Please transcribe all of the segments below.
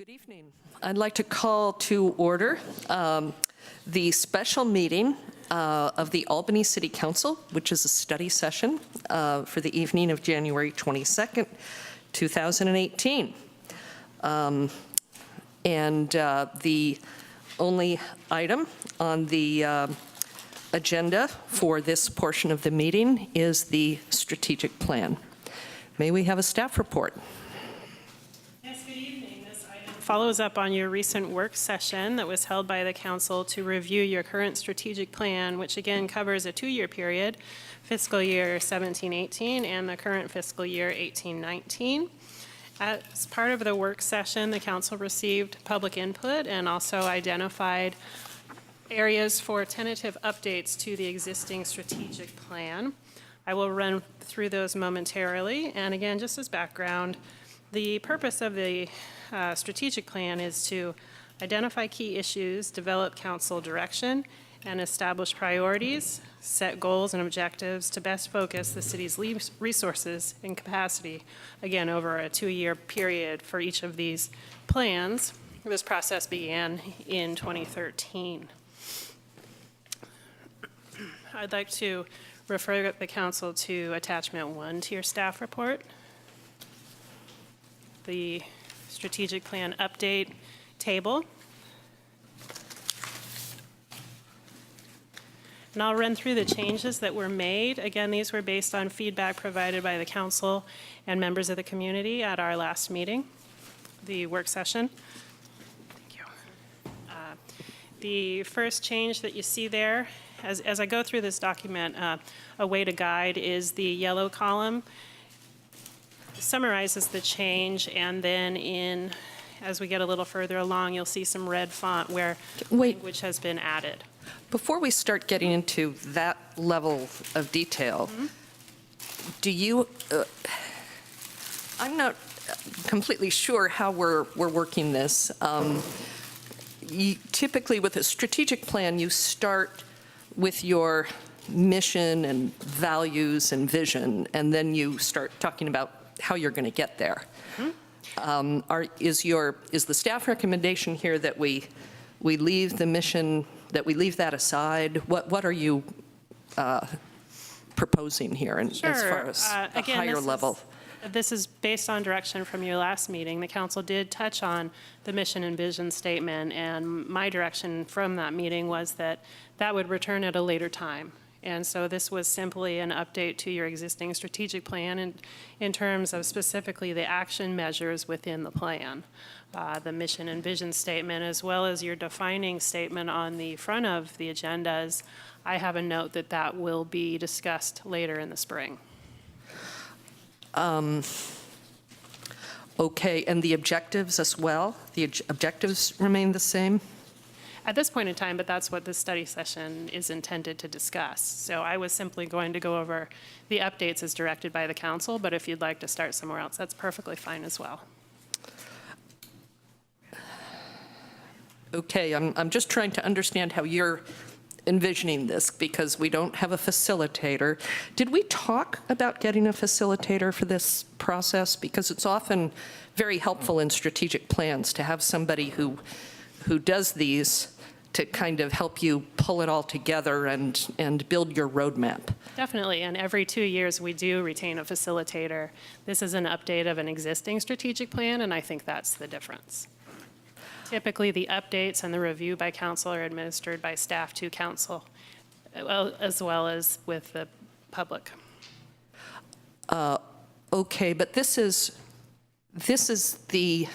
Good evening. I'd like to call to order the special meeting of the Albany City Council, which is a study session for the evening of January 22nd, 2018. The only item on the agenda for this portion of the meeting is the strategic plan. May we have a staff report? Follows up on your recent work session that was held by the council to review your current strategic plan, which again covers a 2-year period, fiscal year 17-18 and the current fiscal year 18-19. As part of the work session, the council received public input and also identified areas for tentative updates to the existing strategic plan. I will run through those momentarily. And again, just as background, the purpose of the strategic plan is to identify key issues, develop council direction, and establish priorities, set goals and objectives to best focus the city's resources and capacity, again, over a 2-year period for each of these plans. This process began in 2013. I'd like to refer the council to attachment 1 to your staff report. The strategic plan update table. And I'll run through the changes that were made. Again, these were based on feedback provided by the council and members of the community at our last meeting, the work session. Thank you. The first change that you see there, as I go through this document, a way to guide is the yellow column. Summarizes the change, and then as we get a little further along, you'll see some red font where language has been added. Before we start getting into that level of detail, do you, I'm not completely sure how we're working this. Typically with a strategic plan, you start with your mission and values and vision, and then you start talking about how you're going to get there. Is the staff recommendation here that we leave the mission, that we leave that aside? What are you proposing here, and sure. As far as a higher level? This is based on direction from your last meeting. The council did touch on the mission and vision statement, and my direction from that meeting was that that would return at a later time. And so this was simply an update to your existing strategic plan in terms of specifically the action measures within the plan. The mission and vision statement, as well as your defining statement on the front of the agendas, I have a note that that will be discussed later in the spring. Okay, and the objectives as well? The objectives remain the same? At this point in time, but that's what this study session is intended to discuss. So I was simply going to go over the updates as directed by the council, but if you'd like to start somewhere else, that's perfectly fine as well. Okay, I'm just trying to understand how you're envisioning this, because we don't have a facilitator. Did we talk about getting a facilitator for this process? Because it's often very helpful in strategic plans to have somebody who does these to kind of help you pull it all together and build your roadmap. Definitely, and every 2 years we do retain a facilitator. This is an update of an existing strategic plan, and I think that's the difference. Typically, the updates and the review by council are administered by staff to council, as well as with the public. Okay, but this is the,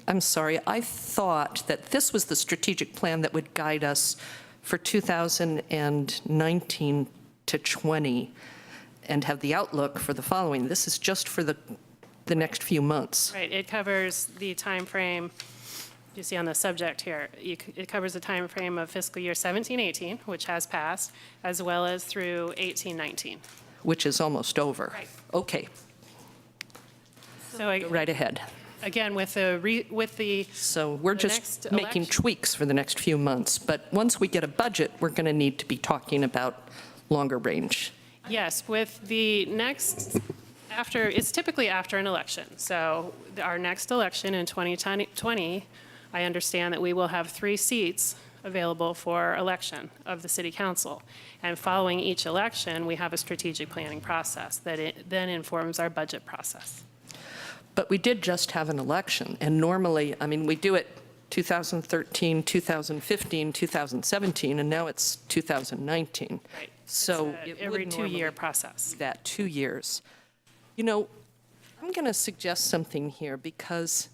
I'm sorry, I thought that this was the strategic plan that would guide us for 2019 to 20 and have the outlook for the following. This is just for the next few months. Right, it covers the time frame, you see on the subject here, it covers the time frame of fiscal year 17-18, which has passed, as well as through 18-19. Which is almost over. Right. Okay. So go right ahead. Again, so we're just making tweaks for the next few months, but once we get a budget, we're going to need to be talking about longer range. Yes, with the next It's typically after an election. So our next election in 2020, I understand that we will have 3 seats available for election of the city council. And following each election, we have a strategic planning process that then informs our budget process. But we did just have an election, and normally, I mean, we do it 2013, 2015, 2017, and now it's 2019. Right. So It's it every would 2-year normally process. be that 2 years. You know, I'm going to suggest something here because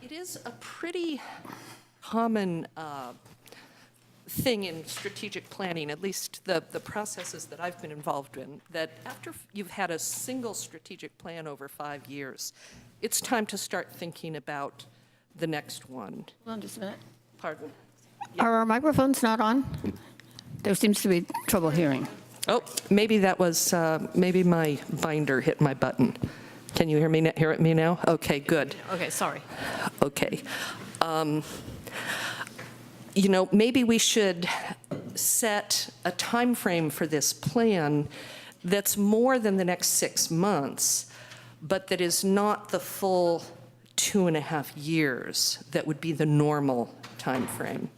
it is a pretty common thing in strategic planning, at least the processes that I've been involved in, that after you've had a single strategic plan over 5 years, it's time to start thinking about the next one. Hold on just a minute. Pardon? Are our microphones not on? There seems to be trouble hearing. Oh, maybe that was, maybe my binder hit my button. Can you hear me now? Okay, good. Okay, sorry. Okay. You know, maybe we should set a time frame for this plan that's more than the next 6 months, but that is not the full 2.5 years that would be the normal time frame.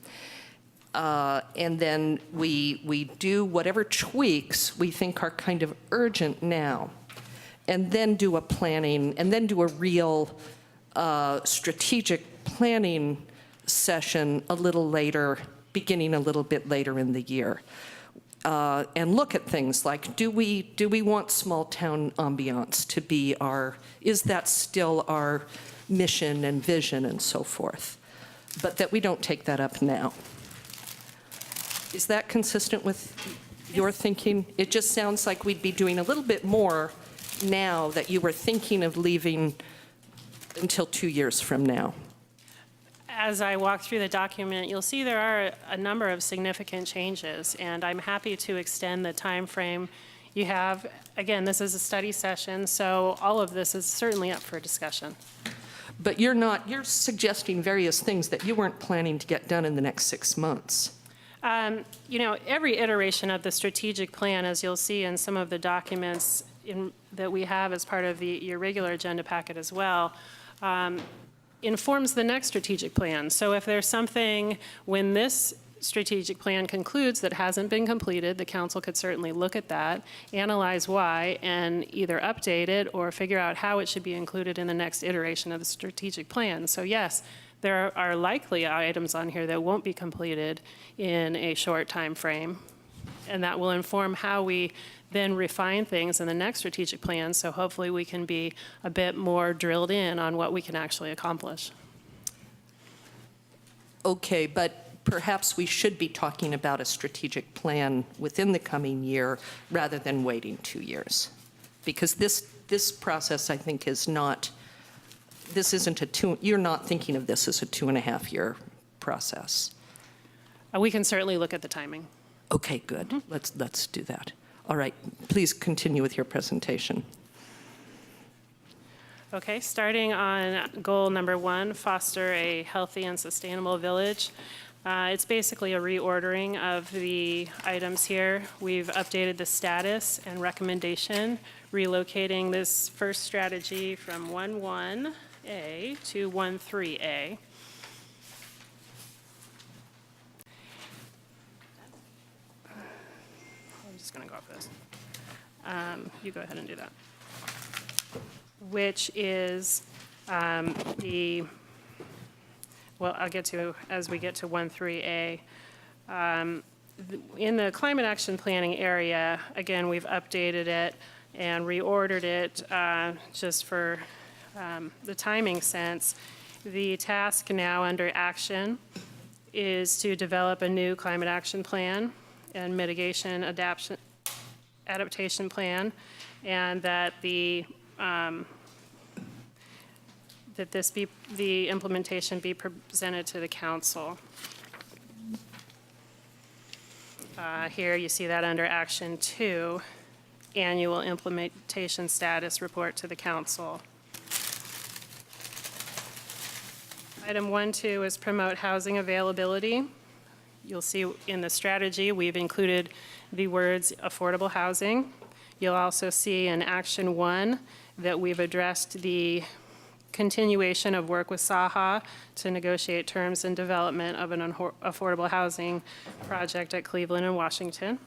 And then we do whatever tweaks we think are kind of urgent now, and then do a planning, and then do a real strategic planning session a little later, beginning a little bit later in the year. And look at things like, do we want small town ambiance to be is that still our mission and vision and so forth? But that we don't take that up now. Is that consistent with your thinking? It just sounds like we'd be doing a little bit more now that you were thinking of leaving until 2 years from now. As I walk through the document, you'll see there are a number of significant changes, and I'm happy to extend the time frame you have. Again, this is a study session, so all of this is certainly up for discussion. But you're suggesting various things that you weren't planning to get done in the next 6 months. You know, every iteration of the strategic plan, as you'll see in some of the documents that we have as part of your regular agenda packet as well, informs the next strategic plan. So if there's something when this strategic plan concludes that hasn't been completed, the council could certainly look at that, analyze why, and either update it or figure out how it should be included in the next iteration of the strategic plan. So yes, there are likely items on here that won't be completed in a short time frame, and that will inform how we then refine things in the next strategic plan, so hopefully we can be a bit more drilled in on what we can actually accomplish. Okay, but perhaps we should be talking about a strategic plan within the coming year rather than waiting 2 years. Because this process, I think, you're not thinking of this as a 2.5 year process. We can certainly look at the timing. Okay, good. Let's do that. All right, please continue with your presentation. Okay, starting on goal number 1, foster a healthy and sustainable village. It's basically a reordering of the items here. We've updated the status and recommendation, relocating this first strategy from 1.1A to 1.3A. I'm just going to go off this. You go ahead and do that. Which is well, I'll get to as we get to 1.3A. In the climate action planning area, again, we've updated it and reordered it just for the timing sense. The task now under action is to develop a new climate action plan and mitigation adaptation plan, and that the implementation be presented to the council. Here you see that under action 2, annual implementation status report to the council. Item 1.2 is promote housing availability. You'll see in the strategy we've included the words affordable housing. You'll also see in Action 1 that we've addressed the continuation of work with SAHA to negotiate terms and development of an affordable housing project at Cleveland and Washington.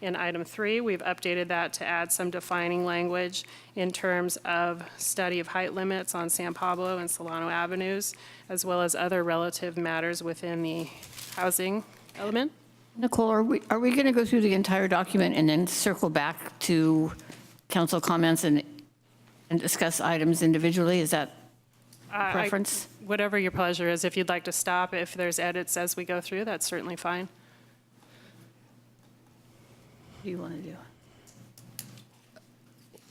In item 3, we've updated that to add some defining language in terms of study of height limits on San Pablo and Solano Avenues, as well as other relative matters within the housing element. Nicole, are we going to go through the entire document and then circle back to council comments and discuss items individually? Is that preference? Whatever your pleasure is. If you'd like to stop, if there's edits as we go through, that's certainly fine. What do you want to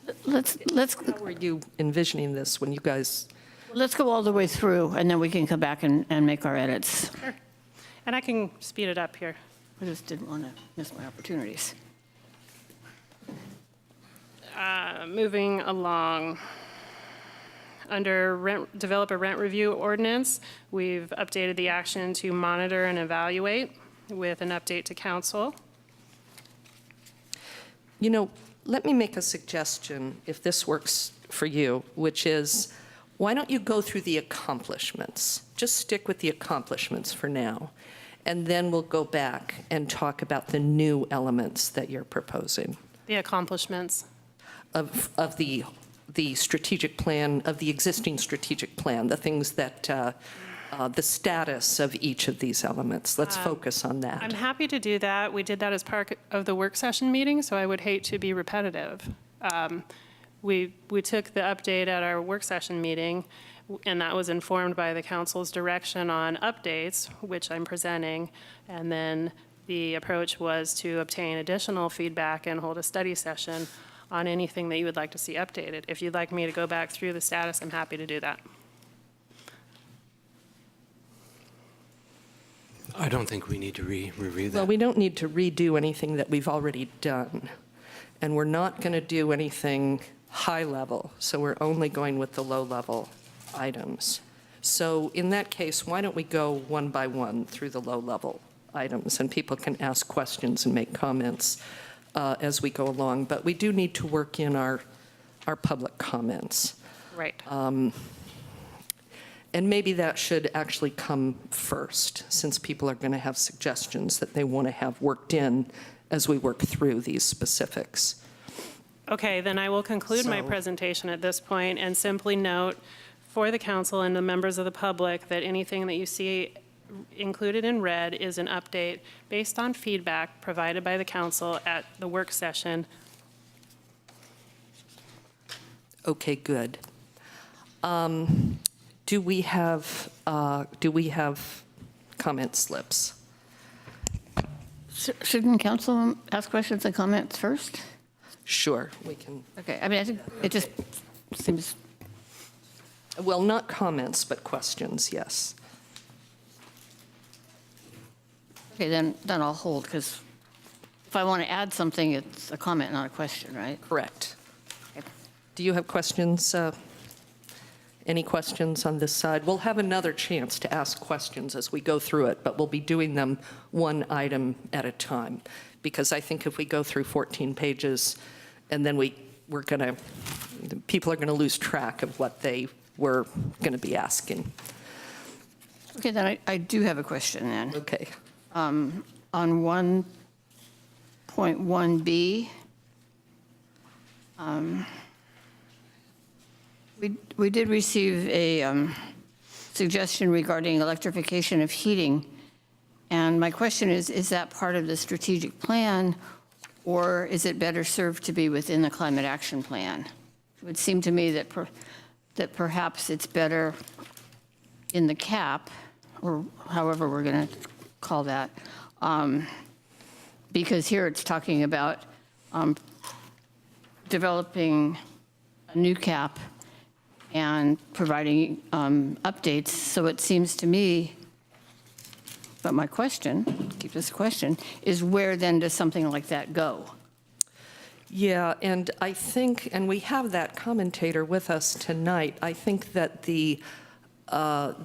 do? Let's How were you envisioning this when you guys, go all the way through, and then we can come back and make our edits. Sure. And I can speed it up here. I just didn't want to miss my opportunities. Moving along. Under develop a rent review ordinance, we've updated the action to monitor and evaluate with an update to council. you know, let me make a suggestion, if this works for you, which is, why don't you go through the accomplishments? Just stick with the accomplishments for now, and then we'll go back and talk about the new elements that you're proposing The accomplishments. of the strategic plan, of the existing strategic plan, the things that, the status of each of these elements. Let's focus on that. I'm happy to do that. We did that as part of the work session meeting, so I would hate to be repetitive. We took the update at our work session meeting, and that was informed by the council's direction on updates, which I'm presenting, and then the approach was to obtain additional feedback and hold a study session on anything that you would like to see updated. If you'd like me to go back through the status, I'm happy to do that. I don't think we need to review that. Well, we don't need to redo anything that we've already done, and we're not going to do anything high level, so we're only going with the low level items. So in that case, why don't we go one by one through the low level items, and people can ask questions and make comments as we go along. But we do need to work in our public comments. Right. And maybe that should actually come first, since people are going to have suggestions that they want to have worked in as we work through these specifics. Okay, then I will conclude my So- presentation at this point and simply note for the council and the members of the public that anything that you see included in red is an update based on feedback provided by the council at the work session. Okay, good. Do we have comment slips? Shouldn't council ask questions and comments first? Sure, we can. Okay, I mean, I think it just seems, Well, not comments, but questions, yes. okay, then I'll hold, because if I want to add something, it's a comment, not a question, right? Correct. Okay. Do you have questions? Any questions on this side? We'll have another chance to ask questions as we go through it, but we'll be doing them one item at a time. Because I think if we go through 14 pages, and then people are going to lose track of what they were going to be asking. Okay, then I do have a question then. Okay. On 1.1B, we did receive a suggestion regarding electrification of heating. And my question is that part of the strategic plan, or is it better served to be within the climate action plan? It would seem to me that that perhaps it's better in the CAP, or however we're going to call that, because here it's talking about developing a new CAP and providing updates. So it seems to me, but my question, keep this question, is where then does something like that go? Yeah, and I think, and we have that commentator with us tonight, I think that the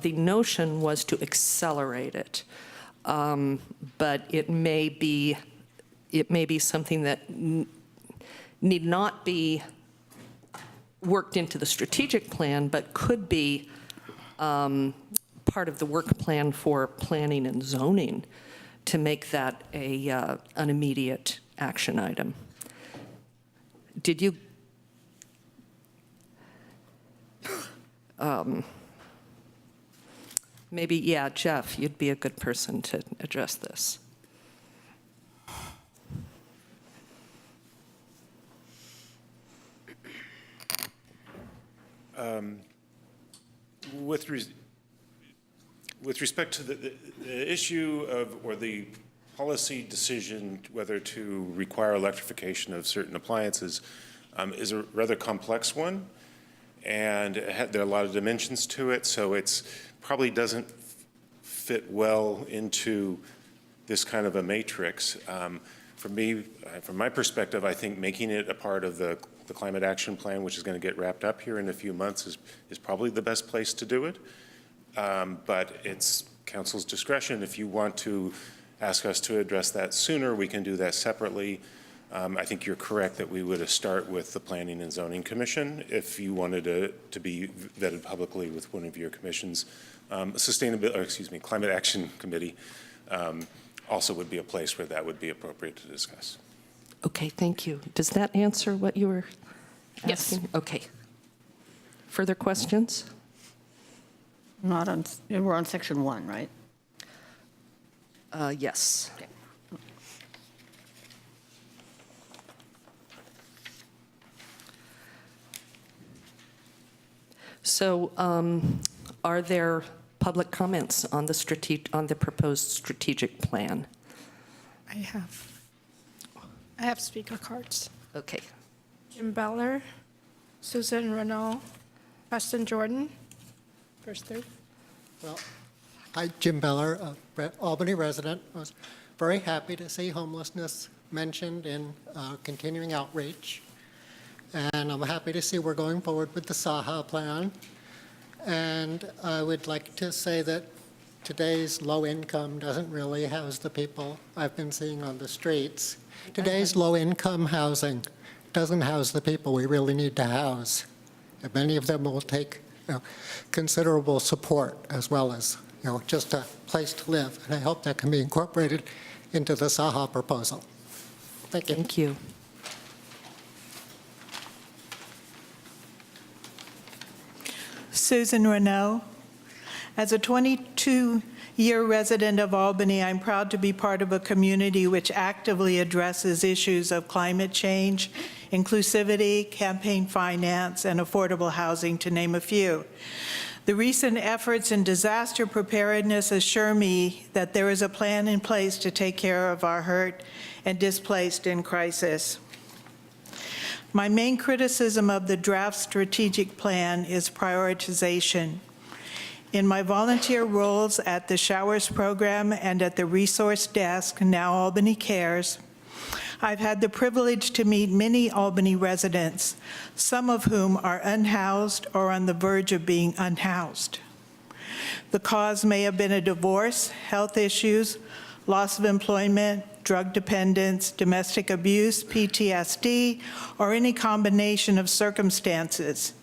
notion was to accelerate it. But it may be something that need not be worked into the strategic plan, but could be part of the work plan for planning and zoning to make that an immediate action item. Did you? Maybe, yeah, Jeff, you'd be a good person to address this. With respect to the issue of, or the policy decision whether to require electrification of certain appliances is a rather complex one, and there are a lot of dimensions to it, so it's probably doesn't fit well into this kind of a matrix. For me, from my perspective, I think making it a part of the climate action plan, which is going to get wrapped up here in a few months, is probably the best place to do it. But it's council's discretion. If you want to ask us to address that sooner, we can do that separately. I think you're correct that we would start with the Planning and Zoning Commission if you wanted to be vetted publicly with one of your commissions. Climate Action Committee also would be a place where that would be appropriate to discuss. Okay, thank you. Does that answer what you were asking? Yes. Okay. Further questions? Not on, we're on section 1, right? Yes. Okay. So are there public comments on the proposed strategic plan? I have speaker cards. Okay. Jim Beller, Susan Renault, Preston Jordan. First three. Well, hi, Jim Beller, Albany resident. I was very happy to see homelessness mentioned in continuing outreach. And I'm happy to see we're going forward with the SAHA plan. And I would like to say that today's low income doesn't really house the people I've been seeing on the streets. Today's low income housing doesn't house the people we really need to house. And many of them will take considerable support as well as just a place to live. And I hope that can be incorporated into the SAHA proposal. Thank you. Thank you. Susan Renault. As a 22-year resident of Albany, I'm proud to be part of a community which actively addresses issues of climate change, inclusivity, campaign finance, and affordable housing, to name a few. The recent efforts in disaster preparedness assure me that there is a plan in place to take care of our hurt and displaced in crisis. My main criticism of the draft strategic plan is prioritization. In my volunteer roles at the Showers Program and at the Resource Desk, now Albany Cares, I've had the privilege to meet many Albany residents, some of whom are unhoused or on the verge of being unhoused. The cause may have been a divorce, health issues, loss of employment, drug dependence, domestic abuse, PTSD, or any combination of circumstances.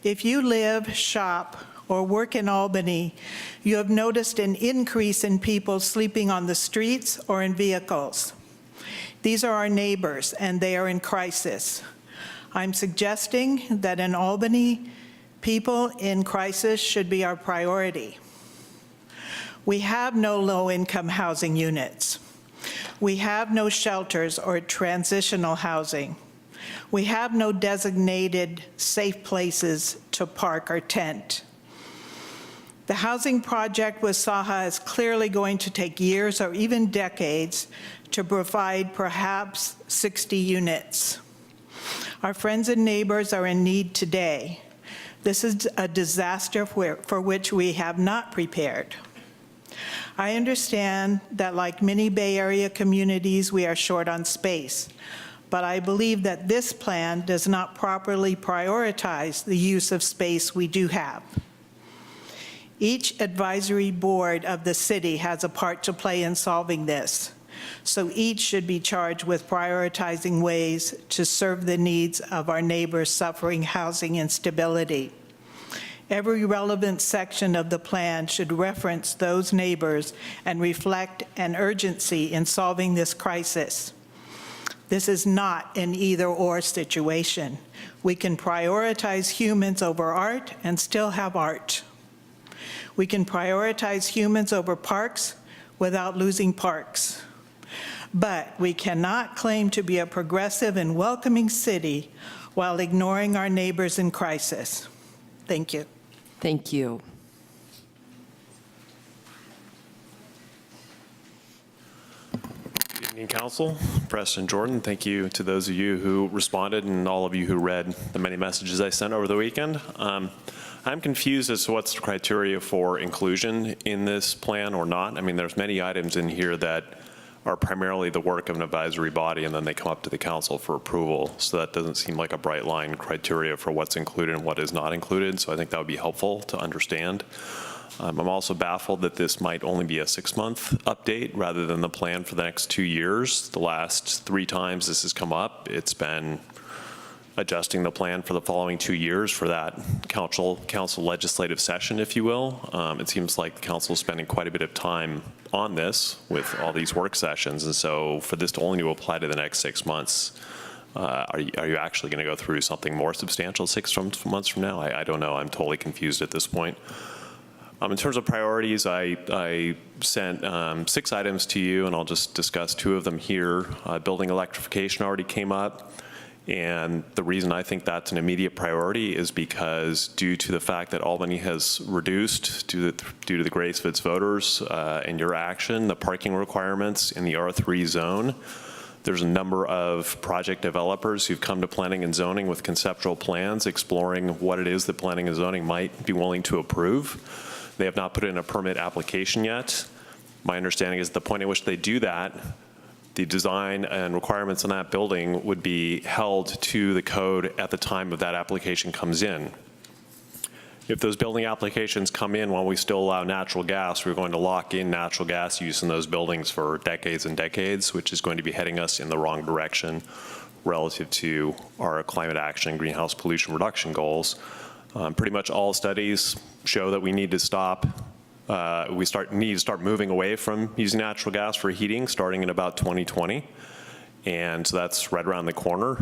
If you live, shop, or work in Albany, you have noticed an increase in people sleeping on the streets or in vehicles. These are our neighbors, and they are in crisis. I'm suggesting that in Albany, people in crisis should be our priority. We have no low-income housing units. We have no shelters or transitional housing. We have no designated safe places to park or tent. The housing project with SAHA is clearly going to take years or even decades to provide perhaps 60 units. Our friends and neighbors are in need today. This is a disaster for which we have not prepared. I understand that like many Bay Area communities, we are short on space, but I believe that this plan does not properly prioritize the use of space we do have. Each advisory board of the city has a part to play in solving this. So each should be charged with prioritizing ways to serve the needs of our neighbors suffering housing instability. Every relevant section of the plan should reference those neighbors and reflect an urgency in solving this crisis. This is not an either-or situation. We can prioritize humans over art and still have art. We can prioritize humans over parks without losing parks. But we cannot claim to be a progressive and welcoming city while ignoring our neighbors in crisis. Thank you. Thank you. Good evening, Council. Preston Jordan, thank you to those of you who responded and all of you who read the many messages I sent over the weekend. I'm confused as to what's the criteria for inclusion in this plan or not. I mean, there's many items in here that are primarily the work of an advisory body, and then they come up to the council for approval. So that doesn't seem like a bright line criteria for what's included and what is not included. So I think that would be helpful to understand. I'm also baffled that this might only be a 6-month update rather than the plan for the next 2 years. The last 3 times this has come up, it's been adjusting the plan for the following 2 years for that council legislative session, if you will. It seems like the council is spending quite a bit of time on this with all these work sessions, and so for this to only apply to the next 6 months, are you actually going to go through something more substantial 6 months from now? I don't know. I'm totally confused at this point. In terms of priorities, I sent 6 items to you, and I'll just discuss 2 of them here. Building electrification already came up. And the reason I think that's an immediate priority is because due to the fact that Albany has reduced, due to the grace of its voters and your action, the parking requirements in the R3 zone, there's a number of project developers who've come to planning and zoning with conceptual plans exploring what it is that planning and zoning might be willing to approve. They have not put in a permit application yet. My understanding is the point at which they do that, the design and requirements on that building would be held to the code at the time of that application comes in. If those building applications come in while we still allow natural gas, we're going to lock in natural gas use in those buildings for decades and decades, which is going to be heading us in the wrong direction relative to our climate action and greenhouse pollution reduction goals. Pretty much all studies show that we need to stop need to start moving away from using natural gas for heating starting in about 2020. And so that's right around the corner.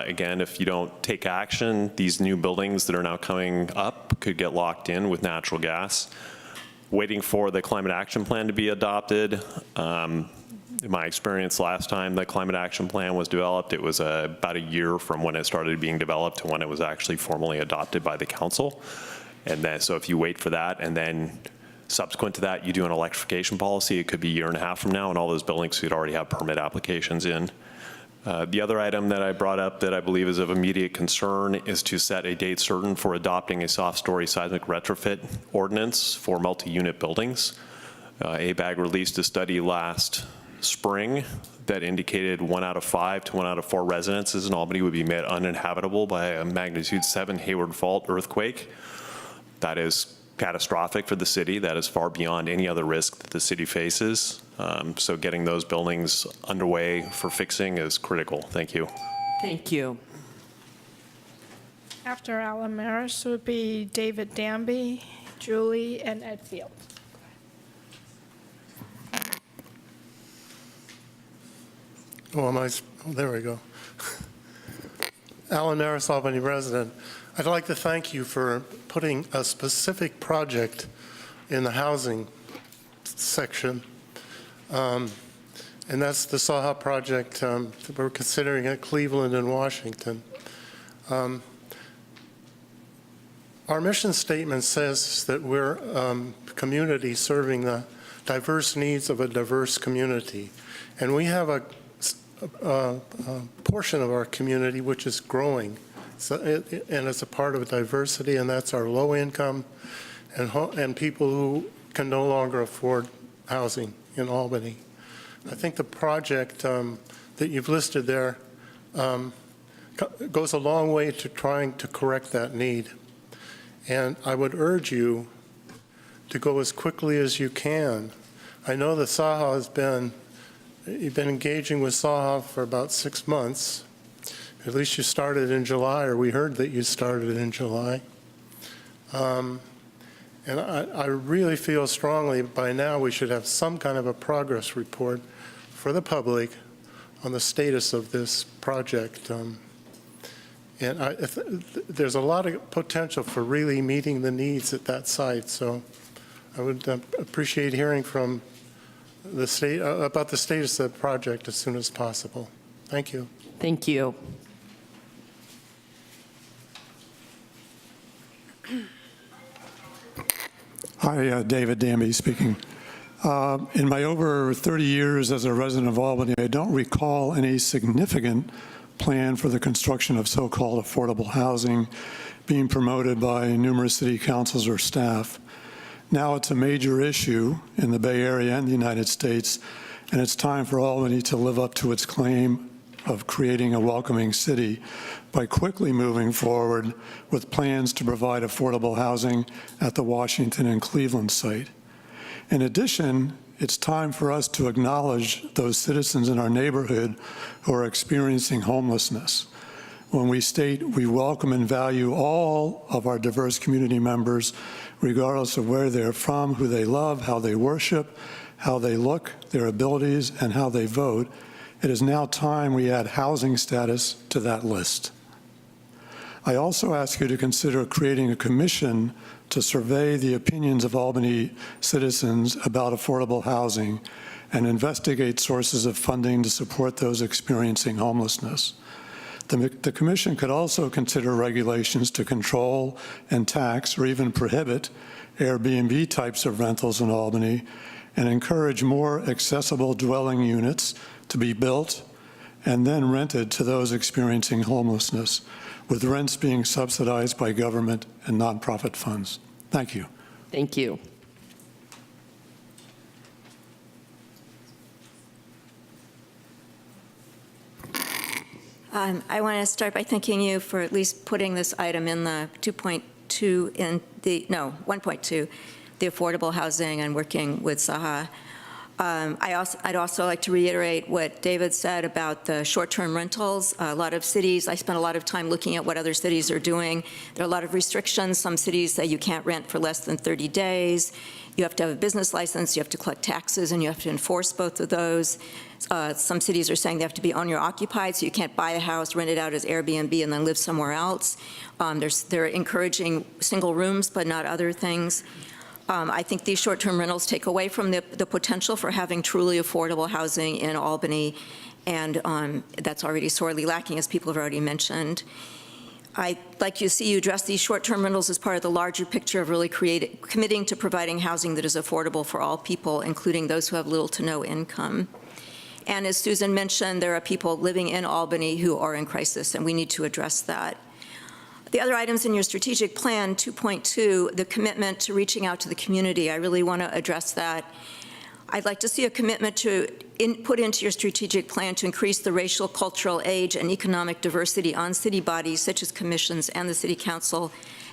Again, if you don't take action, these new buildings that are now coming up could get locked in with natural gas. Waiting for the climate action plan to be adopted. In my experience last time the climate action plan was developed, it was about a year from when it started being developed to when it was actually formally adopted by the council. And then, so if you wait for that and then subsequent to that, you do an electrification policy, it could be a year and a half from now, and all those buildings could already have permit applications in. The other item that I brought up that I believe is of immediate concern is to set a date certain for adopting a soft story seismic retrofit ordinance for multi-unit buildings. ABAG released a study last spring that indicated 1 out of 5 to 1 out of 4 residences in Albany would be made uninhabitable by a magnitude 7 Hayward fault earthquake. That is catastrophic for the city. That is far beyond any other risk that the city faces. So getting those buildings underway for fixing is critical. Thank you. Thank you. After Alan Maris would be David Danby, Julie, and Ed Field. There we go. Alan Maris, Albany resident. I'd like to thank you for putting a specific project in the housing section, and that's the Saha project that we're considering at Cleveland and Washington. Our mission statement says that we're a community serving the diverse needs of a diverse community, and we have a portion of our community which is growing. So and it's a part of diversity, and that's our low income and people who can no longer afford housing in Albany. I think the project that you've listed there goes a long way to trying to correct that need. And I would urge you to go as quickly as you can. I know the Saha has been you've been engaging with SAHA for about 6 months. At least you started in July, or we heard that you started in July. And I really feel strongly by now we should have some kind of a progress report for the public on the status of this project. And there's a lot of potential for really meeting the needs at that site. So I would appreciate hearing from the state about the status of the project as soon as possible. Thank you. Thank you. Hi, David Danby speaking. In my over 30 years as a resident of Albany, I don't recall any significant plan for the construction of so-called affordable housing being promoted by numerous city councils or staff. Now it's a major issue in the Bay Area and the United States, and it's time for Albany to live up to its claim of creating a welcoming city by quickly moving forward with plans to provide affordable housing at the Washington and Cleveland site. In addition, it's time for us to acknowledge those citizens in our neighborhood who are experiencing homelessness. When we state we welcome and value all of our diverse community members, regardless of where they're from, who they love, how they worship, how they look, their abilities, and how they vote, it is now time we add housing status to that list. I also ask you to consider creating a commission to survey the opinions of Albany citizens about affordable housing and investigate sources of funding to support those experiencing homelessness. The commission could also consider regulations to control and tax or even prohibit Airbnb types of rentals in Albany and encourage more accessible dwelling units to be built and then rented to those experiencing homelessness, with rents being subsidized by government and nonprofit funds. Thank you. Thank you. I want to start by thanking you for at least putting this item in the 2.2 in the, no, 1.2, the affordable housing and working with SAHA. I'd also like to reiterate what David said about the short-term rentals. A lot of cities, I spent a lot of time looking at what other cities are doing. There are a lot of restrictions. Some cities say you can't rent for less than 30 days. You have to have a business license, you have to collect taxes, and you have to enforce both of those. Some cities are saying they have to be owner-occupied, so you can't buy a house, rent it out as Airbnb, and then live somewhere else. They're encouraging single rooms, but not other things. I think these short-term rentals take away from the potential for having truly affordable housing in Albany, and that's already sorely lacking, as people have already mentioned. I'd like you to see you address these short-term rentals as part of the larger picture of really committing to providing housing that is affordable for all people, including those who have little to no income. And as Susan mentioned, there are people living in Albany who are in crisis, and we need to address that. The other items in your strategic plan, 2.2, the commitment to reaching out to the community, I really want to address that. I'd like to see a commitment to put into your strategic plan to increase the racial, cultural, age, and economic diversity on city bodies such as commissions and the city council,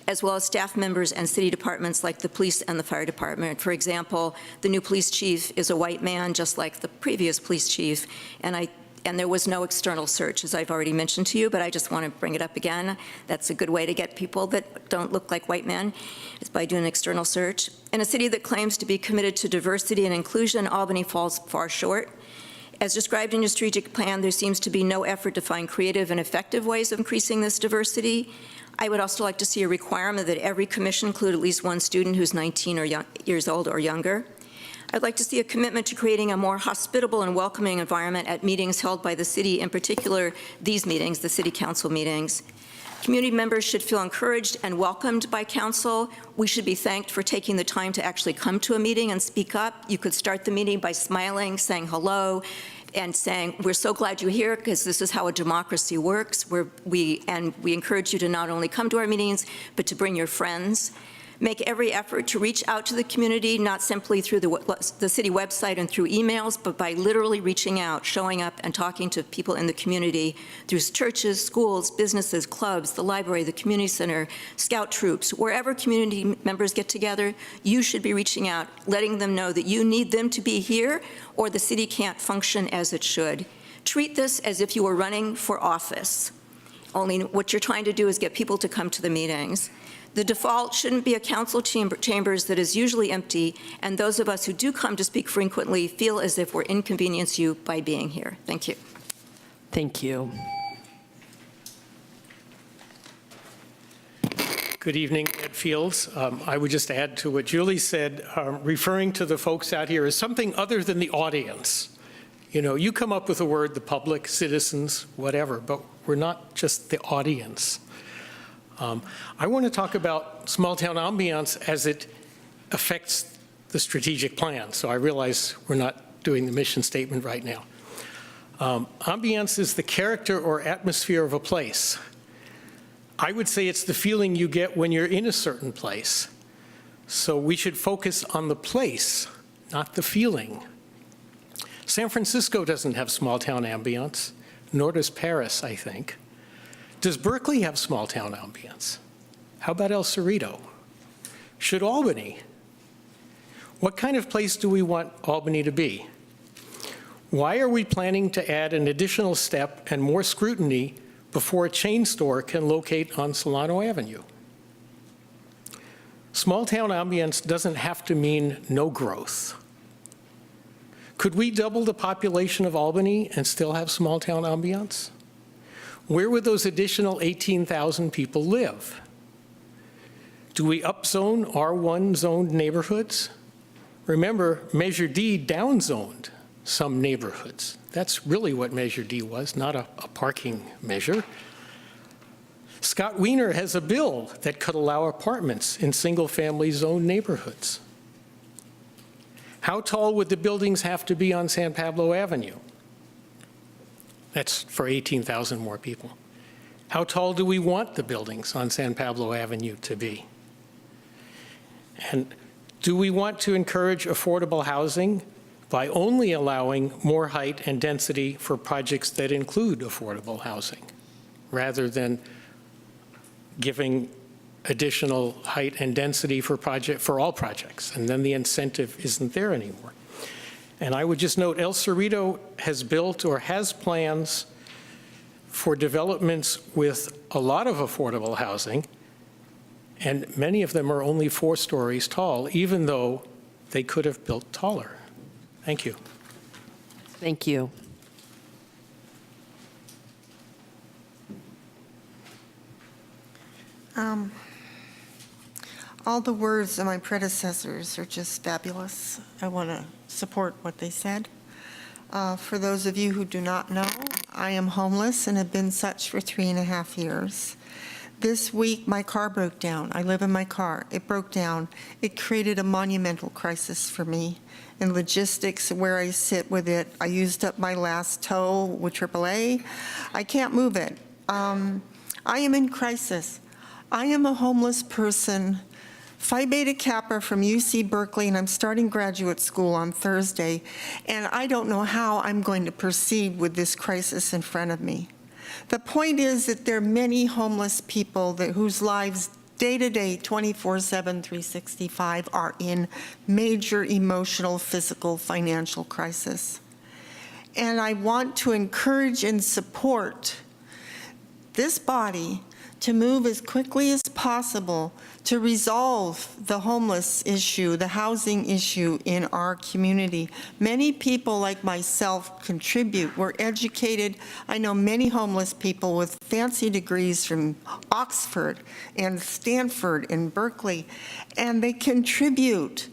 as well as staff members and city departments like the police and the fire department. For example, the new police chief is a white man, just like the previous police chief, and there was no external search, as I've already mentioned to you, but I just want to bring it up again. That's a good way to get people that don't look like white men, is by doing an external search. In a city that claims to be committed to diversity and inclusion, Albany falls far short. As described in your strategic plan, there seems to be no effort to find creative and effective ways of increasing this diversity. I would also like to see a requirement that every commission include at least one student who's 19 years old or younger. I'd like to see a commitment to creating a more hospitable and welcoming environment at meetings held by the city, in particular these meetings, the city council meetings. Community members should feel encouraged and welcomed by council. We should be thanked for taking the time to actually come to a meeting and speak up. You could start the meeting by smiling, saying hello, and saying, we're so glad you're here because this is how a democracy works. We encourage you to not only come to our meetings, but to bring your friends. Make every effort to reach out to the community, not simply through the city website and through emails, but by literally reaching out, showing up, and talking to people in the community through churches, schools, businesses, clubs, the library, the community center, scout troops, wherever community members get together. You should be reaching out, letting them know that you need them to be here, or the city can't function as it should. Treat this as if you were running for office. Only what you're trying to do is get people to come to the meetings. The default shouldn't be a council chambers that is usually empty, and those of us who do come to speak frequently feel as if we're inconvenience you by being here. Thank you. Thank you. Good evening, Ed Fields. I would just add to what Julie said, referring to the folks out here as something other than the audience. You know, you come up with the word, the public, citizens, whatever, but we're not just the audience. I want to talk about small-town ambiance as it affects the strategic plan. So I realize we're not doing the mission statement right now. Ambiance is the character or atmosphere of a place. I would say it's the feeling you get when you're in a certain place. So we should focus on the place, not the feeling. San Francisco doesn't have small-town ambiance, nor does Paris, I think. Does Berkeley have small-town ambiance? How about El Cerrito? Should Albany? What kind of place do we want Albany to be? Why are we planning to add an additional step and more scrutiny before a chain store can locate on Solano Avenue? Small-town ambience doesn't have to mean no growth. Could we double the population of Albany and still have small-town ambiance? Where would those additional 18,000 people live? Do we upzone R1 zoned neighborhoods? Remember, Measure D downzoned some neighborhoods. That's really what Measure D was, not a parking measure. Scott Wiener has a bill that could allow apartments in single-family zone neighborhoods. How tall would the buildings have to be on San Pablo Avenue? That's for 18,000 more people. How tall do we want the buildings on San Pablo Avenue to be? And do we want to encourage affordable housing by only allowing more height and density for projects that include affordable housing, rather than giving additional height and density for all projects, and then the incentive isn't there anymore? And I would just note, El Cerrito has built or has plans for developments with a lot of affordable housing, and many of them are only 4 stories tall, even though they could have built taller. Thank you. Thank you. All the words of my predecessors are just fabulous. I want to support what they said. For those of you who do not know, I am homeless and have been such for 3.5 years. This week, my car broke down. I live in my car. It broke down. It created a monumental crisis for me in logistics, where I sit with it. I used up my last tow with AAA. I can't move it. I am in crisis. I am a homeless person, Phi Beta Kappa from UC Berkeley, and I'm starting graduate school on Thursday, and I don't know how I'm going to proceed with this crisis in front of me. The point is that there are many homeless people whose lives day-to-day, 24/7, 365, are in major emotional, physical, financial crisis. And I want to encourage and support this body to move as quickly as possible to resolve the homeless issue, the housing issue in our community. Many people like myself contribute. We're educated. I know many homeless people with fancy degrees from Oxford and Stanford and Berkeley, and they contribute.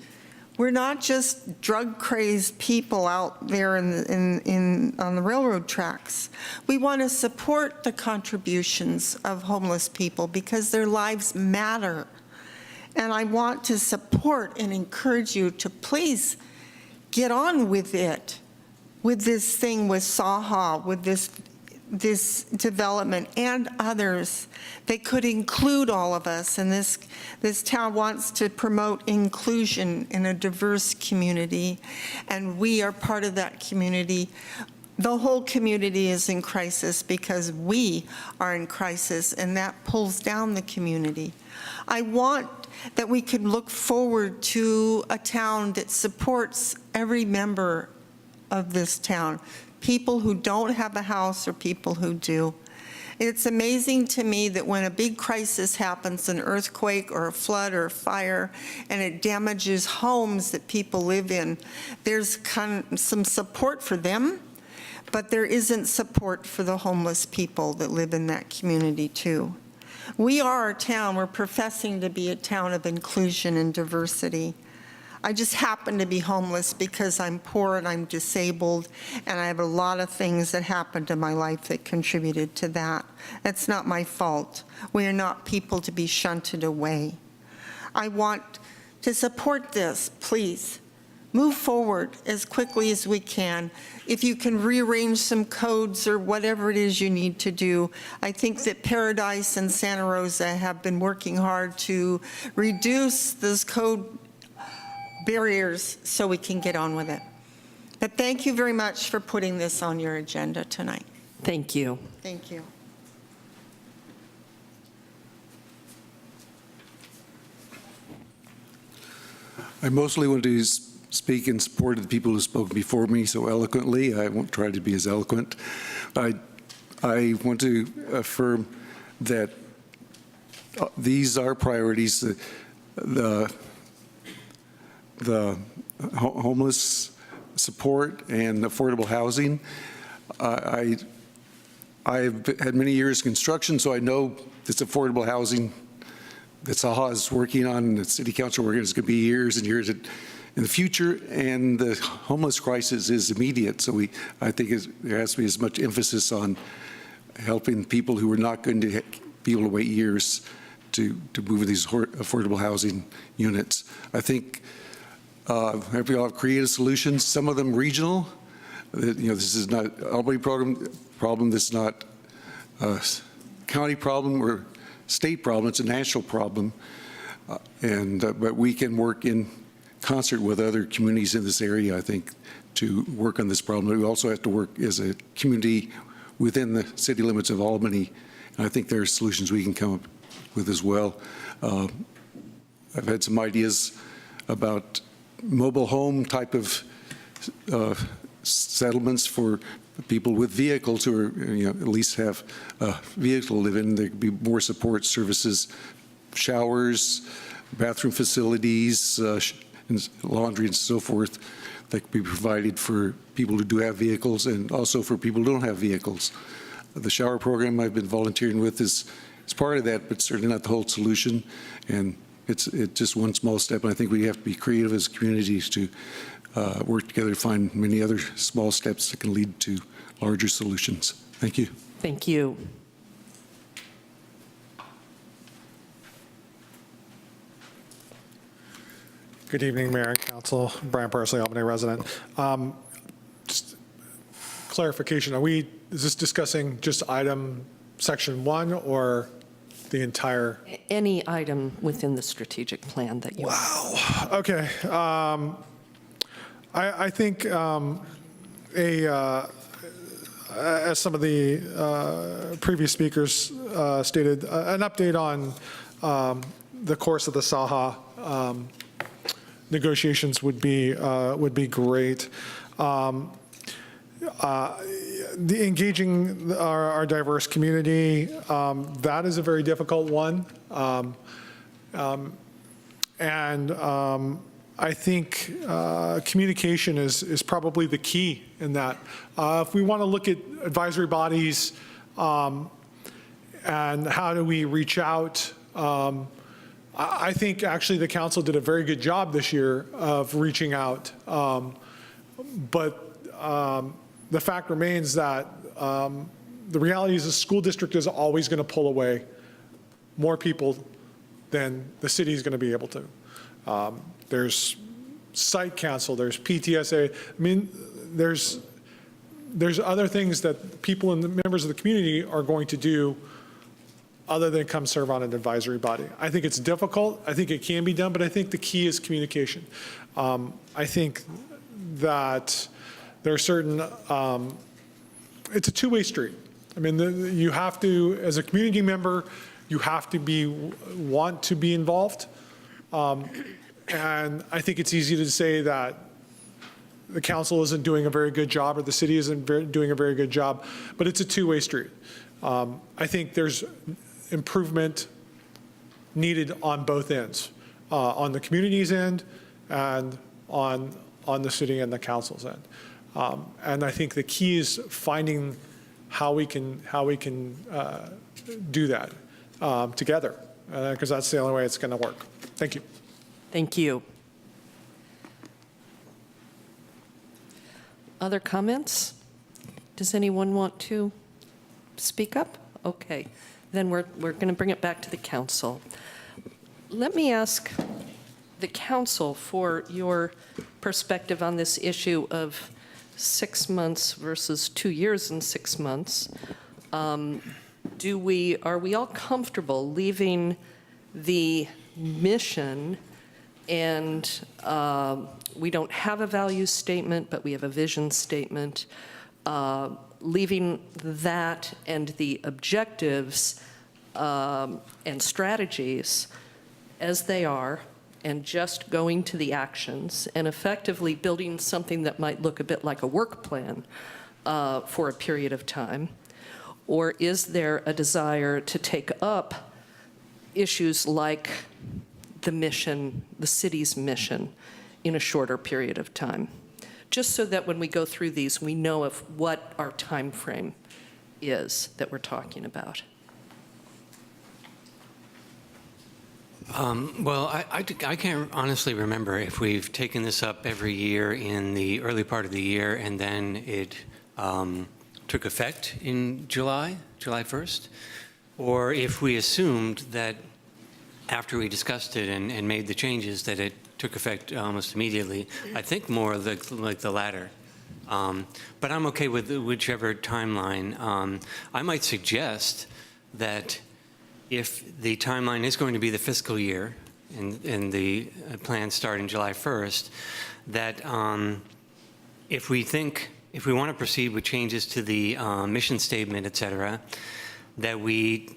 We're not just drug-crazed people out there on the railroad tracks. We want to support the contributions of homeless people because their lives matter. And I want to support and encourage you to please get on with it, with this thing with SAHA, with this this development and others that could include all of us. And this town wants to promote inclusion in a diverse community, and we are part of that community. The whole community is in crisis because we are in crisis, and that pulls down the community. I want that we could look forward to a town that supports every member of this town, people who don't have a house or people who do. It's amazing to me that when a big crisis happens, an earthquake or a flood or a fire, and it damages homes that people live in, there's some support for them, but there isn't support for the homeless people that live in that community too. We are a town, we're professing to be a town of inclusion and diversity. I just happen to be homeless because I'm poor and I'm disabled, and I have a lot of things that happened in my life that contributed to that. That's not my fault. We are not people to be shunted away. I want to support this, please. Move forward as quickly as we can. If you can rearrange some codes or whatever it is you need to do. I think that Paradise and Santa Rosa have been working hard to reduce those code barriers so we can get on with it. But thank you very much for putting this on your agenda tonight. Thank you. Thank you. I mostly want to speak in support of the people who spoke before me so eloquently. I won't try to be as eloquent. I want to affirm that these are priorities. The homeless support and affordable housing. I've had many years of construction, so I know this affordable housing that Saha is working on and the City Council working on is going to be years and years in the future, and the homeless crisis is immediate. So I think there has to be as much emphasis on helping people who are not going to be able to wait years to move these affordable housing units. I think we all have creative solutions, some of them regional. This is not an Albany problem, this is not a county problem or state problem, it's a national problem. But we can work in concert with other communities in this area, I think, to work on this problem. We also have to work as a community within the city limits of Albany, and I think there are solutions we can come up with as well. I've had some ideas about mobile home type of settlements for people with vehicles who are, at least have a vehicle to live in. There could be more support services, showers, bathroom facilities, laundry and so forth that could be provided for people who do have vehicles and also for people who don't have vehicles. The shower program I've been volunteering with is part of that, but certainly not the whole solution. And it's just one small step. And I think we have to be creative as communities to work together to find many other small steps that can lead to larger solutions. Thank you. Thank you. Good evening, Mayor and Council. Brian Parsley, Albany resident. Just clarification, is this discussing just item section 1 or the entire? Any item within the strategic plan that you Wow. Okay. I think as some of the previous speakers stated, an update on the course of the Saha negotiations would be great. The engaging our diverse community, that is a very difficult one. I think communication is probably the key in that. If we want to look at advisory bodies and how do we reach out, I think actually the council did a very good job this year of reaching out. But the fact remains that the reality is the school district is always going to pull away more people than the city is going to be able to. There's site council, there's PTSA. I mean, there's there's other things that people and the members of the community are going to do other than come serve on an advisory body. I think it's difficult. I think it can be done, but I think the key is communication. I think that there are certain, it's a two-way street. I mean, you have to, as a community member, you have to want to be involved. And I think it's easy to say that the council isn't doing a very good job or the city isn't doing a very good job, but it's a two-way street. I think there's improvement needed on both ends, on the community's end and on the city and the council's end. And I think the key is finding how we can do that together, because that's the only way it's going to work. Thank you. Thank you. Other comments? Does anyone want to speak up? Okay, then we're going to bring it back to the council. Let me ask the council for your perspective on this issue of 6 months versus 2 years and 6 months. Are we all comfortable leaving the mission and we don't have a values statement, but we have a vision statement, leaving that and the objectives and strategies as they are, and just going to the actions and effectively building something that might look a bit like a work plan for a period of time? Or is there a desire to take up issues like the mission, the city's mission, in a shorter period of time? Just so that when we go through these, we know of what our time frame is that we're talking about. Well, I can't honestly remember if we've taken this up every year in the early part of the year and then it took effect in July 1st, or if we assumed that after we discussed it and made the changes that it took effect almost immediately. I think more like the latter. But I'm okay with whichever timeline. I might suggest that if the timeline is going to be the fiscal year and the plans start in July 1st, that if we want to proceed with changes to the mission statement, et cetera, that we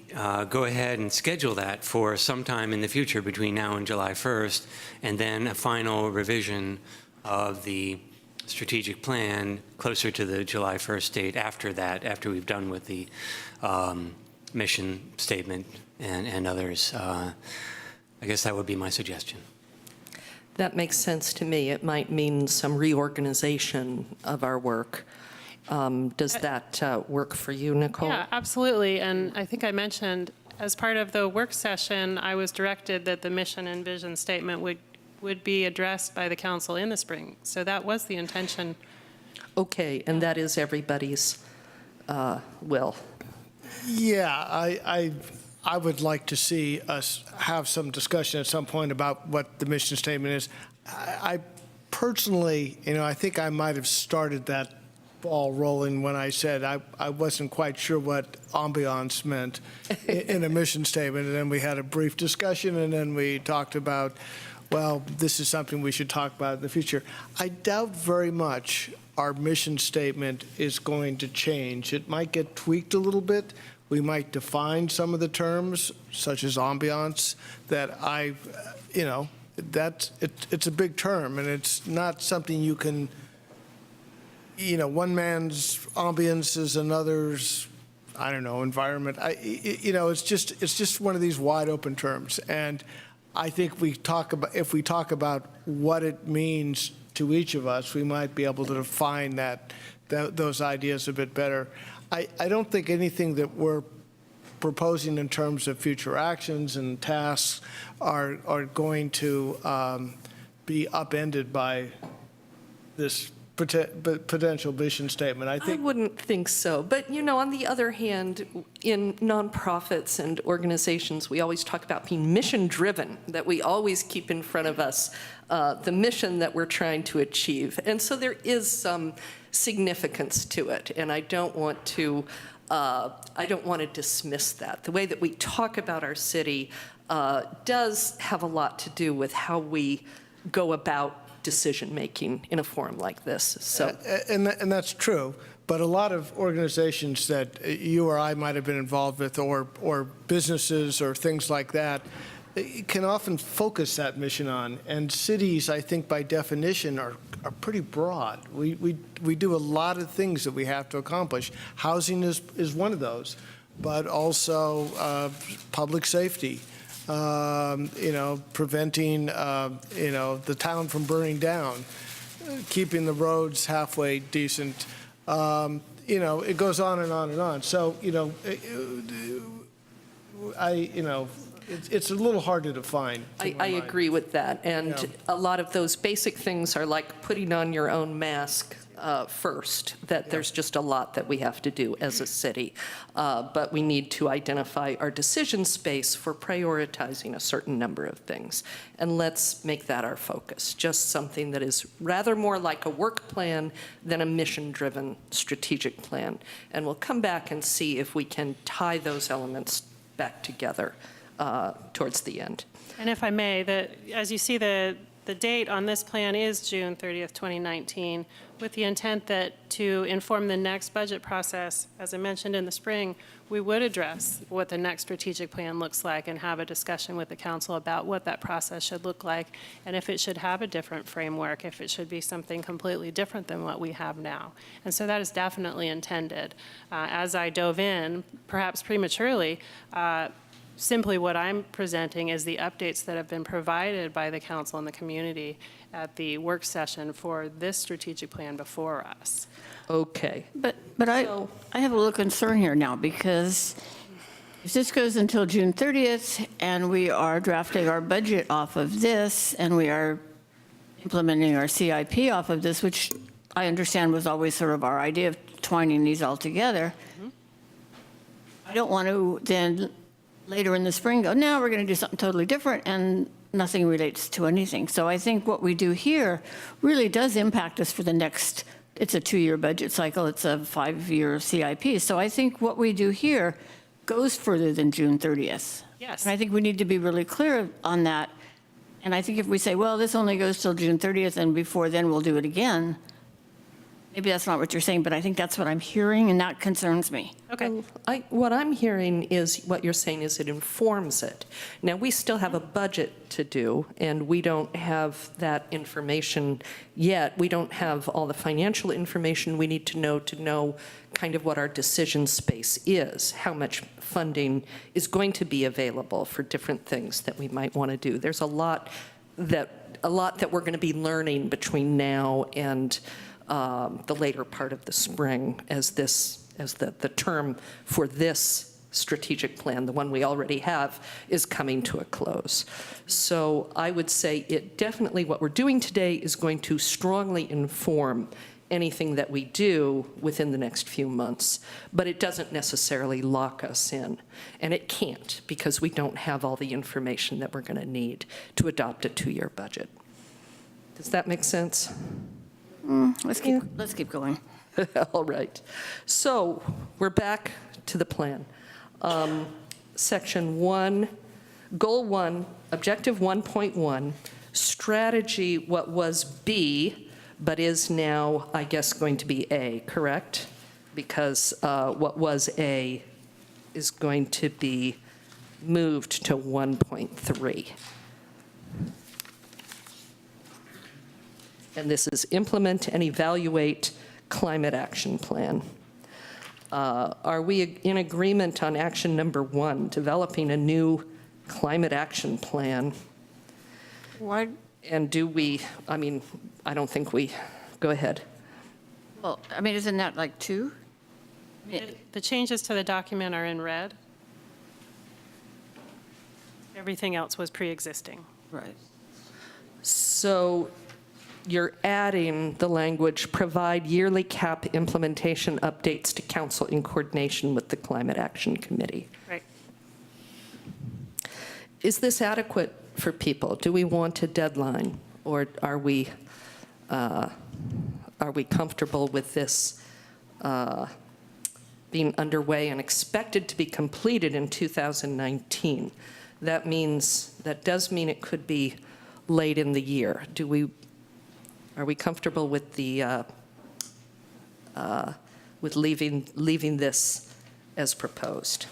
go ahead and schedule that for sometime in the future between now and July 1st, and then a final revision of the strategic plan closer to the July 1st date after that, after we've done with the mission statement and others. I guess that would be my suggestion. That makes sense to me. It might mean some reorganization of our work. Does that work for you, Nicole? Yeah, absolutely. And I think I mentioned, as part of the work session, I was directed that the mission and vision statement would be addressed by the council in the spring. So that was the intention. Okay, and that is everybody's will. Yeah, I would like to see us have some discussion at some point about what the mission statement is. I personally, I think I might have started that ball rolling when I said I wasn't quite sure what ambiance meant in a mission statement. And then we had a brief discussion, and then we talked about, well, this is something we should talk about in the future. I doubt very much our mission statement is going to change. It might get tweaked a little bit. We might define some of the terms, such as ambiance, that it's a big term, and it's not something you can, one man's ambience is another's, environment. It's just one of these wide open terms. And I think if we talk about what it means to each of us, we might be able to define those ideas a bit better. I don't think anything that we're proposing in terms of future actions and tasks are going to be upended by this potential mission statement. I I think wouldn't think so. But, on the other hand, in nonprofits and organizations, we always talk about being mission-driven, that we always keep in front of us the mission that we're trying to achieve. And so there is some significance to it, and I don't want to dismiss that. The way that we talk about our city does have a lot to do with how we go about decision-making in a forum like this. So, and that's true. But a lot of organizations that you or I might have been involved with, or businesses or things like that, can often focus that mission on. And cities, I think, by definition, are pretty broad. We do a lot of things that we have to accomplish. Housing is one of those, but also public safety. Preventing, the town from burning down, keeping the roads halfway decent. It goes on and on and on. So, it's a little hard to define. I agree with that. And a lot of those basic things are like putting on your own mask first, that there's just a lot that we have to do as a city. But we need to identify our decision space for prioritizing a certain number of things. And let's make that our focus, just something that is rather more like a work plan than a mission-driven strategic plan. And we'll come back and see if we can tie those elements back together towards the end. And if I may, as you see, the date on this plan is June 30th, 2019, with the intent that to inform the next budget process, as I mentioned in the spring, we would address what the next strategic plan looks like and have a discussion with the council about what that process should look like, and if it should have a different framework, if it should be something completely different than what we have now. And so that is definitely intended. As I dove in, perhaps prematurely, simply what I'm presenting is the updates that have been provided by the council and the community at the work session for this strategic plan before us. Okay. But I have a little concern here now, because if this goes until June 30th and we are drafting our budget off of this and we are implementing our CIP off of this, which I understand was always sort of our idea of twining these all together, I don't want to then later in the spring go, now we're going to do something totally different, and nothing relates to anything. So I think what we do here really does impact us for the next, it's a 2-year budget cycle, it's a 5-year CIP. So I think what we do here goes further than June 30th. Yes. And I think we need to be really clear on that. And I think if we say, well, this only goes till June 30th, and before then we'll do it again, maybe that's not what you're saying, but I think that's what I'm hearing, and that concerns me. Okay. What I'm hearing is what you're saying is it informs it. Now, we still have a budget to do, and we don't have that information yet. We don't have all the financial information we need to know kind of what our decision space is, how much funding is going to be available for different things that we might want to do. There's a lot that we're going to be learning between now and the later part of the spring as the term for this strategic plan, the one we already have, is coming to a close. So I would say it definitely, what we're doing today is going to strongly inform anything that we do within the next few months, but it doesn't necessarily lock us in. And it can't, because we don't have all the information that we're going to need to adopt a 2-year budget. Does that make sense? Let's keep going. All right. So we're back to the plan. Section 1, Goal 1, Objective 1.1, strategy, what was B, but is now, I guess, going to be A, correct? Because what was A is going to be moved to 1.3. And this is implement and evaluate climate action plan. Are we in agreement on action number 1, developing a new climate action plan? Why? And do we, I don't think we, go ahead. Well, isn't that like 2? The changes to the document are in red. Everything else was pre-existing. Right. So you're adding the language, provide yearly CAP implementation updates to council in coordination with the Climate Action Committee. Right. Is this adequate for people? Do we want a deadline, or are we comfortable with this being underway and expected to be completed in 2019? That does mean it could be late in the year. Are we comfortable with the with leaving this as proposed?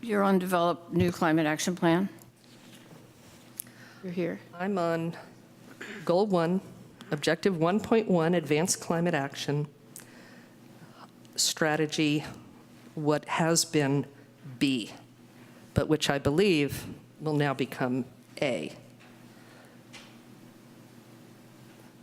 You're on develop new climate action plan? You're here. I'm on Goal 1, Objective 1.1, Advanced Climate Action, Strategy, what has been B, but which I believe will now become A.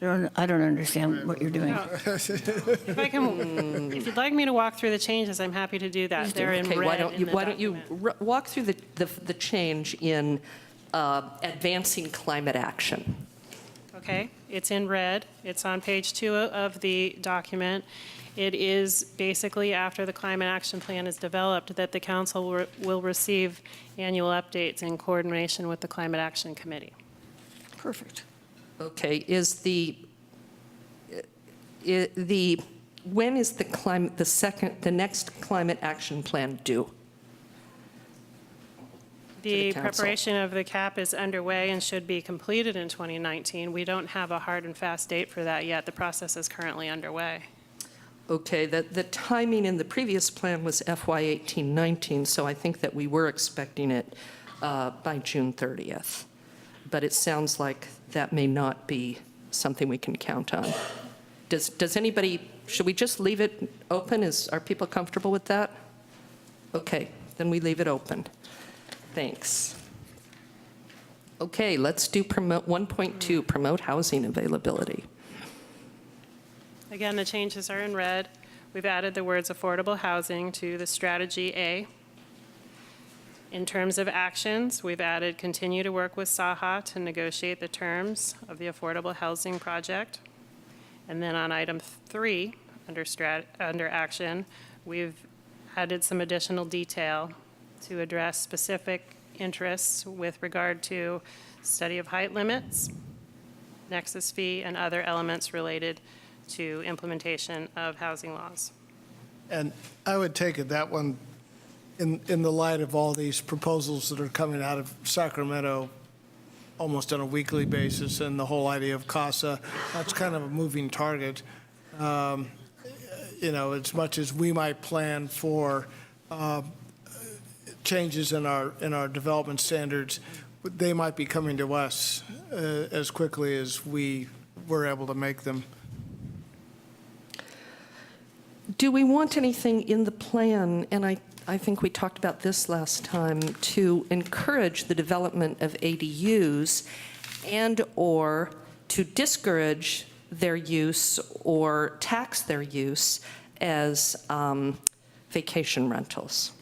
I don't understand what you're doing. If you'd like me to walk through the changes, I'm happy to do that. They're in Okay, red why don't you walk through the change in advancing climate action? Okay, it's in red. It's on page 2 of the document. It is basically after the climate action plan is developed that the council will receive annual updates in coordination with the Climate Action Committee. Perfect. Okay, when is the next climate action plan due? The council? preparation of the CAP is underway and should be completed in 2019. We don't have a hard and fast date for that yet. The process is currently underway. Okay, the timing in the previous plan was FY 18-19, so I think that we were expecting it by June 30th. But it sounds like that may not be something we can count on. Does anybody, should we just leave it open? Are people comfortable with that? Okay, then we leave it open. Thanks. Okay, let's do 1.2, promote housing availability. Again, the changes are in red. We've added the words affordable housing to the strategy A. In terms of actions, we've added continue to work with SAHA to negotiate the terms of the affordable housing project. And then on item 3, under action, we've added some additional detail to address specific interests with regard to study of height limits, nexus fee, and other elements related to implementation of housing laws. And I would take it that one, in the light of all these proposals that are coming out of Sacramento almost on a weekly basis, and the whole idea of CASA, that's kind of a moving target. You know, as much as we might plan for changes in our development standards, they might be coming to us as quickly as we were able to make them. Do we want anything in the plan, and I think we talked about this last time, to encourage the development of ADUs and/or to discourage their use or tax their use as vacation rentals?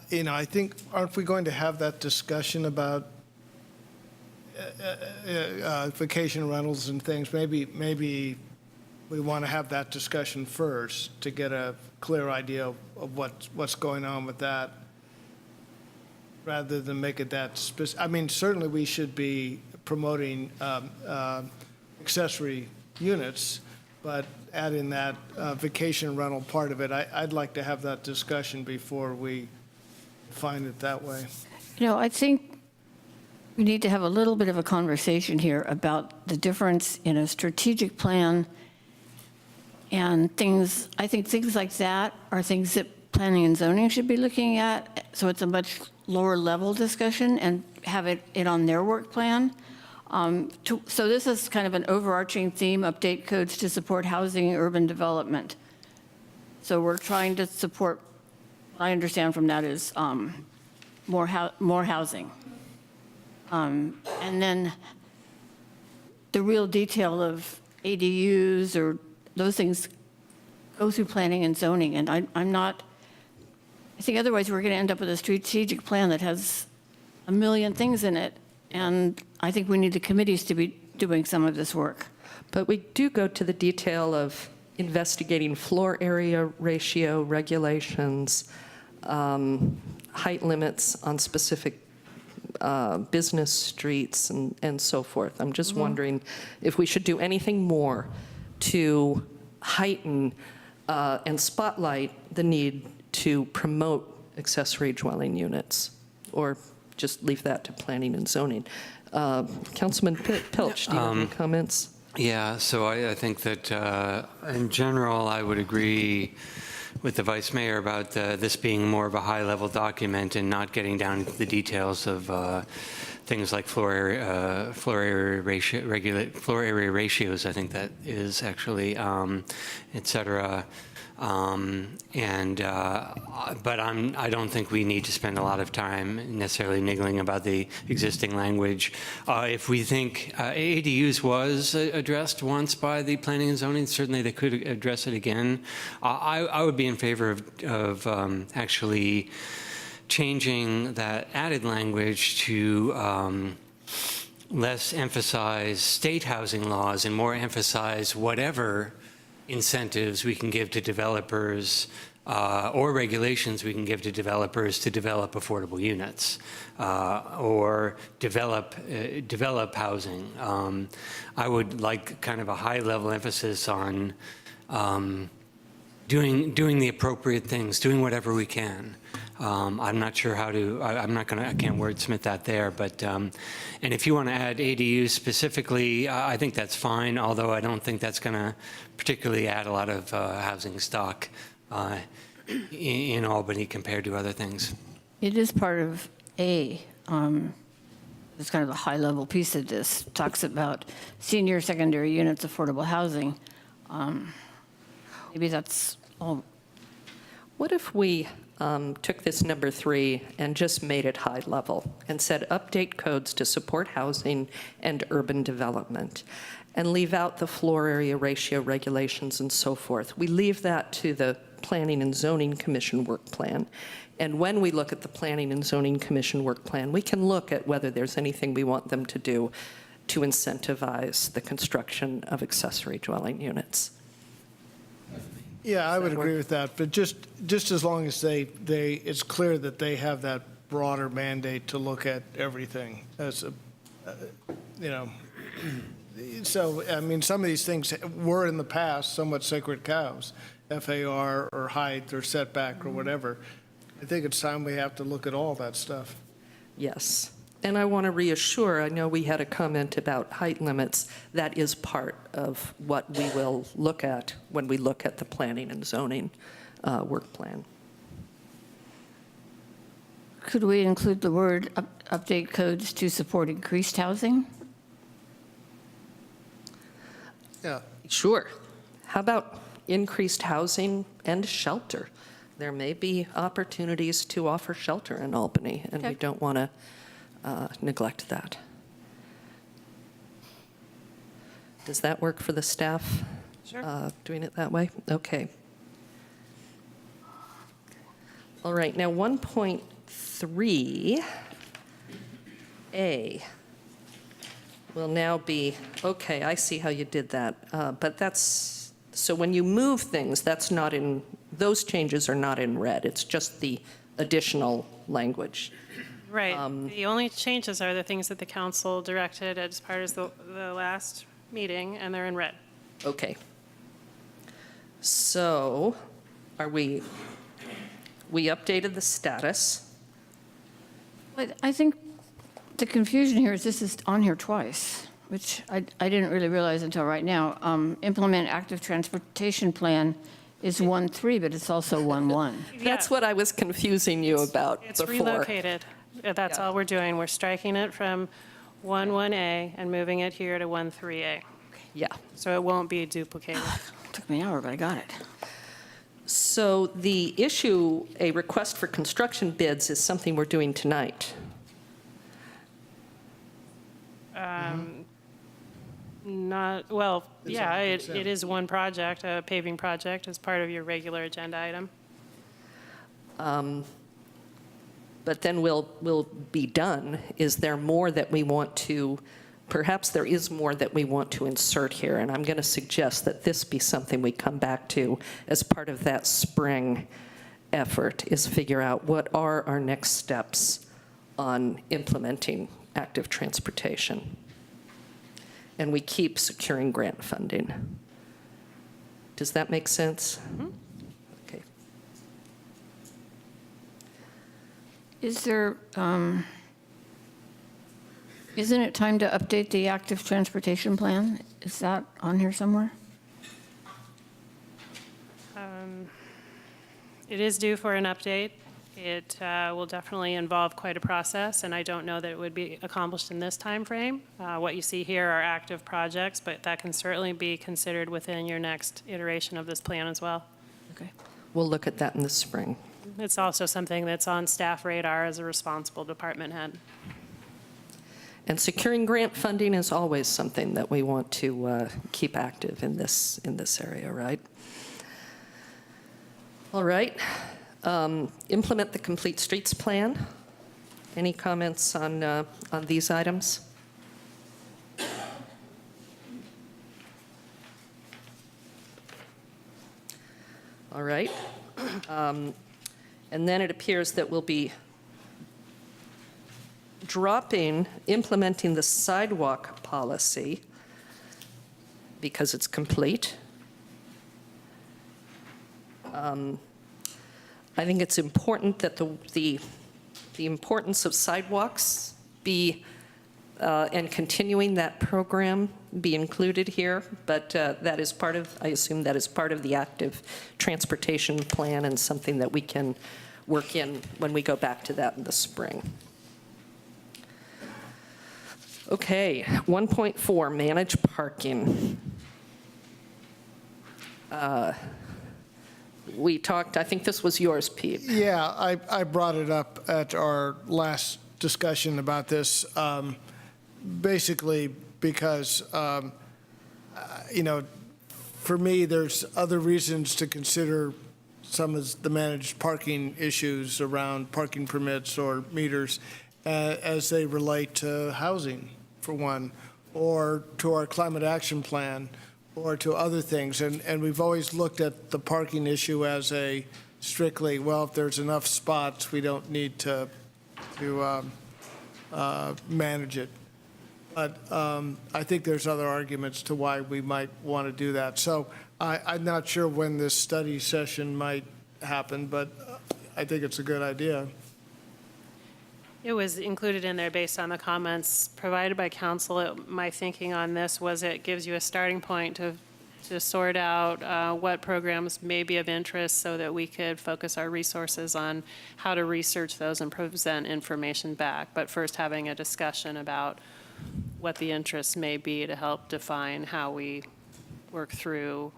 You know, I think, aren't we going to have that discussion about vacation rentals and things? Maybe we want to have that discussion first to get a clear idea of what's going on with that, rather than make it that specific. I mean, certainly we should be promoting accessory units, but adding that vacation rental part of it, I'd like to have that discussion before we find it that way. You know, I think we need to have a little bit of a conversation here about the difference in a strategic plan and things. I think things like that are things that planning and zoning should be looking at, so it's a much lower level discussion, and have it on their work plan. So this is kind of an overarching theme, update codes to support housing and urban development. So we're trying to support, I understand from that, is more housing. And then the real detail of ADUs or those things go through planning and zoning. And I think otherwise we're going to end up with a strategic plan that has a million things in it And I think we need the committees to be doing some of this work. But we do go to the detail of investigating floor area ratio regulations, height limits on specific business streets and so forth. I'm just wondering if we should do anything more to heighten and spotlight the need to promote accessory dwelling units, or just leave that to planning and zoning. Councilman Pilch, do you have any comments? Yeah, so I think that in general, I would agree with the Vice Mayor about this being more of a high-level document and not getting down to the details of things like floor area ratios. I think that is actually, et cetera. But I don't think we need to spend a lot of time necessarily niggling about the existing language. If we think ADUs was addressed once by the planning and zoning, certainly they could address it again. I would be in favor of actually changing that added language to less emphasize state housing laws and more emphasize whatever incentives we can give to developers or regulations we can give to developers to develop affordable units or develop housing. I would like kind of a high-level emphasis on doing the appropriate things, doing whatever we can. I'm not sure how to, I can't wordsmith that there, but, and if you want to add ADUs specifically, I think that's fine, although I don't think that's going to particularly add a lot of housing stock in Albany compared to other things. It is part of it's kind of a high-level piece of this, talks about senior secondary units, affordable housing. Maybe that's all. What if we took this number 3 and just made it high level and said update codes to support housing and urban development, and leave out the floor area ratio regulations and so forth? We leave that to the Planning and Zoning Commission work plan. And when we look at the Planning and Zoning Commission work plan, we can look at whether there's anything we want them to do to incentivize the construction of accessory dwelling units. Yeah, I would agree with that, but just as long as it's clear that they have that broader mandate to look at everything as a, so, I mean, some of these things were in the past somewhat sacred cows, FAR or height or setback or whatever. I think it's time we have to look at all that stuff. Yes. And I want to reassure, I know we had a comment about height limits. That is part of what we will look at when we look at the planning and zoning work plan. Could we include the word update codes to support increased housing? Yeah. Sure. How about increased housing and shelter? There may be opportunities to offer shelter in Albany, and we don't want to neglect that. Does that work for the staff? Sure. Doing it that way? Okay. All right, now 1.3A will now be, okay, I see how you did that, but that's, so when you move things, that's not in, those changes are not in red, it's just the additional language. Right. The only changes are the things that the council directed as part of the last meeting, and they're in red. Okay. So are we updated the status. But I think the confusion here is this is on here twice, which I didn't really realize until right now. Implement active transportation plan is 1.3, but it's also 1.1. That's what I was confusing you about It's before. relocated. That's all we're doing. We're striking it from 1.1A and moving it here to 1.3A. Yeah. So it won't be duplicated. Took me an hour, but I got it. So the issue, a request for construction bids, is something we're doing tonight. Not, well, It's yeah, on it consent. is one project, a paving project, as part of your regular agenda item. but then we'll be done. Is there more that we want to, perhaps there is more that we want to insert here, and I'm going to suggest that this be something we come back to as part of that spring effort, is figure out what are our next steps on implementing active transportation. And we keep securing grant funding. Does that make sense? Mm-hmm. Okay. Is there, isn't it time to update the active transportation plan? Is that on here somewhere? It is due for an update. It will definitely involve quite a process, and I don't know that it would be accomplished in this time frame. What you see here are active projects, but that can certainly be considered within your next iteration of this plan as well. Okay. We'll look at that in the spring. It's also something that's on staff radar as a responsible department head. And securing grant funding is always something that we want to keep active in this area, right? All right. Implement the Complete Streets Plan. Any comments on these items? All right. And then it appears that we'll be implementing the sidewalk policy because it's complete. I think it's important that the importance of sidewalks be, and continuing that program be included here, but that is part of, I assume that is part of the active transportation plan and something that we can work in when we go back to that in the spring. Okay, 1.4, manage parking. We talked, I think this was yours, Pete. Yeah, I brought it up at our last discussion about this, basically because, for me, there's other reasons to consider some of the managed parking issues around parking permits or meters as they relate to housing, for one, or to our climate action plan, or to other things. And we've always looked at the parking issue as a strictly, well, if there's enough spots, we don't need to manage it. But I think there's other arguments to why we might want to do that. So I'm not sure when this study session might happen, but I think it's a good idea. It was included in there based on the comments provided by council. My thinking on this was it gives you a starting point to sort out what programs may be of interest so that we could focus our resources on how to research those and present information back. But first having a discussion about what the interests may be to help define how we work through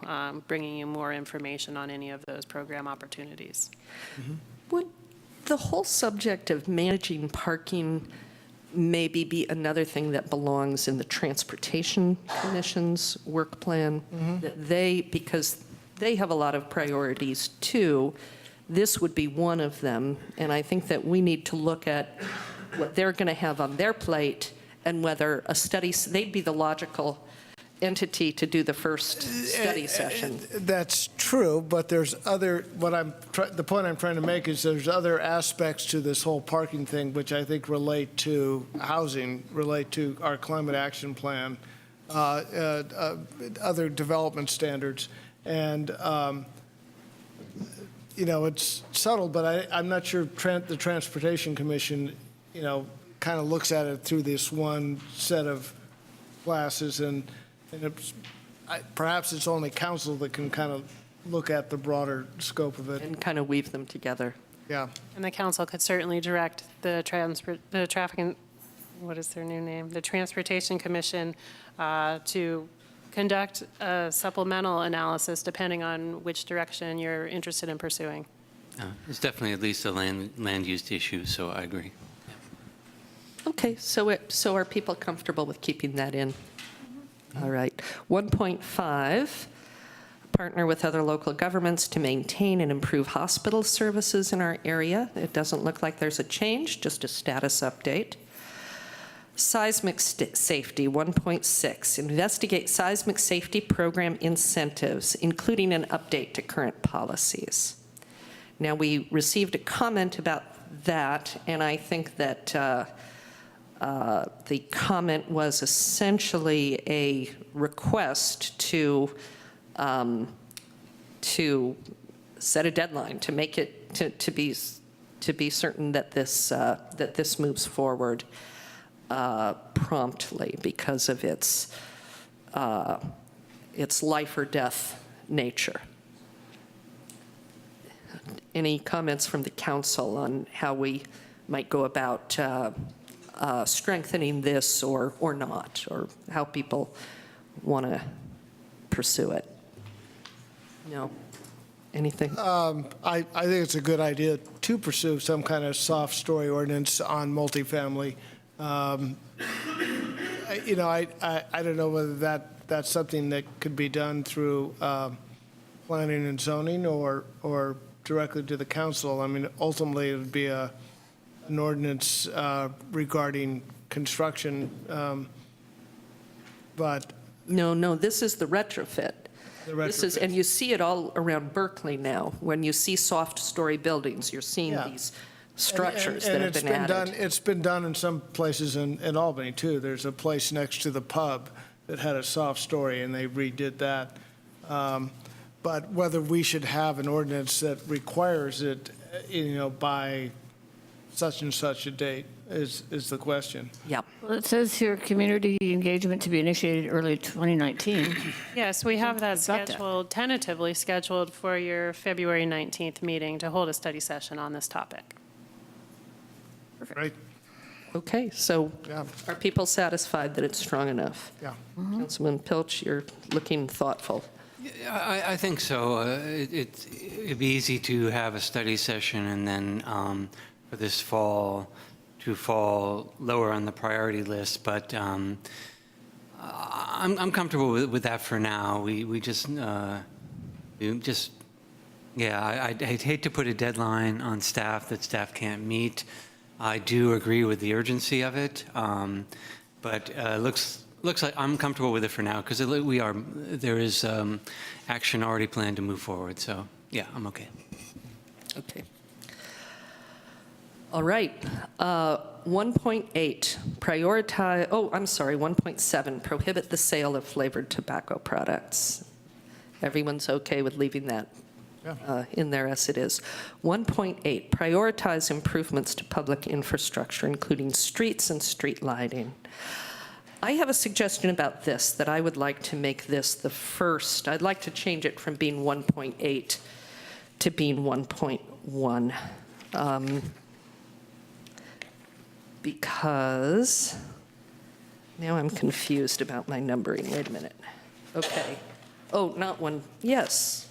bringing you more information on any of those program opportunities. Mm-hmm. Would the whole subject of managing parking maybe be another thing that belongs in the Transportation Commission's work plan? Mm-hmm. That because they have a lot of priorities too, this would be one of them. And I think that we need to look at what they're going to have on their plate and whether a study, they'd be the logical entity to do the first study session. That's true, but there's other, the point I'm trying to make is there's other aspects to this whole parking thing which I think relate to housing, relate to our climate action plan, other development standards. And, it's subtle, but I'm not sure the Transportation Commission, kind of looks at it through this one set of glasses, and perhaps it's only council that can kind of look at the broader scope of it. And kind of weave them together. Yeah. And the council could certainly direct the traffic, what is their new name? The Transportation Commission to conduct a supplemental analysis depending on which direction you're interested in pursuing. It's definitely at least a land use issue, so I agree. Okay, so are people comfortable with keeping that in? All right. 1.5, partner with other local governments to maintain and improve hospital services in our area. It doesn't look like there's a change, just a status update. Seismic safety, 1.6, investigate seismic safety program incentives, including an update to current policies. Now, we received a comment about that, and I think that the comment was essentially a request to set a deadline, to make it, to be certain that this moves forward promptly because of its life or death nature. Any comments from the council on how we might go about strengthening this or not, or how people want to pursue it? No? Anything? I think it's a good idea to pursue some kind of soft story ordinance on multifamily. I don't know whether that's something that could be done through planning and zoning or directly to the council. I mean, ultimately, it would be an ordinance regarding construction, but... No, this is the retrofit. This is, and you see it all around Berkeley now. When you see soft story buildings, you're seeing these structures that have been added. It's been done in some places in Albany, too. There's a place next to the pub that had a soft story, and they redid that. But whether we should have an ordinance that requires it, by such and such a date is the question. Yep. Well, it says here, community engagement to be initiated early 2019. Yes, we have that scheduled, tentatively scheduled for your February 19th meeting to hold a study session on this topic. Right. Okay, so are people satisfied that it's strong enough? Yeah. Councilman Pilch, you're looking thoughtful. I think so. It'd be easy to have a study session and then for this fall to fall lower on the priority list, but I'm comfortable with that for now. I'd hate to put a deadline on staff that staff can't meet. I do agree with the urgency of it, but looks like I'm comfortable with it for now because there is action already planned to move forward. So yeah, I'm okay. Okay. All right. 1.8, prioritize, 1.7, prohibit the sale of flavored tobacco products. Everyone's okay with leaving that in there as it is. 1.8, prioritize improvements to public infrastructure, including streets and street lighting. I have a suggestion about this, that I would like to make this the first. I'd like to change it from being 1.8 to being 1.1. Because now I'm confused about my numbering. Wait a minute. Okay. Oh, not one. Yes.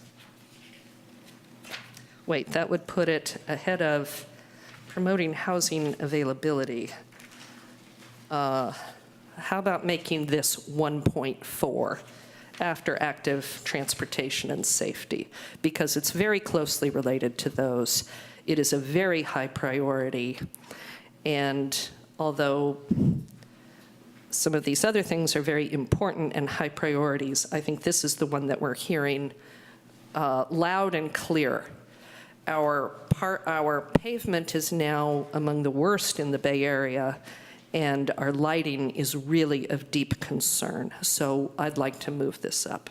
Wait, that would put it ahead of promoting housing availability. How about making this 1.4 after active transportation and safety? Because it's very closely related to those. It is a very high priority. And although some of these other things are very important and high priorities, I think this is the one that we're hearing loud and clear. Our pavement is now among the worst in the Bay Area, and our lighting is really of deep concern. So I'd like to move this up.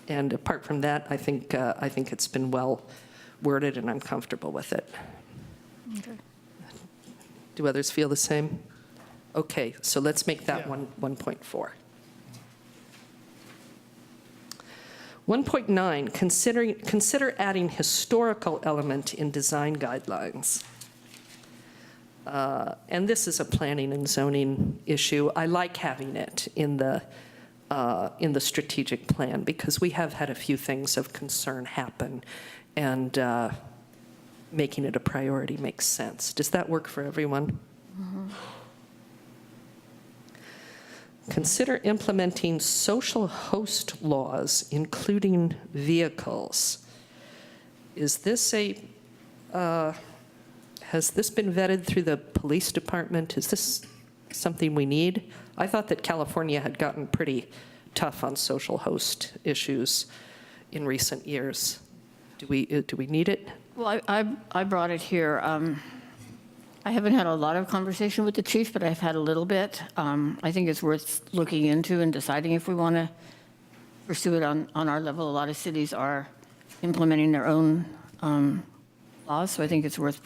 And apart from that, I think it's been well worded, and I'm comfortable with it. Okay. Do others feel the same? Okay, so let's make that 1.4. 1.9, consider adding historical element in design guidelines. And this is a planning and zoning issue. I like having it in the strategic plan because we have had a few things of concern happen, and making it a priority makes sense. Does that work for everyone? Consider implementing social host laws, including vehicles. Is this has this been vetted through the police department? Is this something we need? I thought that California had gotten pretty tough on social host issues in recent years. Do we need it? Well, I brought it here. I haven't had a lot of conversation with the chief, but I've had a little bit. I think it's worth looking into and deciding if we want to pursue it on our level. A lot of cities are implementing their own laws, so I think it's worth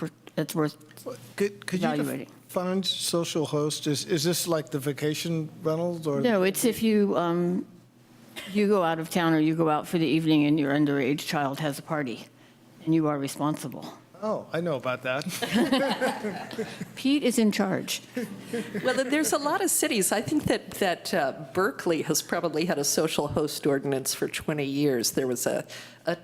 Could you evaluating. define social host? Is this like the vacation rentals or? No, it's if you you go out of town or you go out for the evening and your underage child has a party, and you are responsible. Oh, I know about that. Pete is in charge. Well, there's a lot of cities. I think that Berkeley has probably had a social host ordinance for 20 years. There was a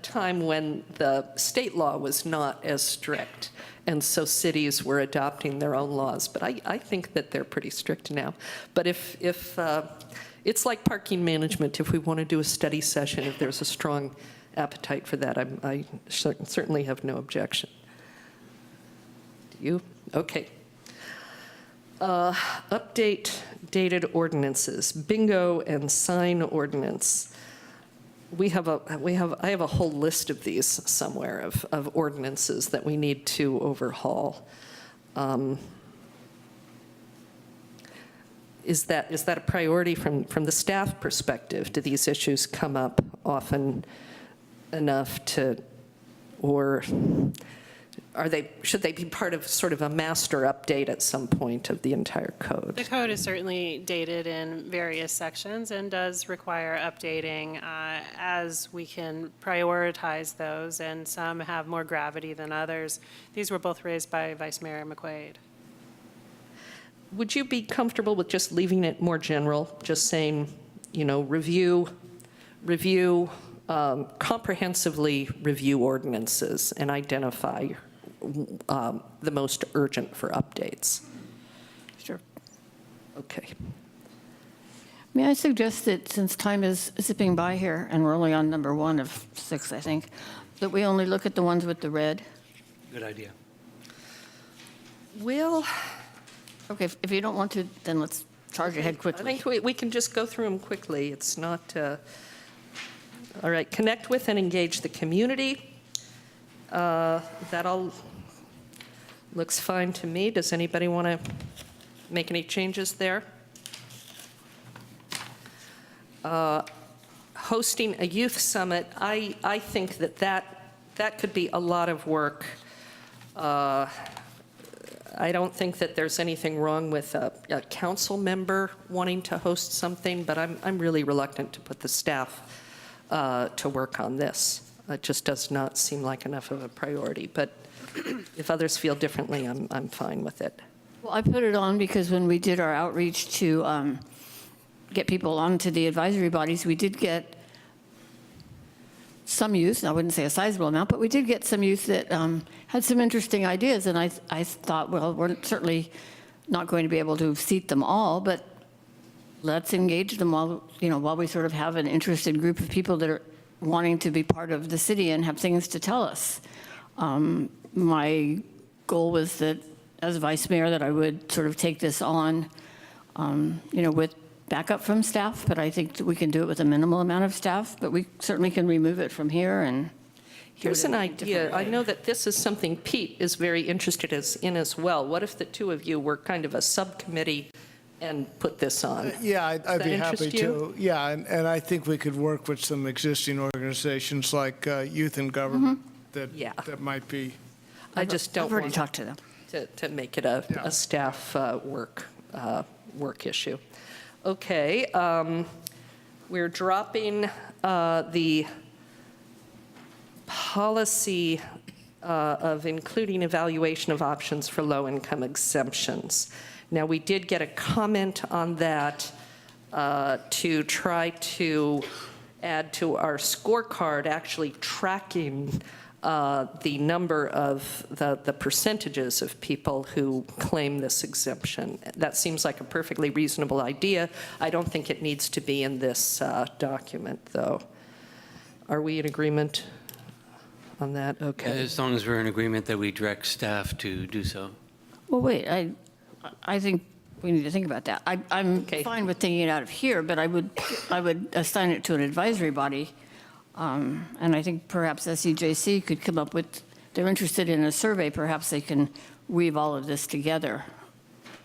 time when the state law was not as strict, and so cities were adopting their own laws. But I think that they're pretty strict now. But if it's like parking management, if we want to do a study session, if there's a strong appetite for that, I certainly have no objection. You? Okay. Update dated ordinances, bingo and sign ordinance. I have a whole list of these somewhere of ordinances that we need to overhaul. Is that a priority from the staff perspective? Do these issues come up often enough to, or should they be part of sort of a master update at some point of the entire code? The code is certainly dated in various sections and does require updating as we can prioritize those, and some have more gravity than others. These were both raised by Vice Mayor McQuaid. Would you be comfortable with just leaving it more general, just saying, review, comprehensively review ordinances and identify the most urgent for updates? Sure. Okay. May I suggest that since time is zipping by here, and we're only on number 1 of 6, I think, that we only look at the ones with the red? Good idea. Well, okay, if you don't want to, then let's charge ahead quickly. I think we can just go through them quickly. It's not, all right, connect with and engage the community. That all looks fine to me. Does anybody want to make any changes there? Hosting a youth summit, I think that could be a lot of work. I don't think that there's anything wrong with a council member wanting to host something, but I'm really reluctant to put the staff to work on this. It just does not seem like enough of a priority. But if others feel differently, I'm fine with it. Well, I put it on because when we did our outreach to get people onto the advisory bodies, we did get some youth, I wouldn't say a sizable amount, but we did get some youth that had some interesting ideas. And I thought, well, we're certainly not going to be able to seat them all, but let's engage them while we sort of have an interested group of people that are wanting to be part of the city and have things to tell us. My goal was that, as vice mayor, that I would sort of take this on, with backup from staff, but I think that we can do it with a minimal amount of staff, but we certainly can remove it from here. And here's an idea. I know that this is something Pete is very interested in as well. What if the two of you were kind of a subcommittee and put this on? Yeah, I'd be happy to. You? Yeah, and I think we could work with some existing organizations like Youth in Government that might be. I just don't I've already want talked to them. to make it a staff work issue. Okay, we're dropping the policy of including evaluation of options for low-income exemptions. Now, we did get a comment on that to try to add to our scorecard, actually tracking the number of the percentages of people who claim this exemption. That seems like a perfectly reasonable idea. I don't think it needs to be in this document, though. Are we in agreement on that? Okay. As long as we're in agreement that we direct staff to do so. Well, wait, I think we need to think about that. I'm fine with taking it out of here, but I would assign it to an advisory body. And I think perhaps SEJC could come up with, they're interested in a survey, perhaps they can weave all of this together.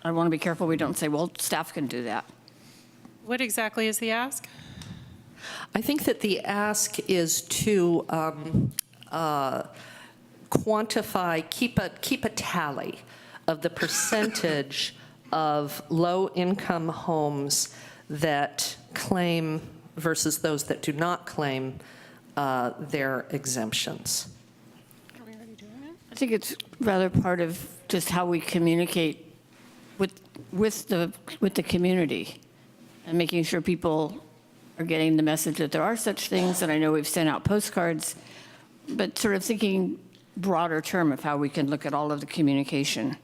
I want to be careful we don't say, well, staff can do that. What exactly is the ask? I think that the ask is to quantify, keep a tally of the percentage of low-income homes that claim versus those that do not claim their exemptions. Are we already doing it? I think it's rather part of just how we communicate with the community and making sure people are getting the message that there are such things. And I know we've sent out postcards, but sort of thinking broader term of how we can look at all of the communication.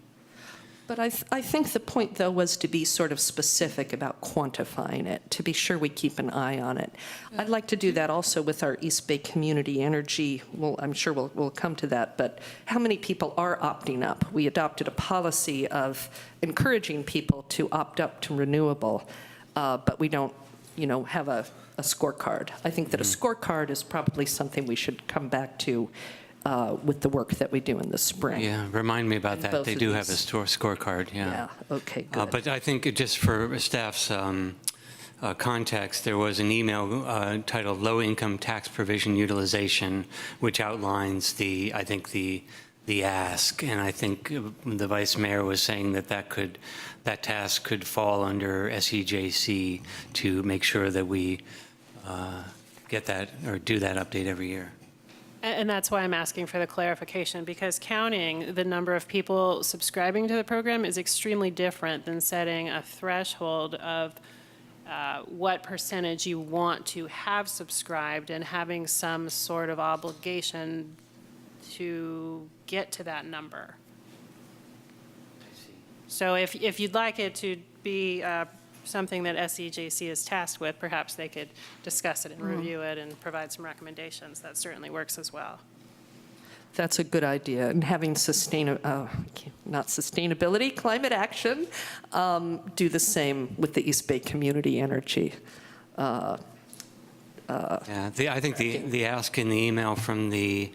But I think the point, though, was to be sort of specific about quantifying it, to be sure we keep an eye on it. I'd like to do that also with our East Bay Community Energy. Well, I'm sure we'll come to that, but how many people are opting up? We adopted a policy of encouraging people to opt up to renewable, but we don't, have a scorecard. I think that a scorecard is probably something we should come back to with the work that we do in the spring. Yeah, remind me about that. They do have a scorecard, yeah. Yeah, okay, good. But I think just for staff's context, there was an email titled Low Income Tax Provision Utilization, which outlines the ask. And I think the Vice Mayor was saying that task could fall under SEJC to make sure that we get that or do that update every year. And that's why I'm asking for the clarification, because counting the number of people subscribing to the program is extremely different than setting a threshold of what percentage you want to have subscribed and having some sort of obligation to get to that number. So if you'd like it to be something that SEJC is tasked with, perhaps they could discuss it and review it and provide some recommendations. That certainly works as well. That's a good idea. And having climate action, do the same with the East Bay Community Energy. I think the ask in the email from the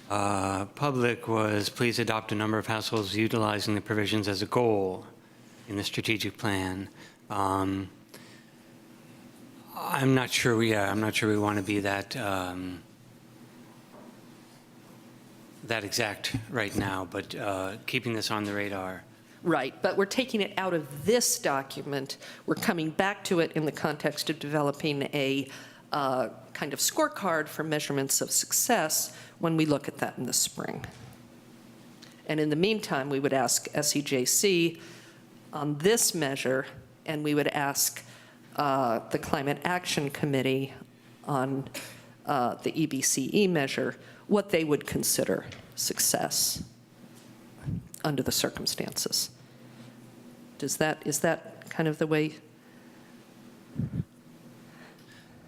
public was, please adopt a number of households utilizing the provisions as a goal in the strategic plan. I'm not sure we want to be that exact right now, but keeping this on the radar. Right, but we're taking it out of this document. We're coming back to it in the context of developing a kind of scorecard for measurements of success when we look at that in the spring. And in the meantime, we would ask SEJC on this measure, and we would ask the Climate Action Committee on the EBCE measure what they would consider success under the circumstances. Is that kind of the way?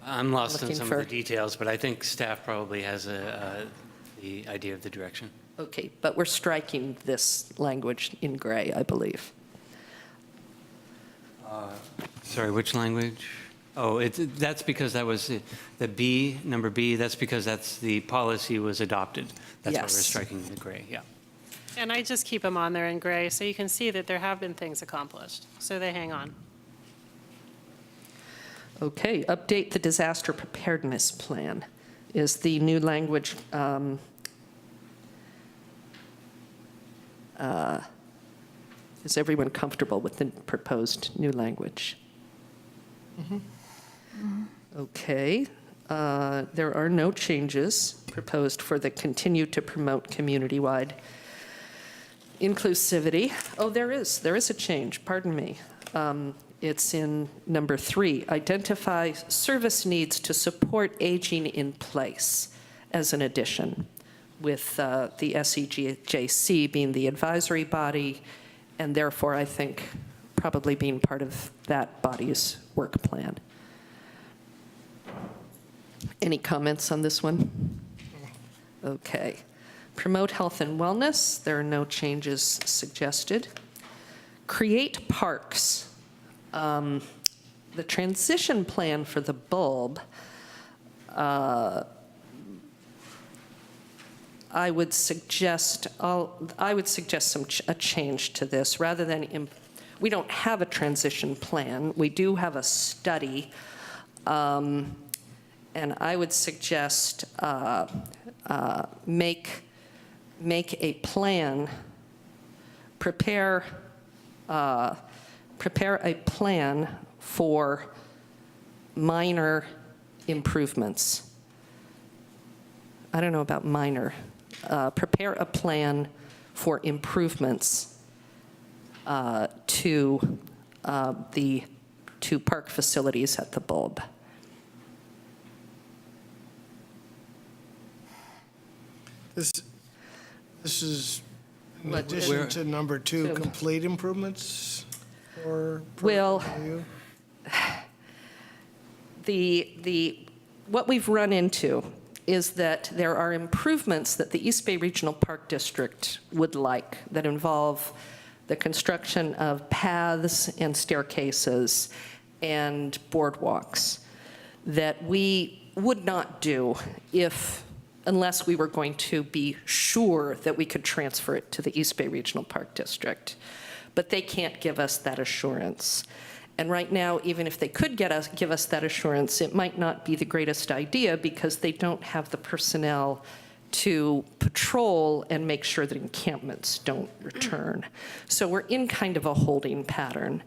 I'm lost in some of the details, but I think staff probably has the idea of the direction. Okay, but we're striking this language in gray, I believe. Sorry, which language? Oh, that's because that was the B, number B, that's because that's the policy was adopted. That's why we're striking the gray, yeah. And I just keep them on there in gray so you can see that there have been things accomplished. So they hang on. Okay, update the disaster preparedness plan is the new language. Is everyone comfortable with the proposed new language? Okay. There are no changes proposed for the continue to promote community-wide inclusivity. Oh, there is a change, pardon me. It's in number 3, identify service needs to support aging in place as an addition. with the SEJC being the advisory body, and therefore, I think, probably being part of that body's work plan. Any comments on this one? Okay. Promote health and wellness. There are no changes suggested. Create parks. The transition plan for the bulb, I would suggest a change to this. Rather than, we don't have a transition plan. We do have a study. And I would suggest make a plan, prepare a plan for minor improvements. I don't know about minor. Prepare a plan for improvements to park facilities at the bulb. This is in addition to number 2, complete improvements? Or well, what we've run into is that there are improvements that the East Bay Regional Park District would like that involve the construction of paths and staircases and boardwalks that we would not do unless we were going to be sure that we could transfer it to the East Bay Regional Park District. But they can't give us that assurance. And right now, even if they could give us that assurance, it might not be the greatest idea because they don't have the personnel to patrol and make sure that encampments don't return. So we're in kind of a holding pattern.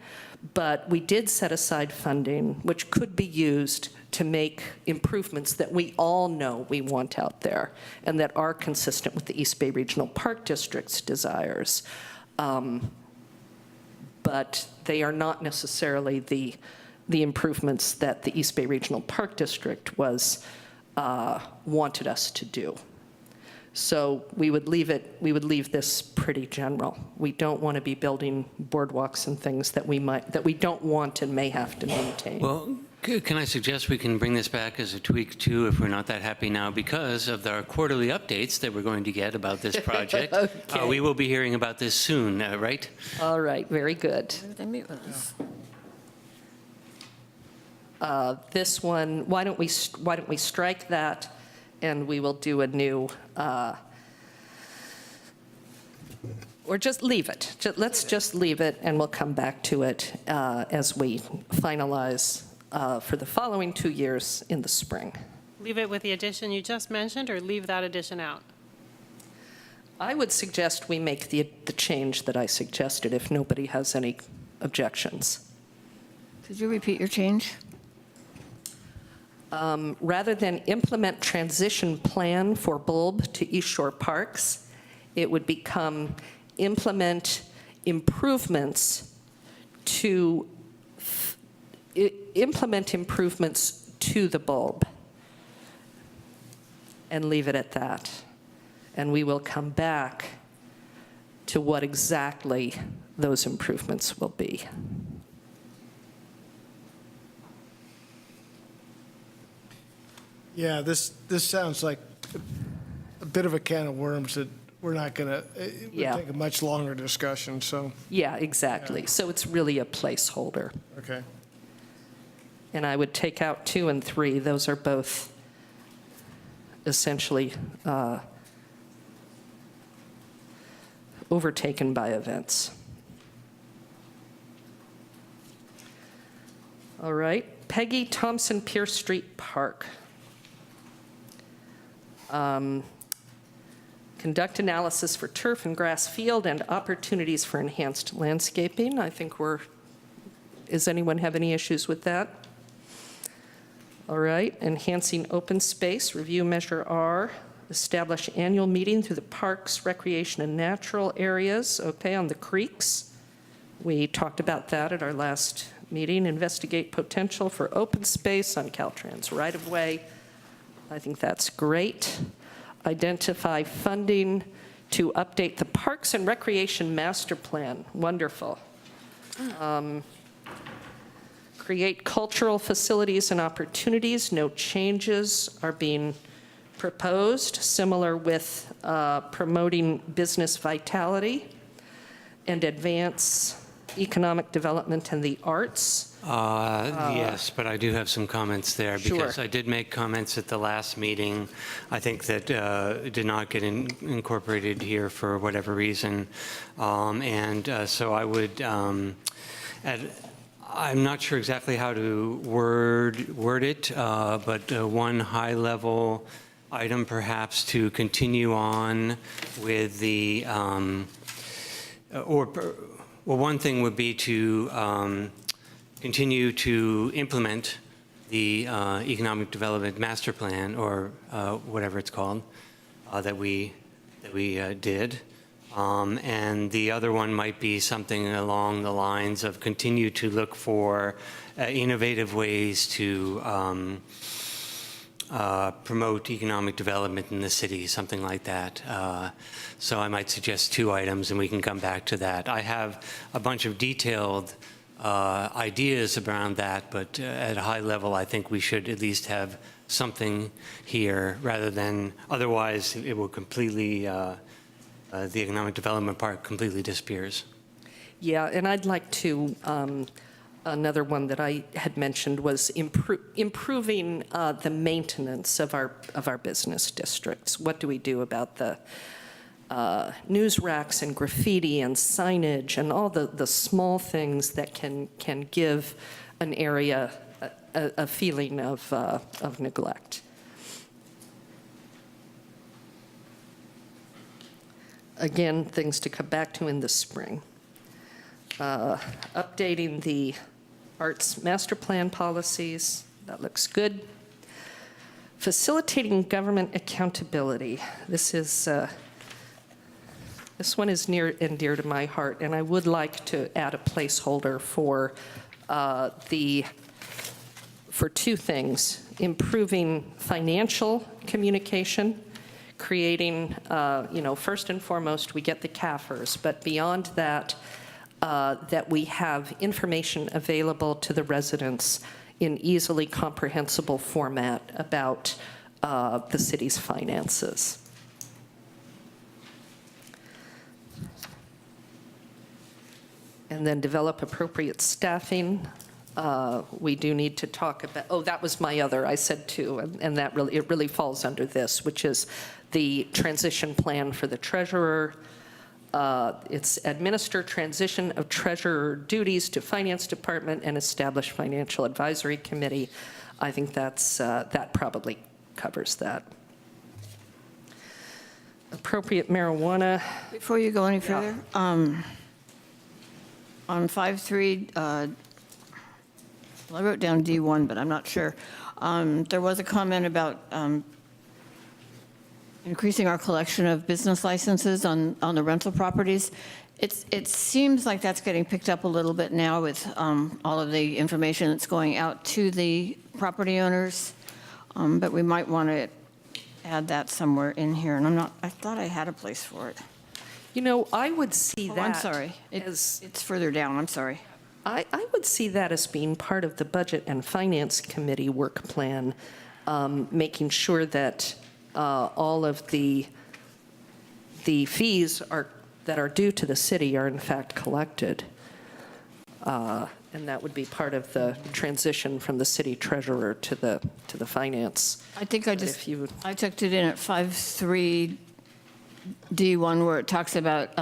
But we did set aside funding, which could be used to make improvements that we all know we want out there and that are consistent with the East Bay Regional Park District's desires. But they are not necessarily the improvements that the East Bay Regional Park District wanted us to do. So we would leave this pretty general. We don't want to be building boardwalks and things that we don't want and may have to maintain. Well, can I suggest we can bring this back as a tweak too if we're not that happy now because of our quarterly updates that we're going to get about this project. Okay. We will be hearing about this soon, right? All right, very good. They meet with us. This one, why don't we strike that, and we will do a new, or just leave it. Let's just leave it, and we'll come back to it as we finalize for the following 2 years in the spring. Leave it with the addition you just mentioned, or leave that addition out? I would suggest we make the change that I suggested if nobody has any objections. Could you repeat your change? Rather than implement transition plan for bulb to East Shore Parks, it would become implement improvements to the bulb and leave it at that. And we will come back to what exactly those improvements will be. Yeah, this sounds like a bit of a can of worms that we're not going to, it would take a much longer discussion, so. Yeah, exactly. Yeah. So it's really a placeholder. Okay. And I would take out 2 and 3. Those are both essentially overtaken by events. All right. Peggy Thompson Pierce Street Park. Conduct analysis for turf and grass field and opportunities for enhanced landscaping. I think does anyone have any issues with that? All right, enhancing open space, review measure R, establish annual meeting through the parks, recreation, and natural areas, okay, on the creeks. We talked about that at our last meeting. Investigate potential for open space on Caltrans right-of-way. I think that's great. Identify funding to update the Parks and Recreation Master Plan. Wonderful. Create cultural facilities and opportunities. No changes are being proposed. Similar with promoting business vitality and advance economic development and the arts. Yes, but I do have some comments there because Sure. I did make comments at the last meeting. I think that did not get incorporated here for whatever reason. So I would I'm not sure exactly how to word it, but one high-level item perhaps to continue on with the, one thing would be to continue to implement the Economic Development Master Plan, or whatever it's called, that we did. And the other one might be something along the lines of continue to look for innovative ways to promote economic development in the city, something like that. So I might suggest 2 items, and we can come back to that. I have a bunch of detailed ideas around that, but at a high level, I think we should at least have something here, rather than, otherwise it will completely, the economic development part completely disappears. Yeah, and I'd like to, another one that I had mentioned was improving the maintenance of our business districts. What do we do about the news racks and graffiti and signage and all the small things that can give an area a feeling of neglect? Again, things to come back to in the spring. Updating the arts master plan policies, that looks good. Facilitating government accountability. This one is near and dear to my heart, and I would like to add a placeholder for 2 things: improving financial communication, creating, first and foremost, we get the CAFRs, but beyond that, that we have information available to the residents in easily comprehensible format about the city's finances. And then develop appropriate staffing. We do need to talk about, that was my other, I said 2, and that it really falls under this, which is the transition plan for the treasurer. It's administer transition of treasurer duties to finance department and establish financial advisory committee. I think that probably covers that. Appropriate marijuana. Before you go any further, on 5.3, well, I wrote down D1, but I'm not sure. There was a comment about increasing our collection of business licenses on the rental properties. It seems like that's getting picked up a little bit now with all of the information that's going out to the property owners, but we might want to add that somewhere in here, and I thought I had a place for it. I would see that. I'm sorry. It's further down. I'm sorry. I would see that as being part of the Budget and Finance Committee work plan, making sure that all of the fees that are due to the city are in fact collected. And that would be part of the transition from the city treasurer to the finance. I think I tucked it in at 5.3 D1, where it talks about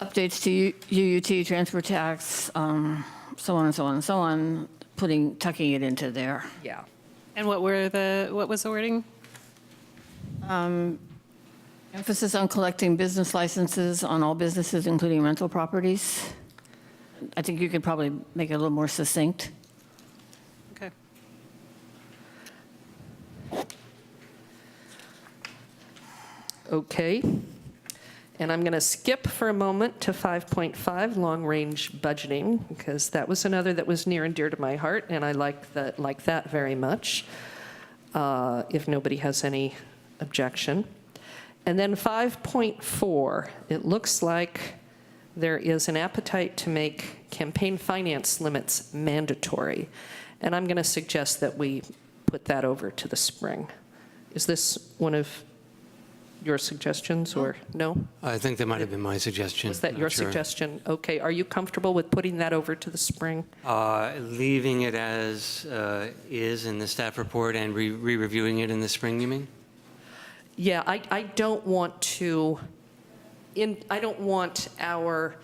updates to UUT, transfer tax, so on and so on and so on, tucking it into there. Yeah. And what was the wording? Emphasis on collecting business licenses on all businesses, including rental properties. I think you could probably make it a little more succinct. Okay. Okay. And I'm going to skip for a moment to 5.5, long-range budgeting, because that was another that was near and dear to my heart, and I like that very much. If nobody has any objection. And then 5.4, it looks like there is an appetite to make campaign finance limits mandatory. And I'm going to suggest that we put that over to the spring. Is this one of your suggestions, or no? I think that might have been my suggestion. Was that Not your sure. suggestion? Okay, are you comfortable with putting that over to the spring? Leaving it as is in the staff report and re-reviewing it in the spring, you mean? Yeah, I don't want to, I don't want our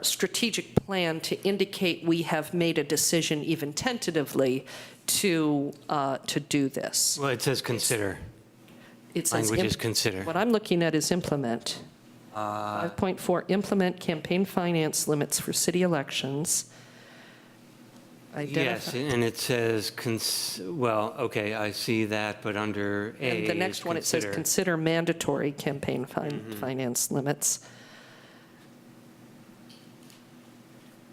strategic plan to indicate we have made a decision even tentatively to do this. Well, it says consider. It says Language is consider. What I'm looking at is implement. 5.4, implement campaign finance limits for city elections. Yes, and it says, well, okay, I see that, but under A And the next is one, it says consider mandatory campaign finance limits.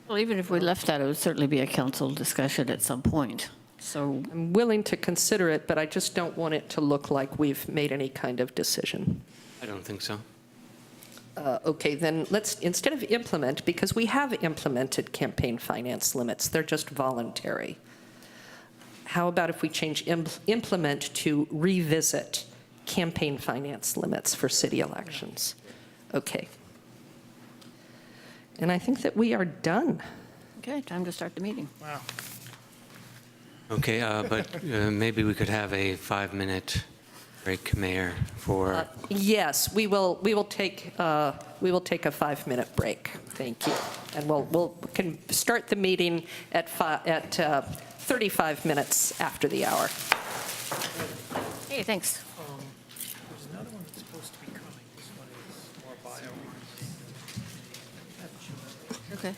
Well, even if we left that, it would certainly be a council discussion at some point. So I'm willing to consider it, but I just don't want it to look like we've made any kind of decision. I don't think so. Okay, then let's, instead of implement, because we have implemented campaign finance limits, they're just voluntary. How about if we change implement to revisit campaign finance limits for city elections? Okay. And I think that we are done. Okay, time to start the meeting. Wow. Okay, but maybe we could have a 5-minute break, Mayor, for... Yes, we will take a 5-minute break. Thank you. And we can start the meeting at 35 minutes after the hour. Hey, thanks. There's another one that's supposed to be coming. This one is more bio. Okay.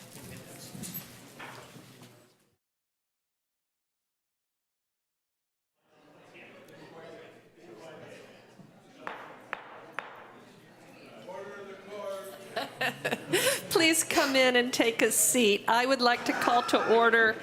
Please come in and take a seat. I would like to call to order.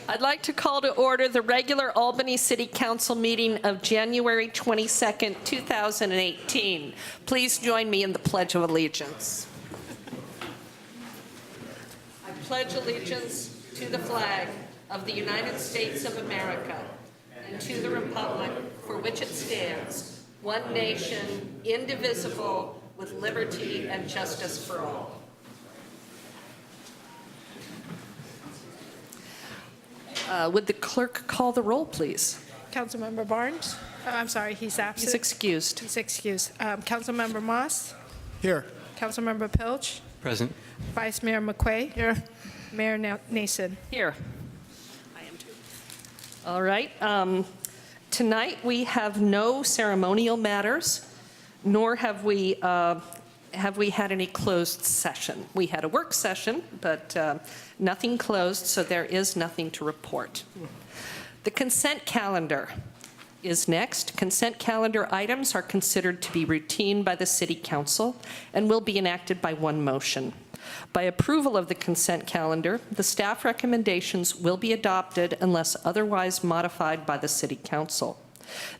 I'd like to call to order the regular Albany City Council meeting of January 22nd, 2018. Please join me in the Pledge of Allegiance. I pledge allegiance to the flag of the United States of America and to the republic for which it stands, one nation, indivisible, with liberty and justice for all. Would the clerk call the roll, please? Councilmember Barnes? I'm sorry, he's absent. He's excused. He's excused. Councilmember Moss? Here. Councilmember Pilch? Present. Vice Mayor McQuay? Here. Mayor Nason? Here. I am too. All right. Tonight we have no ceremonial matters, nor have we had any closed session. We had a work session, but nothing closed, so there is nothing to report. The consent calendar is next. Consent calendar items are considered to be routine by the City Council and will be enacted by one motion. By approval of the consent calendar, the staff recommendations will be adopted unless otherwise modified by the City Council.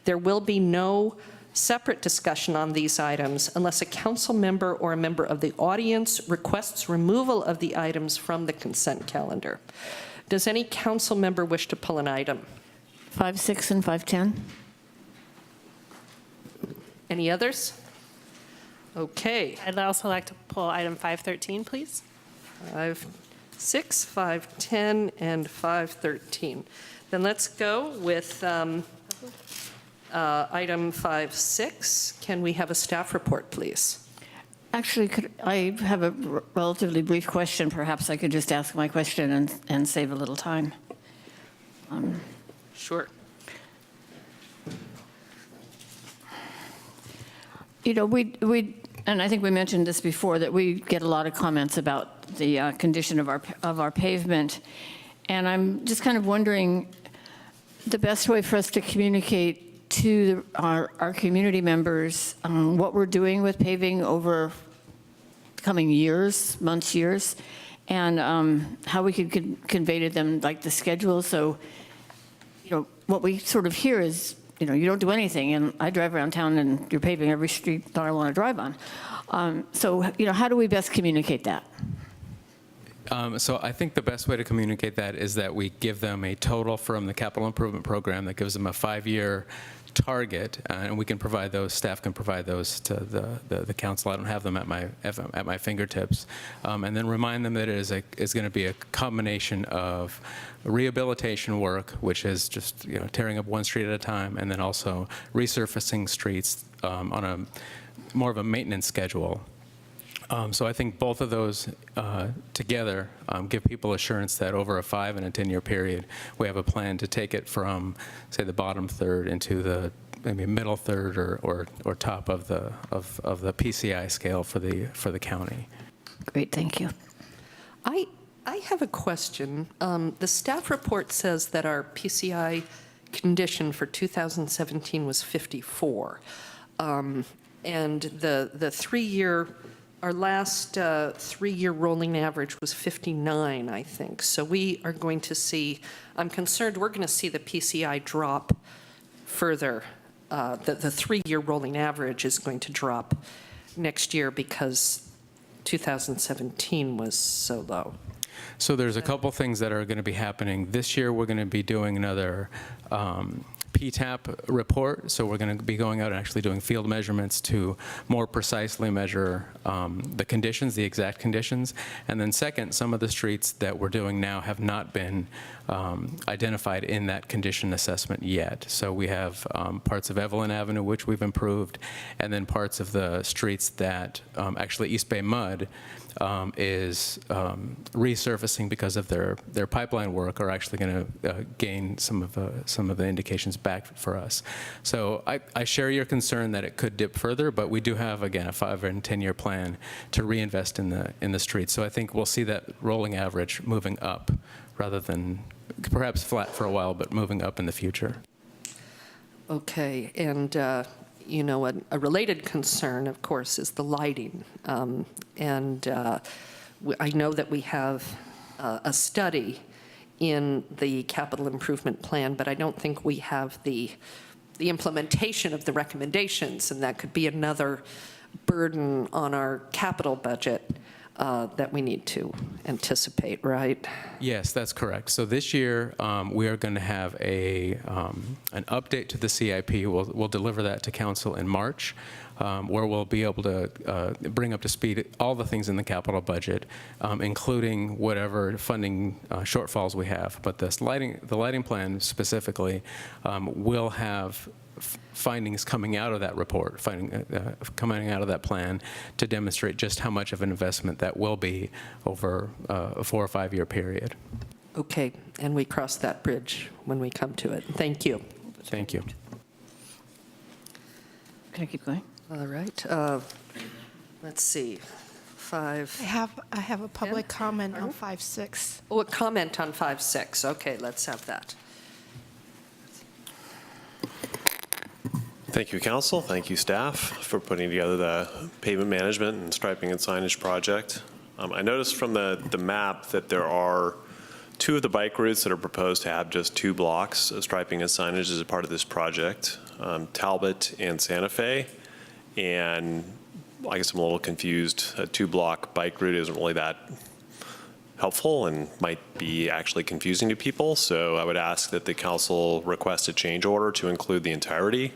There will be no separate discussion on these items unless a council member or a member of the audience requests removal of the items from the consent calendar. Does any council member wish to pull an item? 5, 6, and 510. Any others? Okay. I'd also like to pull item 513, please. 5, 6, 5, 10, and 513. Then let's go with item 5, 6. Can we have a staff report, please? Actually, I have a relatively brief question. Perhaps I could just ask my question and save a little time. Sure. You know, and I think we mentioned this before, that we get a lot of comments about the condition of our pavement. And I'm just kind of wondering the best way for us to communicate to our community members what we're doing with paving over coming years, months, years, and how we could convey to them, like, the schedule. So, what we sort of hear is, you don't do anything, and I drive around town and you're paving every street that I want to drive on. So, how do we best communicate that? So I think the best way to communicate that is that we give them a total from the capital improvement program that gives them a 5-year target, and we can provide those, staff can provide those to the council. I don't have them at my fingertips. And then remind them that it is going to be a combination of rehabilitation work, which is just tearing up one street at a time, and then also resurfacing streets on a more of a maintenance schedule. So I think both of those together give people assurance that over a 5 and a 10-year period, we have a plan to take it from, say, the bottom third into the maybe middle third or top of the PCI scale for the county. Great, thank you. I have a question. The staff report says that our PCI condition for 2017 was 54, and the 3-year. Our last 3-year rolling average was 59, I think. So we are going to see, I'm concerned we're going to see the PCI drop further. The 3-year rolling average is going to drop next year because 2017 was so low. So there's a couple things that are going to be happening. This year we're going to be doing another PTAP report, so we're going to be going out and actually doing field measurements to more precisely measure the conditions, the exact conditions. And then second, some of the streets that we're doing now have not been identified in that condition assessment yet. So we have parts of Evelyn Avenue, which we've improved, and then parts of the streets that actually East Bay Mud is resurfacing because of their pipeline work are actually going to gain some of the indications back for us. So I share your concern that it could dip further, but we do have, again, a 5 and 10-year plan to reinvest in the streets. So I think we'll see that rolling average moving up rather than perhaps flat for a while, but moving up in the future. Okay, and a related concern, of course, is the lighting. I know that we have a study in the capital improvement plan, but I don't think we have the implementation of the recommendations, and that could be another burden on our capital budget that we need to anticipate, right? Yes, that's correct. So this year, we are going to have an update to the CIP. We'll deliver that to council in March, where we'll be able to bring up to speed all the things in the capital budget, including whatever funding shortfalls we have. But the lighting plan specifically will have findings coming out of that report, coming out of that plan to demonstrate just how much of an investment that will be over a 4 or 5 year period. Okay, and we cross that bridge when we come to it. Thank you. Thank you. Can I keep going? All right. Let's see. 5. I have a public comment on 5-6. Oh, a comment on 5-6. Okay, let's have that. Thank you, council. Thank you, staff, for putting together the pavement management and striping and signage project. I noticed from the map that there are 2 of the bike routes that are proposed to have just 2 blocks of striping and signage as a part of this project, Talbot and Santa Fe. And I guess I'm a little confused. A 2-block bike route isn't really that helpful and might be actually confusing to people. So I would ask that the council request a change order to include the entirety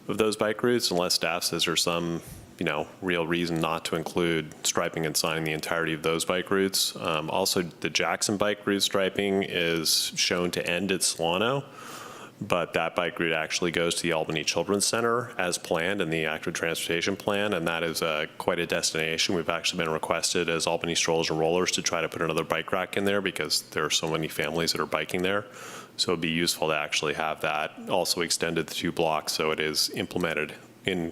of those bike routes, unless staff says there's some, real reason not to include striping and signing the entirety of those bike routes. Also, the Jackson bike route striping is shown to end at Solano, but that bike route actually goes to the Albany Children's Center as planned in the active transportation plan, and that is quite a destination. We've actually been requested as Albany Strollers and Rollers to try to put another bike rack in there because there are so many families that are biking there. So it'd be useful to actually have that also extended to 2 blocks so it is implemented in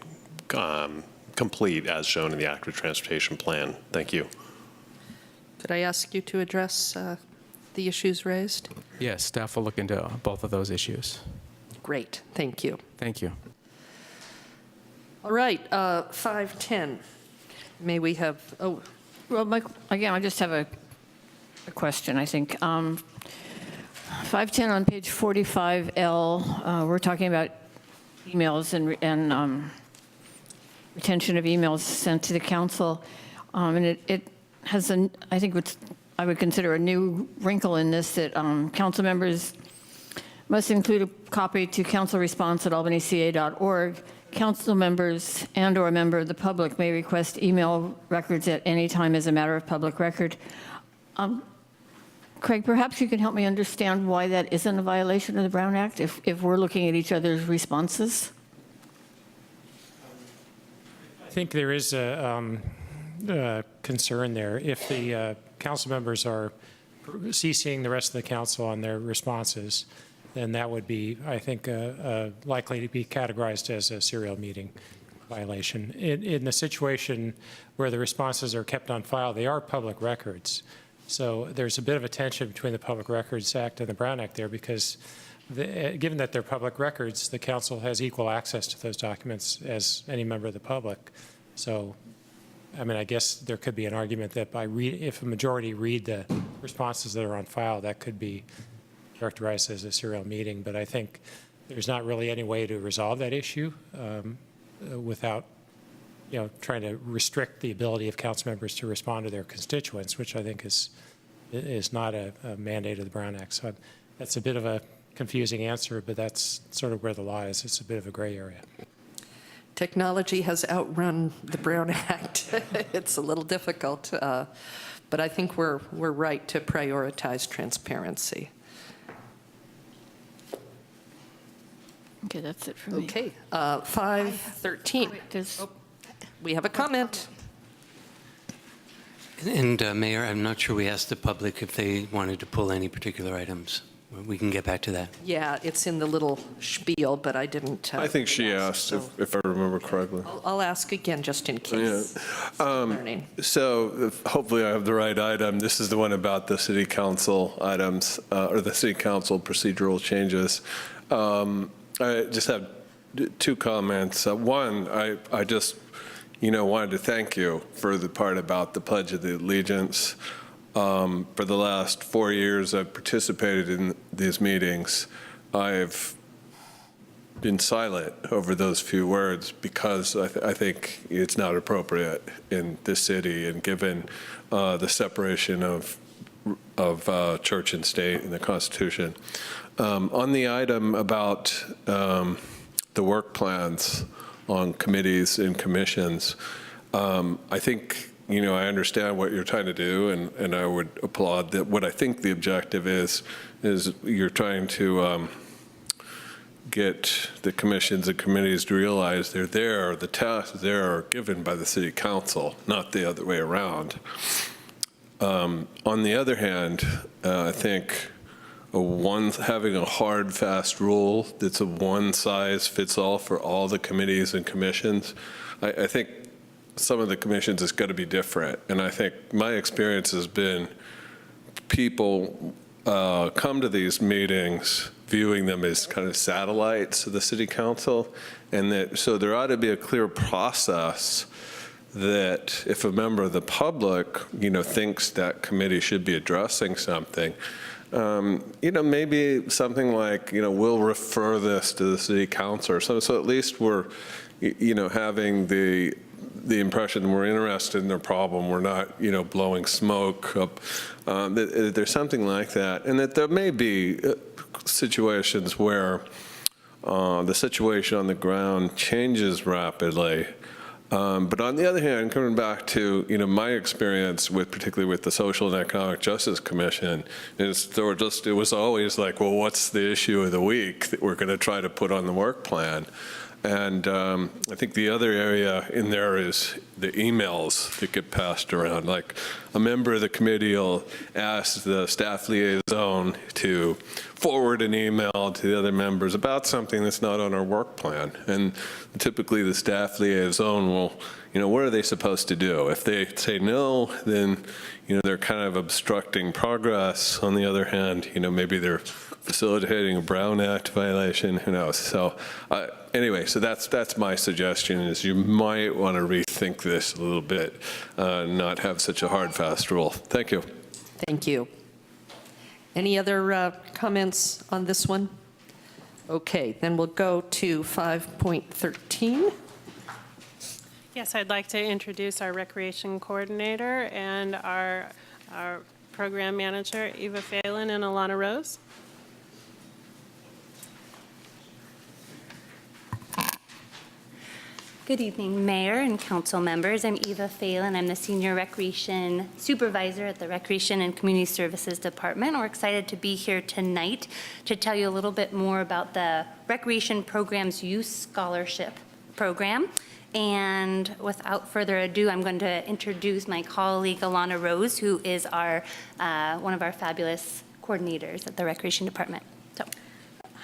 complete as shown in the active transportation plan. Thank you. Could I ask you to address the issues raised? Yes, staff will look into both of those issues. Great, thank you. Thank you. All right, 5-10. May we have, Well, again, I just have a a question, I think. 510 on page 45L, we're talking about emails and retention of emails sent to the council. And it has, I think I would consider a new wrinkle in this, that council members must include a copy to councilresponse@albanyca.org. Council members and/or a member of the public may request email records at any time as a matter of public record. Craig, perhaps you can help me understand why that isn't a violation of the Brown Act if we're looking at each other's responses? I think there is a concern there. If the council members are CCing the rest of the council on their responses, then that would be, I think, likely to be categorized as a serial meeting violation. In the situation where the responses are kept on file, they are public records. So there's a bit of a tension between the Public Records Act and the Brown Act there, because given that they're public records, the council has equal access to those documents as any member of the public. So, I mean, I guess there could be an argument that if a majority read the responses that are on file, that could be characterized as a serial meeting. But I think there's not really any way to resolve that issue without, trying to restrict the ability of council members to respond to their constituents, which I think is not a mandate of the Brown Act. So that's a bit of a confusing answer, but that's sort of where the law is. It's a bit of a gray area. Technology has outrun the Brown Act. It's a little difficult, but I think we're right to prioritize transparency. Okay, that's it for me. Okay, 513. We have a comment. And Mayor, I'm not sure we asked the public if they wanted to pull any particular items. We can get back to that. Yeah, it's in the little spiel, but I didn't. I think she asked, if I remember correctly. I'll ask again just in case. Yeah. So hopefully I have the right item. This is the one about the city council items, or the city council procedural changes. I just have two comments. One, I just, wanted to thank you for the part about the Pledge of the Allegiance. For the last 4 years I've participated in these meetings, I've been silent over those few words because I think it's not appropriate in this city, and given the separation of church and state in the Constitution. On the item about the work plans on committees and commissions, I think, I understand what you're trying to do, and I would applaud that. What I think the objective is you're trying to get the commissions and committees to realize they're there, the tasks there are given by the city council, not the other way around. On the other hand, I think having a hard, fast rule that's a one-size-fits-all for all the committees and commissions, I think some of the commissions is going to be different. And I think my experience has been people come to these meetings viewing them as kind of satellites of the city council, and so there ought to be a clear process that if a member of the public, thinks that committee should be addressing something, maybe something like, we'll refer this to the city council or something. So at least we're, having the impression we're interested in their problem. We're not, blowing smoke up. There's something like that. And that there may be situations where the situation on the ground changes rapidly. But on the other hand, coming back to, my experience particularly with the Social and Economic Justice Commission, it was always like, well, what's the issue of the week that we're going to try to put on the work plan? And I think the other area in there is the emails that get passed around. Like a member of the committee will ask the staff liaison to forward an email to the other members about something that's not on our work plan. And typically the staff liaison will, what are they supposed to do? If they say no, then, they're kind of obstructing progress. On the other hand, maybe they're facilitating a Brown Act violation, who knows? So anyway, so that's my suggestion, is you might want to rethink this a little bit, not have such a hard, fast rule. Thank you. Thank you. Any other comments on this one? Okay, then we'll go to 5.13. Yes, I'd like to introduce our recreation coordinator and our program manager, Eva Phelan and Alana Rose. Good evening, Mayor and council members. I'm Eva Phelan. I'm the Senior Recreation Supervisor at the Recreation and Community Services Department. We're excited to be here tonight to tell you a little bit more about the Recreation Programs Youth Scholarship Program. And without further ado, I'm going to introduce my colleague, Alana Rose, who is one of our fabulous coordinators at the Recreation Department. So.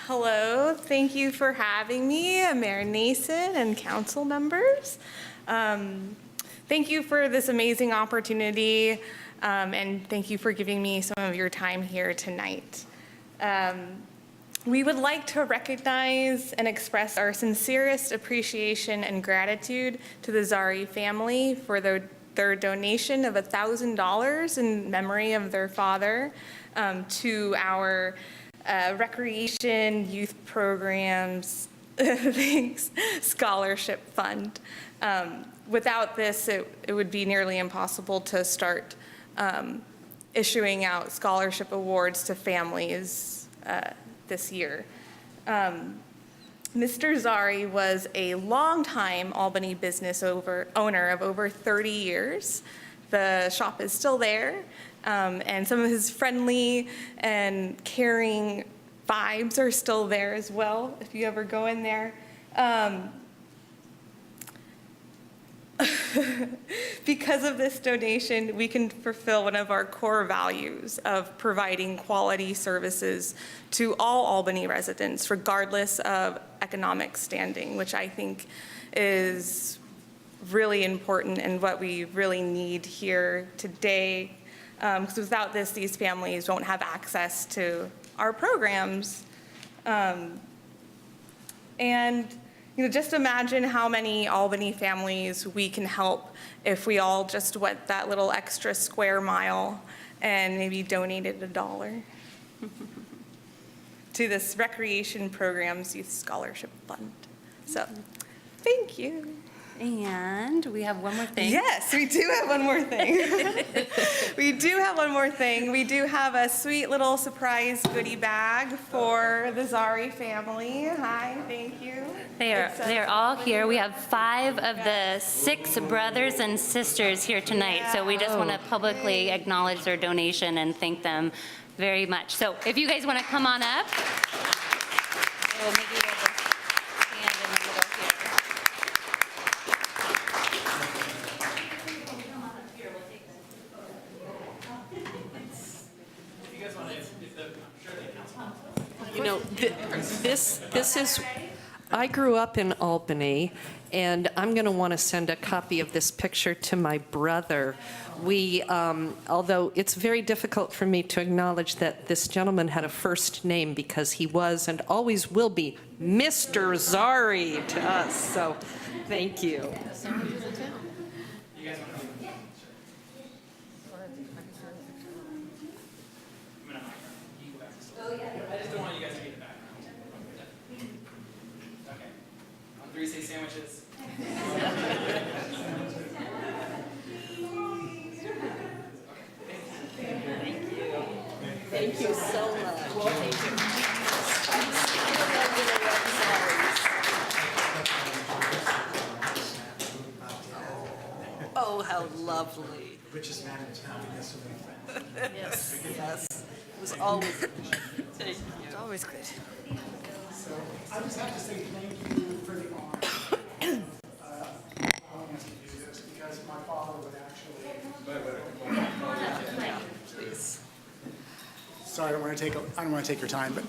Hello, thank you for having me, Mayor Nason and council members. Thank you for this amazing opportunity, and thank you for giving me some of your time here tonight. We would like to recognize and express our sincerest appreciation and gratitude to the Zari family for their donation of $1,000 in memory of their father to our Recreation Youth Programs Scholarship Fund. Without this, it would be nearly impossible to start issuing out scholarship awards to families this year. Mr. Zari was a longtime Albany business owner of over 30 years. The shop is still there. And some of his friendly and caring vibes are still there as well, if you ever go in there. Because of this donation, we can fulfill one of our core values of providing quality services to all Albany residents, regardless of economic standing, which I think is really important and what we really need here today. Because without this, these families won't have access to our programs. And just imagine how many Albany families we can help if we all just went that little extra square mile and maybe donated $1 to this Recreation Programs Youth Scholarship Fund. So, thank you. And we have one more thing. Yes, we do have one more thing. We do have one more thing. We do have a sweet little surprise goodie bag for the Zari family. Hi, thank you. They're all here. We have 5 of the 6 brothers and sisters here tonight. So we just want to publicly acknowledge their donation and thank them very much. So if you guys want to come on up. Well, maybe we'll just stand in the middle here. You know, this is, I grew up in Albany, and I'm going to want to send a copy of this picture to my brother. We, although it's very difficult for me to acknowledge that this gentleman had a first name because he was and always will be Mr. Zari to us, so thank you. Say sandwiches. Thank you so much. Oh, how lovely. Richest man in town, yes, Yes, yes. It was always, thank you. It's always good. So I just have to say thank you for the honor allowing us to do this, because my father would actually. Please. Sorry, I don't want to take your time, but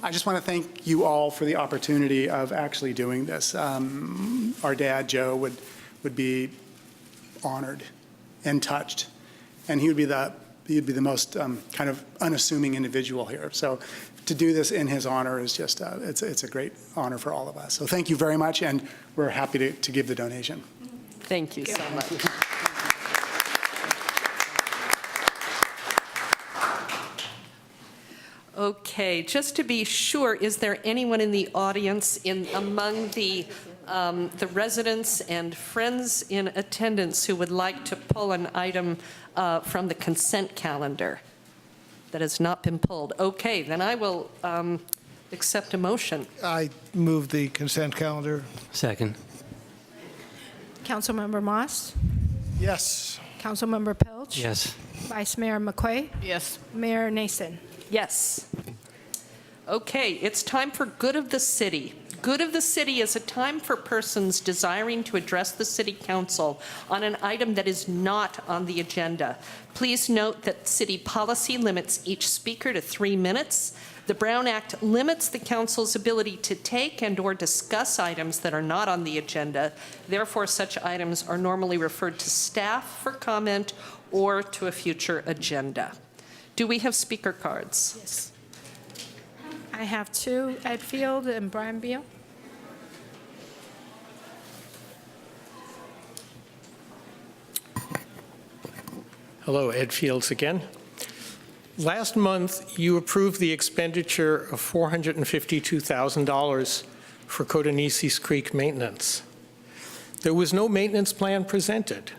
I just want to thank you all for the opportunity of actually doing this. Our dad, Joe, would be honored and touched, and he'd be the most kind of unassuming individual here. So to do this in his honor is just, it's a great honor for all of us. So thank you very much, and we're happy to give the donation. Thank you so much. Okay, just to be sure, is there anyone in the audience among the residents and friends in attendance who would like to pull an item from the consent calendar that has not been pulled? Okay, then I will accept a motion. I move the consent calendar. Second. Councilmember Moss, Yes. Councilmember Pilch. Yes. Vice Mayor McQuaid, Yes. Mayor Nason. Yes. Okay, it's time for Good of the City. Good of the City is a time for persons desiring to address the City Council on an item that is not on the agenda. Please note that city policy limits each speaker to 3 minutes. The Brown Act limits the Council's ability to take and/or discuss items that are not on the agenda. Therefore, such items are normally referred to staff for comment or to a future agenda. Do we have speaker cards? Yes. I have 2, Ed Field and Brian Beal. Hello, Ed Fields again. Last month, you approved the expenditure of $452,000 for Cotonesis Creek maintenance. There was no maintenance plan presented.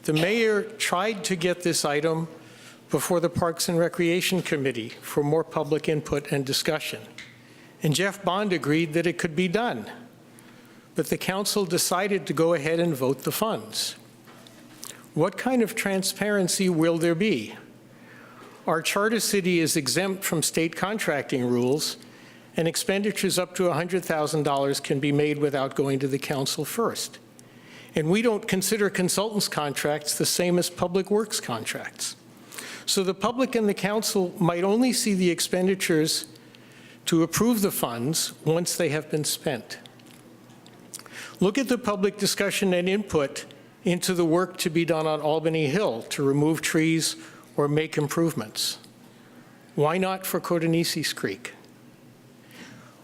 The mayor tried to get this item before the Parks and Recreation Committee for more public input and discussion. And Jeff Bond agreed that it could be done. But the council decided to go ahead and vote the funds. What kind of transparency will there be? Our charter city is exempt from state contracting rules, and expenditures up to $100,000 can be made without going to the council first. And we don't consider consultants' contracts the same as public works contracts. So the public and the council might only see the expenditures to approve the funds once they have been spent. Look at the public discussion and input into the work to be done on Albany Hill to remove trees or make improvements. Why not for Cotonesis Creek?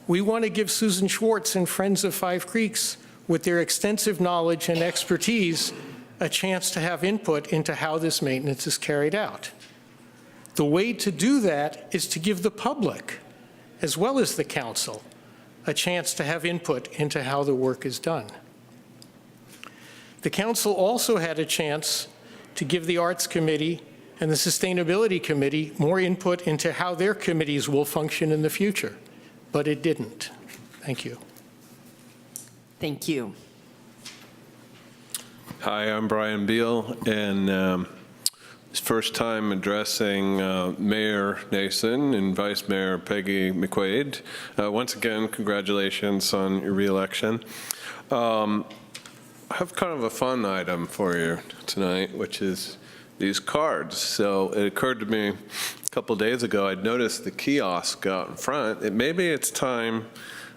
We want to give Susan Schwartz and Friends of Five Creeks, with their extensive knowledge and expertise, a chance to have input into how this maintenance is carried out. The way to do that is to give the public, as well as the council, a chance to have input into how the work is done. The council also had a chance to give the Arts Committee and the Sustainability Committee more input into how their committees will function in the future, but it didn't. Thank you. Thank you. Hi, I'm Brian Beal, and it's first time addressing Mayor Nason and Vice Mayor Peggy McQuaid. Once again, congratulations on your reelection. I have kind of a fun item for you tonight, which is these cards. So it occurred to me a couple days ago, I'd noticed the kiosk out in front. Maybe it's time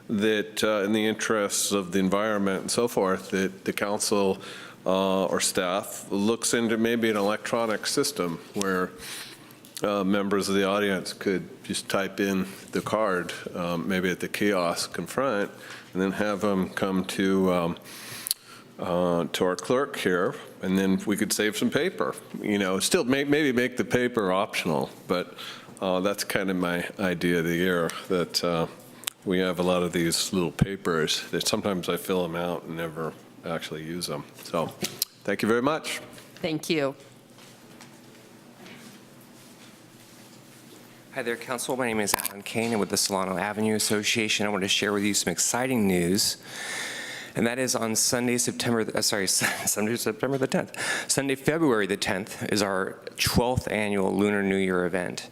that in the interests of the environment and so forth, that the council or staff looks into maybe an electronic system where members of the audience could just type in the card, maybe at the kiosk in front, and then have them come to our clerk here, and then we could save some paper. You know, still maybe make the paper optional, but that's kind of my idea of the year, that we have a lot of these little papers that sometimes I fill them out and never actually use them. So thank you very much. Thank you. Hi there, Council. My name is Alan Kane, and with the Solano Avenue Association, I want to share with you some exciting news. And that is on Sunday, February the 10th. Sunday, February the 10th is our 12th annual Lunar New Year event.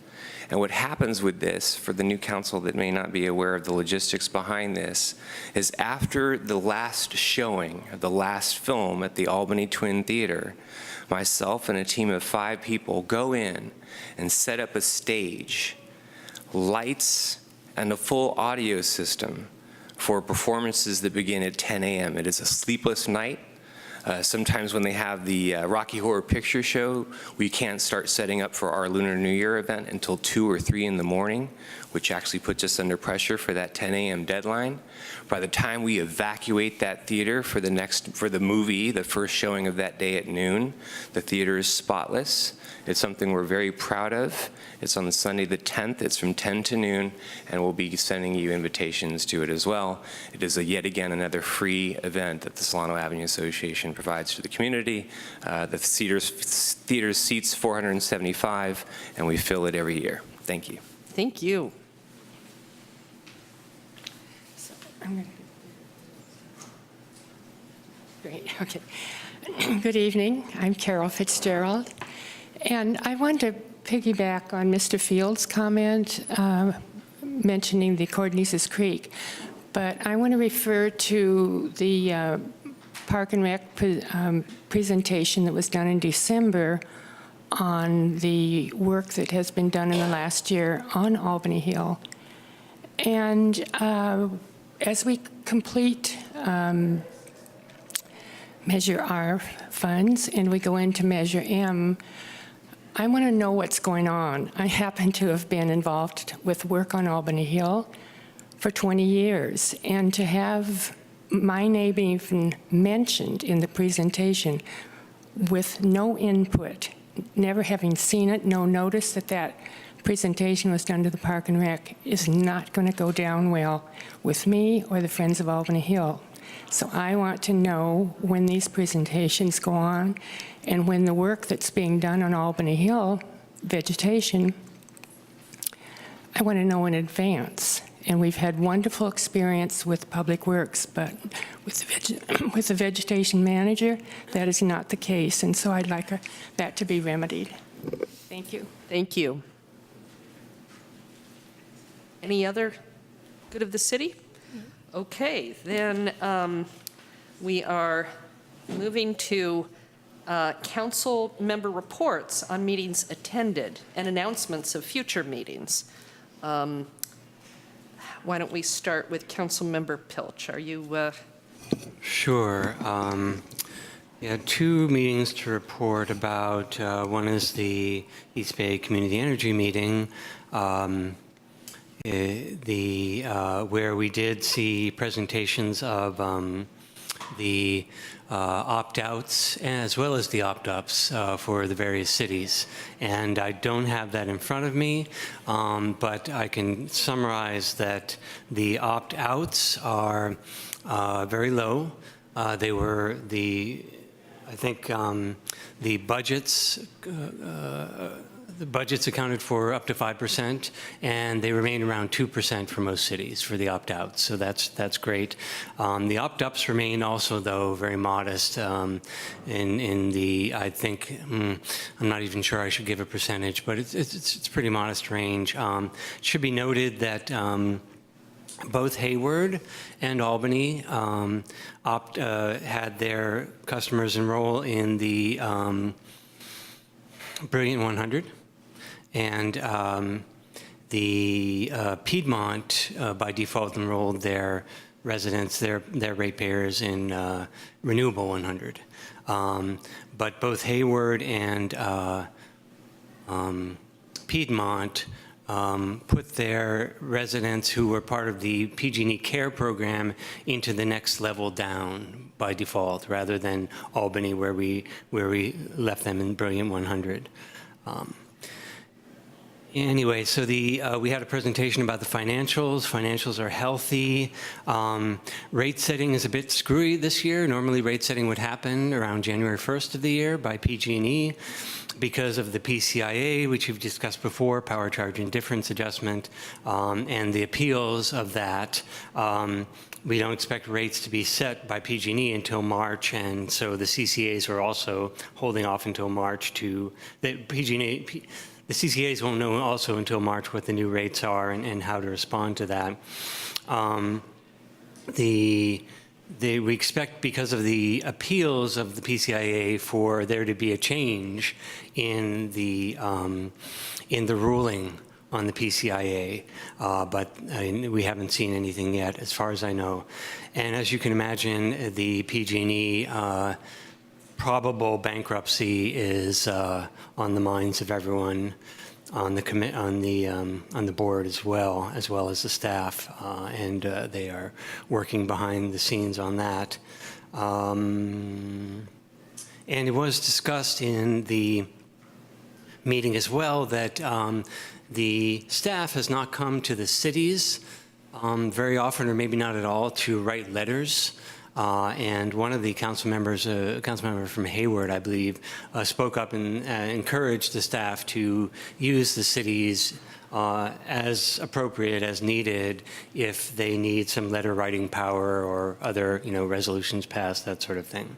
And what happens with this, for the new council that may not be aware of the logistics behind this, is after the last showing of the last film at the Albany Twin Theater, myself and a team of 5 people go in and set up a stage, lights, and a full audio system for performances that begin at 10 a.m. It is a sleepless night. Sometimes when they have the Rocky Horror Picture Show, we can't start setting up for our Lunar New Year event until 2 or 3 in the morning, which actually puts us under pressure for that 10 a.m. deadline. By the time we evacuate that theater for the movie, the first showing of that day at noon, the theater is spotless. It's something we're very proud of. It's on Sunday the 10th. It's from 10 to noon, and we'll be sending you invitations to it as well. It is yet again another free event that the Solano Avenue Association provides to the community. The theater seats 475, and we fill it every year. Thank you. Thank you. Great, okay. Good evening, I'm Carol Fitzgerald, and I want to piggyback on Mr. Field's comment mentioning the Cordneses Creek, but I want to refer to the Park and Rec presentation that was done in December on the work that has been done in the last year on Albany Hill. And as we complete Measure R funds and we go into Measure M, I want to know what's going on. I happen to have been involved with work on Albany Hill for 20 years, and to have my name even mentioned in the presentation with no input, never having seen it, no notice that that presentation was done to the Park and Rec, is not going to go down well with me or the Friends of Albany Hill. So I want to know when these presentations go on and when the work that's being done on Albany Hill, vegetation, I want to know in advance. And we've had wonderful experience with Public Works, but with the vegetation manager, that is not the case. And so I'd like that to be remedied. Thank you. Thank you. Any other good of the city? Okay, then we are moving to council member reports on meetings attended and announcements of future meetings. Why don't we start with Council Member Pilch? Are you? Sure. Yeah, 2 meetings to report about. One is the East Bay Community Energy meeting, where we did see presentations of the opt-outs as well as the opt-ups for the various cities. And I don't have that in front of me, but I can summarize that the opt-outs are very low. They were I think the budgets accounted for up to 5%, and they remain around 2% for most cities for the opt-outs. So that's great. The opt-ups remain also, though, very modest. In the, I think, I'm not even sure I should give a percentage, but it's pretty modest range. It should be noted that both Hayward and Albany had their customers enroll in the Brilliant 100. And the Piedmont, by default, enrolled their residents, their ratepayers in Renewable 100. But both Hayward and Piedmont put their residents who were part of the PG&E Care program into the next level down by default, rather than Albany, where we left them in Brilliant 100. Anyway, so we had a presentation about the financials. Financials are healthy. Rate setting is a bit screwy this year. Normally, rate setting would happen around January 1st of the year by PG&E because of the PCIA, which we've discussed before, power charge indifference adjustment, and the appeals of that. We don't expect rates to be set by PG&E until March, and so the CCAs are also holding off until March to the CCAs won't know also until March what the new rates are and how to respond to that. We expect, because of the appeals of the PCIA, for there to be a change in the ruling on the PCIA, but we haven't seen anything yet, as far as I know. And as you can imagine, the PG&E probable bankruptcy is on the minds of everyone on the board as well as the staff, and they are working behind the scenes on that. And it was discussed in the meeting as well that the staff has not come to the cities very often, or maybe not at all, to write letters. And one of the council members, a council member from Hayward, I believe, spoke up and encouraged the staff to use the cities as appropriate, as needed, if they need some letter writing power or other, resolutions passed, that sort of thing.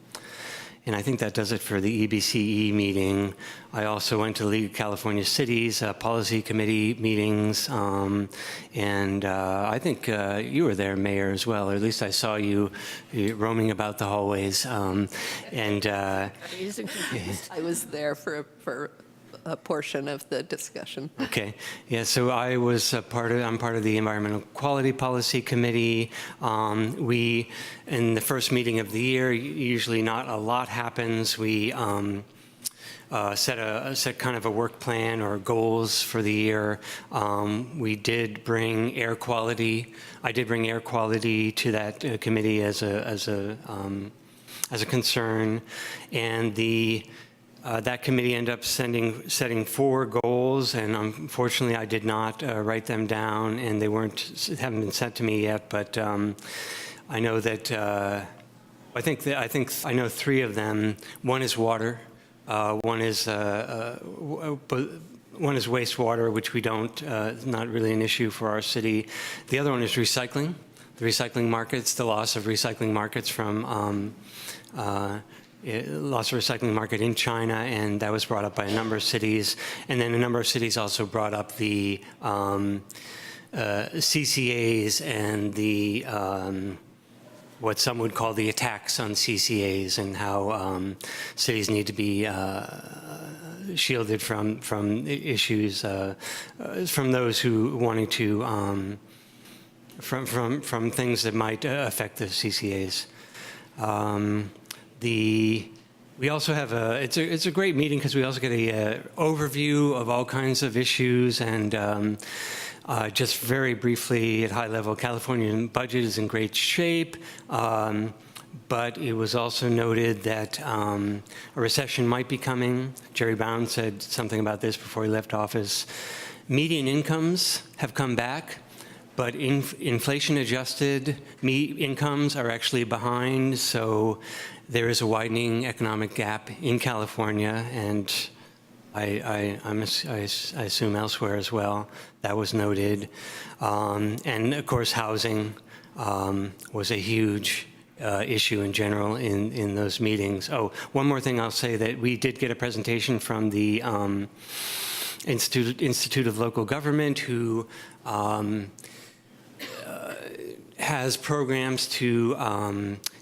And I think that does it for the EBCE meeting. I also went to the League of California Cities Policy Committee meetings, and I think you were there, Mayor, as well, or at least I saw you roaming about the hallways. I was there for a portion of the discussion. Okay, yeah. So I was I'm part of the Environmental Quality Policy Committee. We, in the first meeting of the year, usually not a lot happens. We set kind of a work plan or goals for the year. We did bring air quality. I did bring air quality to that committee as a concern, and that committee ended up setting 4 goals, and unfortunately I did not write them down, and they haven't been sent to me yet. But I know that I think I know 3 of them. One is water. One is wastewater, which we don't, not really an issue for our city. The other one is recycling. The recycling markets, the loss of recycling markets from loss of recycling market in China, and that was brought up by a number of cities. And then a number of cities also brought up the CCAs and the what some would call the attacks on CCAs, and how cities need to be shielded from issues from those who wanting to from things that might affect the CCAs. We also have it's a great meeting because we also get a overview of all kinds of issues, and just very briefly at high level, Californian budget is in great shape, but it was also noted that a recession might be coming. Jerry Brown said something about this before he left office. Median incomes have come back, but inflation-adjusted incomes are actually behind, so there is a widening economic gap in California, and I assume elsewhere as well. That was noted. And of course, housing was a huge issue in general in those meetings. Oh, one more thing I'll say, that we did get a presentation from the Institute of Local Government, who has programs to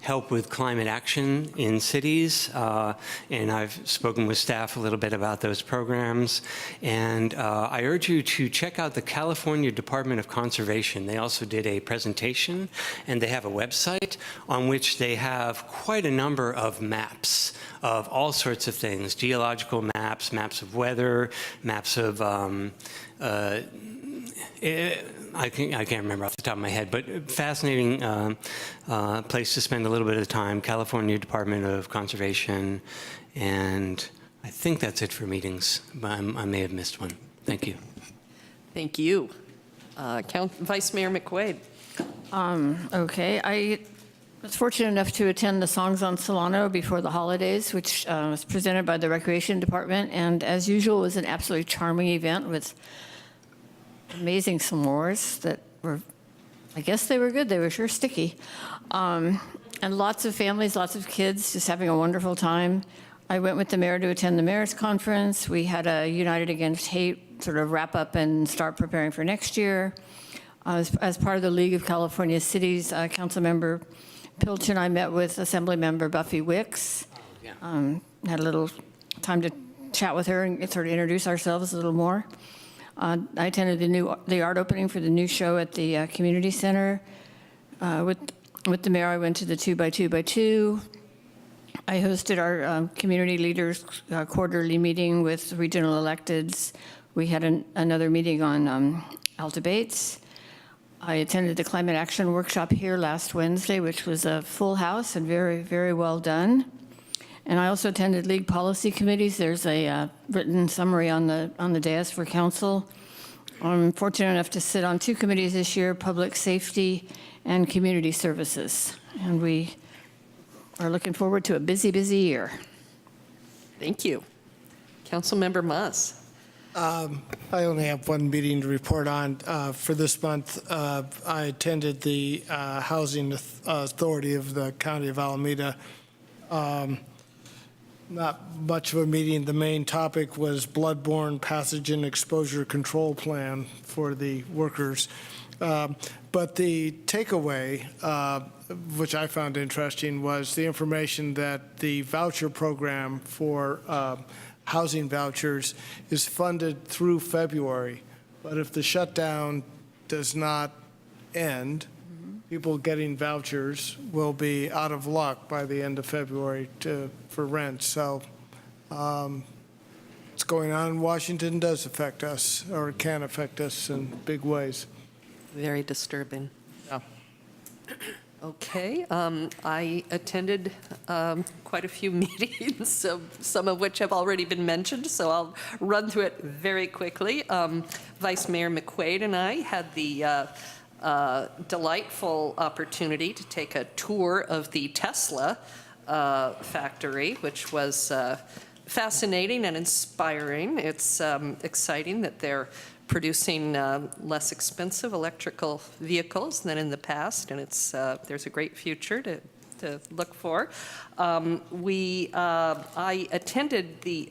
help with climate action in cities, and I've spoken with staff a little bit about those programs, and I urge you to check out the California Department of Conservation. They also did a presentation, and they have a website on which they have quite a number of maps of all sorts of things: geological maps, maps of weather, maps of I can't remember off the top of my head, but fascinating place to spend a little bit of time, California Department of Conservation, and I think that's it for meetings, but I may have missed one. Thank you. Thank you. Vice Mayor McQuaid. Okay, I was fortunate enough to attend the Songs on Solano before the holidays, which was presented by the Recreation Department, and as usual, was an absolutely charming event with amazing s'mores that were, I guess they were good. They were sure sticky. And lots of families, lots of kids just having a wonderful time. I went with the mayor to attend the mayor's conference. We had a United Against Hate sort of wrap up and start preparing for next year. As part of the League of California Cities, Council Member Pilch and I met with Assembly Member Buffy Wicks. Had a little time to chat with her and sort of introduce ourselves a little more. I attended the art opening for the new show at the community center. With the mayor, I went to the 2x2x2. I hosted our community leaders quarterly meeting with regional electeds. We had another meeting on Alta Bates. I attended the climate action workshop here last Wednesday, which was a full house and very, very well done. And I also attended league policy committees. There's a written summary on the dais for council. I'm fortunate enough to sit on 2 committees this year, public safety and community services. And we are looking forward to a busy, busy year. Thank you. Councilmember Maas. I only have one meeting to report on. For this month, I attended the Housing Authority of the County of Alameda. Not much of a meeting. The main topic was bloodborne pathogen exposure control plan for the workers. But the takeaway, which I found interesting, was the information that the voucher program for housing vouchers is funded through February. But if the shutdown does not end, people getting vouchers will be out of luck by the end of February for rent. So what's going on in Washington does affect us, or can affect us in big ways. Very disturbing. Yeah. Okay, I attended quite a few meetings, so some of which have already been mentioned, so I'll run through it very quickly. Vice Mayor McQuaid and I had the delightful opportunity to take a tour of the Tesla factory, which was fascinating and inspiring. It's exciting that they're producing less expensive electrical vehicles than in the past, and it's there's a great future to look for. I attended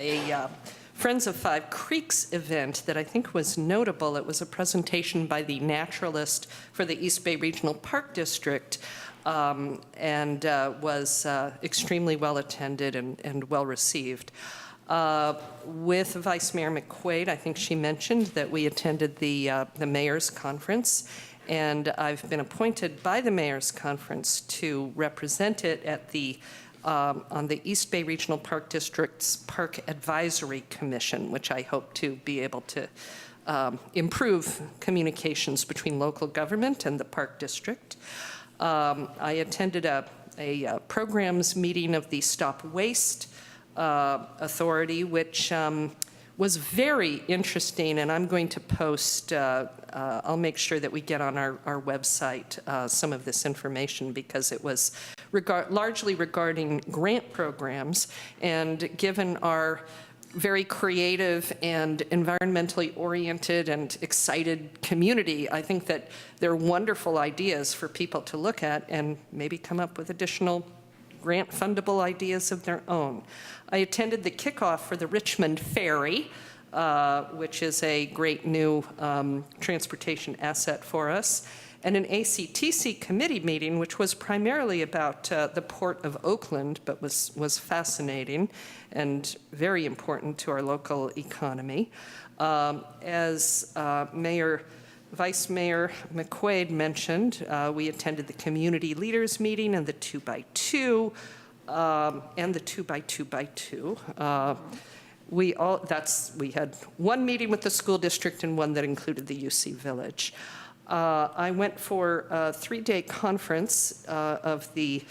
a Friends of Five Creeks event that I think was notable. It was a presentation by the naturalist for the East Bay Regional Park District, and was extremely well attended and well received. With Vice Mayor McQuaid, I think she mentioned that we attended the Mayor's Conference, and I've been appointed by the Mayor's Conference to represent it at the on the East Bay Regional Park District's Park Advisory Commission, which I hope to be able to improve communications between local government and the Park District. I attended a programs meeting of the Stop Waste Authority, which was very interesting, and I'm going to post, I'll make sure that we get on our website some of this information, because it was largely regarding grant programs, and given our very creative and environmentally oriented and excited community, I think that they're wonderful ideas for people to look at and maybe come up with additional grant fundable ideas of their own. I attended the kickoff for the Richmond Ferry, which is a great new transportation asset for us, and an ACTC committee meeting, which was primarily about the Port of Oakland, but was fascinating and very important to our local economy. As Vice Mayor McQuaid mentioned, we attended the community leaders meeting and the 2x2 and the 2x2x2. We had one meeting with the school district and one that included the UC Village. I went for a 3-day conference of the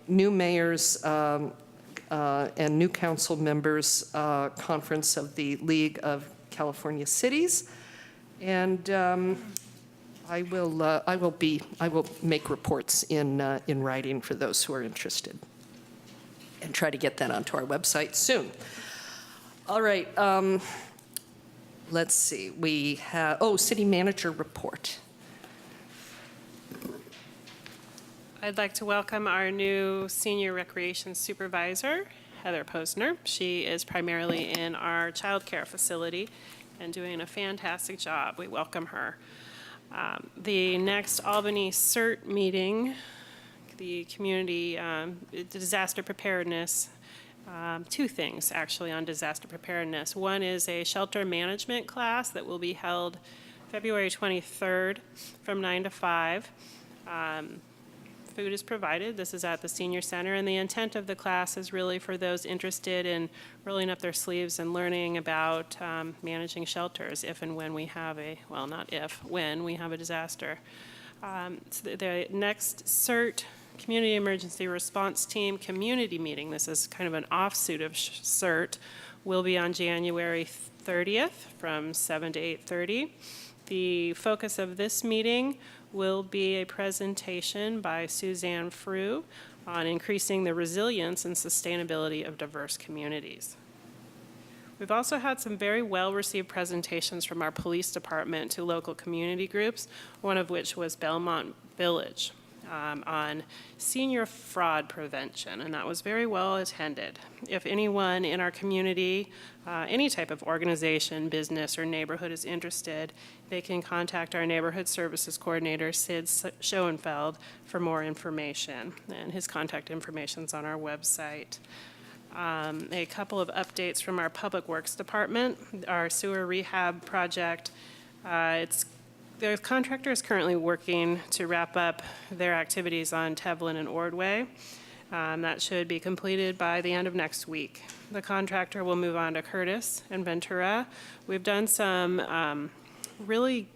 new mayors and new council members conference of the League of California Cities. And I will make reports in writing for those who are interested, and try to get that onto our website soon. All right, let's see. We have city manager report. I'd like to welcome our new senior recreation supervisor, Heather Posner. She is primarily in our child care facility and doing a fantastic job. We welcome her. The next Albany CERT meeting, the community disaster preparedness, 2 things actually on disaster preparedness. One is a shelter management class that will be held February 23rd from 9 to 5. Food is provided. This is at the senior center, and the intent of the class is really for those interested in rolling up their sleeves and learning about managing shelters if and when we have when we have a disaster. So the next CERT, Community Emergency Response Team community meeting, this is kind of an offshoot of CERT, will be on January 30th from 7 to 8:30. The focus of this meeting will be a presentation by Suzanne Frew on increasing the resilience and sustainability of diverse communities. We've also had some very well-received presentations from our police department to local community groups, one of which was Belmont Village on senior fraud prevention, and that was very well attended. If anyone in our community, any type of organization, business, or neighborhood is interested, they can contact our neighborhood services coordinator, Sid Schoenfeld, for more information, and his contact information is on our website. A couple of updates from our Public Works Department. Our sewer rehab project, the contractor is currently working to wrap up their activities on Tevlin and Ordway. That should be completed by the end of next week. The contractor will move on to Curtis and Ventura. We've done some really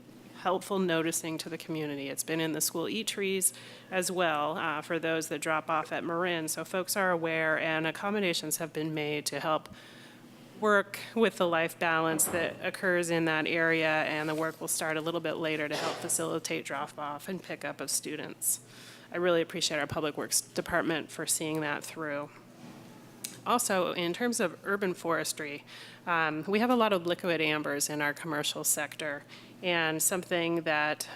helpful noticing to the community. It's been in the school eateries as well for those that drop off at Marin, so folks are aware, and accommodations have been made to help work with the life balance that occurs in that area, and the work will start a little bit later to help facilitate drop-off and pickup of students. I really appreciate our Public Works Department for seeing that through. Also, in terms of urban forestry, we have a lot of liquid ambers in our commercial sector, and something that,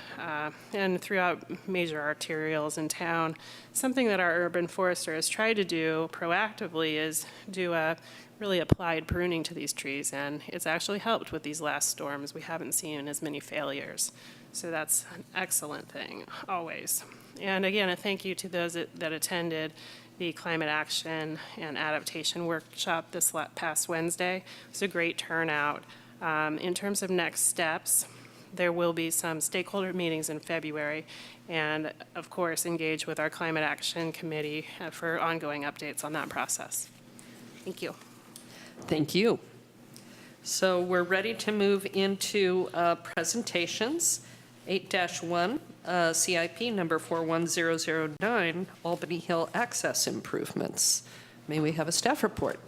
and throughout major arterials in town, something that our urban forester has tried to do proactively is do a really applied pruning to these trees, and it's actually helped with these last storms. We haven't seen as many failures, so that's an excellent thing, always. And again, a thank you to those that attended the Climate Action and Adaptation Workshop this past Wednesday. It was a great turnout. In terms of next steps, there will be some stakeholder meetings in February, and of course, engage with our Climate Action Committee for ongoing updates on that process. Thank you. Thank you. So we're ready to move into presentations. 8-1, CIP number 41009, Albany Hill access improvements. May we have a staff report?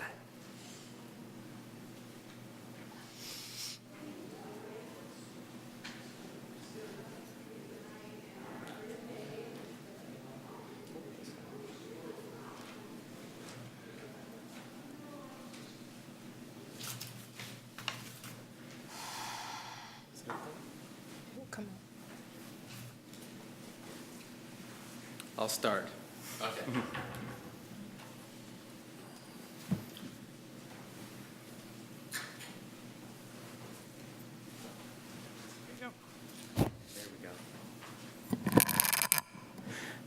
I'll start. Okay.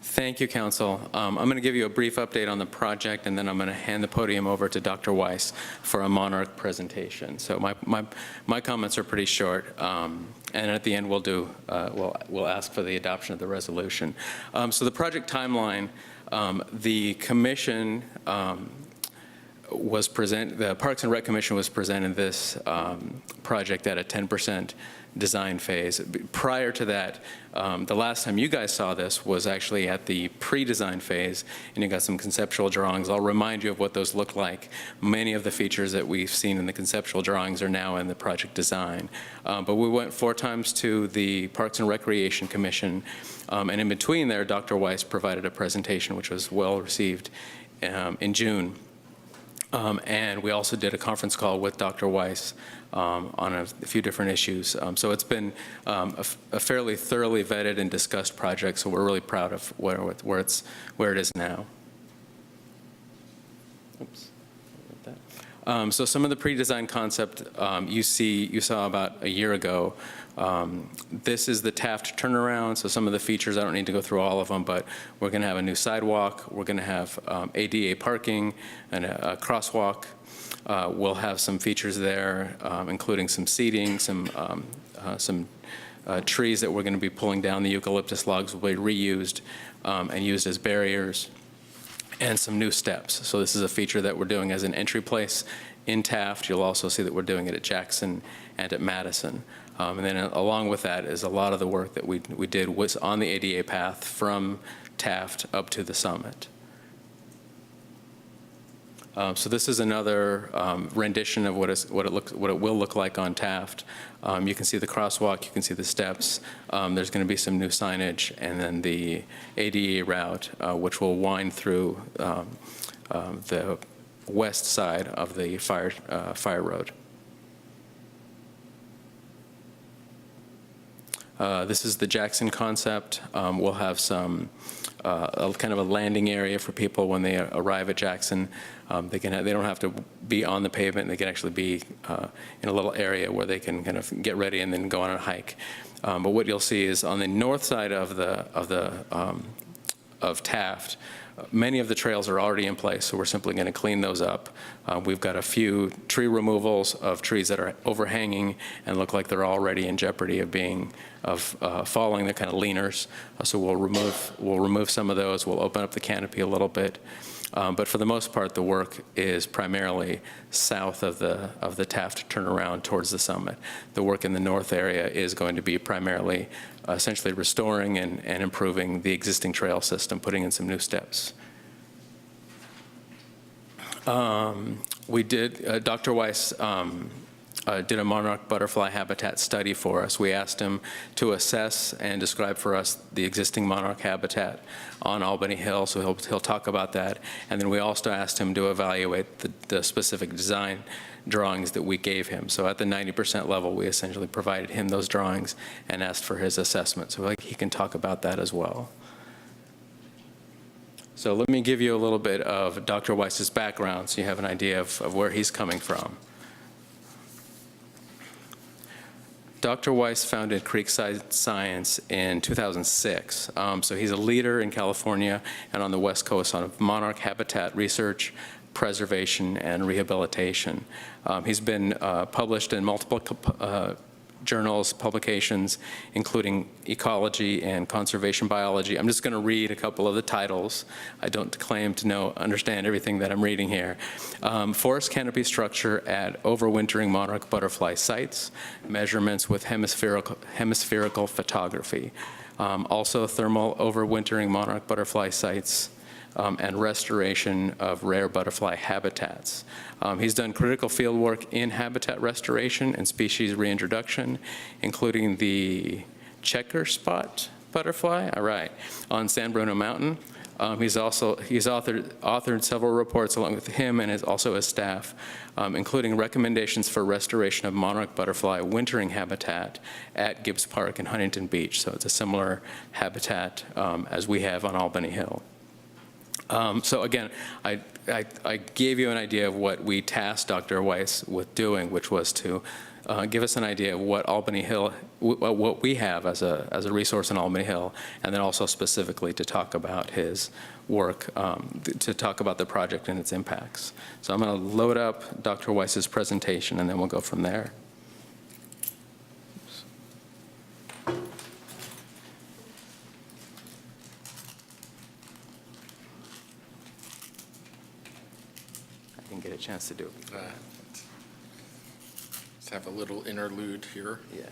Thank you, Council. I'm going to give you a brief update on the project, and then I'm going to hand the podium over to Dr. Weiss for a Monarch presentation. So my comments are pretty short, and at the end we'll ask for the adoption of the resolution. So the project timeline, the commission the Parks and Rec Commission was presented this project at a 10% design phase. Prior to that, the last time you guys saw this was actually at the pre-design phase, and you got some conceptual drawings. I'll remind you of what those look like. Many of the features that we've seen in the conceptual drawings are now in the project design. But we went 4 times to the Parks and Recreation Commission, and in between there, Dr. Weiss provided a presentation which was well received in June. And we also did a conference call with Dr. Weiss on a few different issues. So it's been a fairly thoroughly vetted and discussed project, so we're really proud of where it is now. Oops. So some of the pre-design concept you saw about a year ago. This is the Taft turnaround, so some of the features, I don't need to go through all of them, but we're going to have a new sidewalk, we're going to have ADA parking and a crosswalk. We'll have some features there, including some seating, some trees that we're going to be pulling down. The eucalyptus logs will be reused and used as barriers, and some new steps. So this is a feature that we're doing as an entry place in Taft. You'll also see that we're doing it at Jackson and at Madison. And then along with that is a lot of the work that we did was on the ADA path from Taft up to the summit. So this is another rendition of what it will look like on Taft. You can see the crosswalk, you can see the steps. There's going to be some new signage, and then the ADA route, which will wind through the west side of the fire road. This is the Jackson concept. We'll have some kind of a landing area for people when they arrive at Jackson. They don't have to be on the pavement. They can actually be in a little area where they can kind of get ready and then go on a hike. But what you'll see is on the north side of Taft, many of the trails are already in place, so we're simply going to clean those up. We've got a few tree removals of trees that are overhanging and look like they're already in jeopardy of falling. They're kind of leaners, so we'll remove some of those. We'll open up the canopy a little bit, but for the most part, the work is primarily south of the Taft turnaround towards the summit. The work in the north area is going to be primarily essentially restoring and improving the existing trail system, putting in some new steps. Dr. Weiss did a monarch butterfly habitat study for us. We asked him to assess and describe for us the existing monarch habitat on Albany Hill, so he'll talk about that. And then we also asked him to evaluate the specific design drawings that we gave him. So at the 90% level, we essentially provided him those drawings and asked for his assessment. So he can talk about that as well. So let me give you a little bit of Dr. Weiss's background so you have an idea of where he's coming from. Dr. Weiss founded Creekside Science in 2006. So he's a leader in California and on the West Coast on monarch habitat research, preservation, and rehabilitation. He's been published in multiple journals, publications, including ecology and conservation biology. I'm just going to read a couple of the titles. I don't claim to understand everything that I'm reading here. Forest canopy structure at overwintering monarch butterfly sites, measurements with hemispherical photography. Also thermal overwintering monarch butterfly sites, and restoration of rare butterfly habitats. He's done critical field work in habitat restoration and species reintroduction, including the checker spot butterfly, all right, on San Bruno Mountain. He's authored several reports along with him and also his staff, including recommendations for restoration of monarch butterfly wintering habitat at Gibbs Park and Huntington Beach. So it's a similar habitat as we have on Albany Hill. So again, I gave you an idea of what we tasked Dr. Weiss with doing, which was to give us an idea of what Albany Hill, what we have as a resource in Albany Hill, and then also specifically to talk about his work, to talk about the project and its impacts. So I'm going to load up Dr. Weiss's presentation, and then we'll go from there. Get a chance to do it. Let's have a little interlude here. Yeah.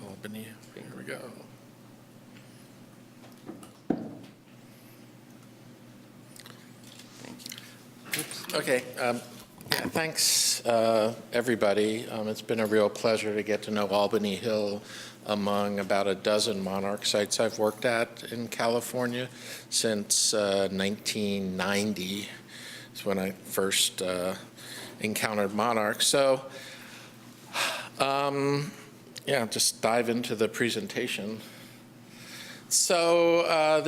Albany, here we go. Thank you. Oops. Okay. Yeah, thanks, everybody. It's been a real pleasure to get to know Albany Hill among about a dozen monarch sites I've worked at in California since 1990. It's when I first encountered monarchs. So, yeah, just dive into the presentation. So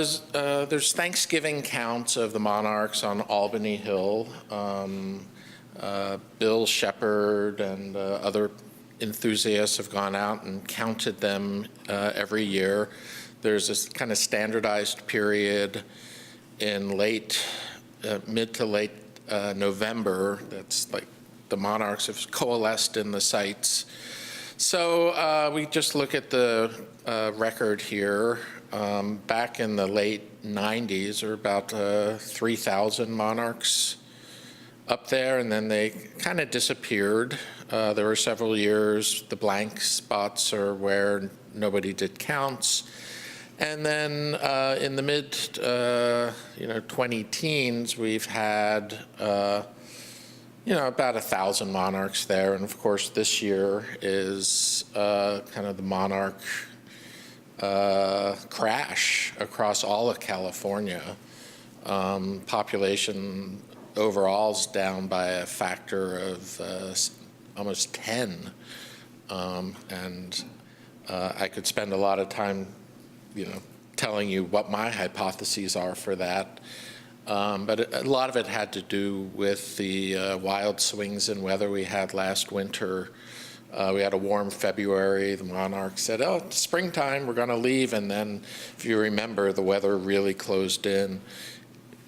there's Thanksgiving counts of the monarchs on Albany Hill. Bill Shepard and other enthusiasts have gone out and counted them every year. There's this kind of standardized period in mid to late November. That's like the monarchs have coalesced in the sites. So we just look at the record here. Back in the late 90s, there were about 3,000 monarchs up there, and then they kind of disappeared. There were several years, the blank spots are where nobody did counts. And then in the mid, 20-teens, we've had, about 1,000 monarchs there. And of course, this year is kind of the monarch crash across all of California. Population overall is down by a factor of almost 10. I could spend a lot of time, telling you what my hypotheses are for that. But a lot of it had to do with the wild swings in weather we had last winter. We had a warm February. The monarch said, oh, it's springtime, we're going to leave. And then, if you remember, the weather really closed in.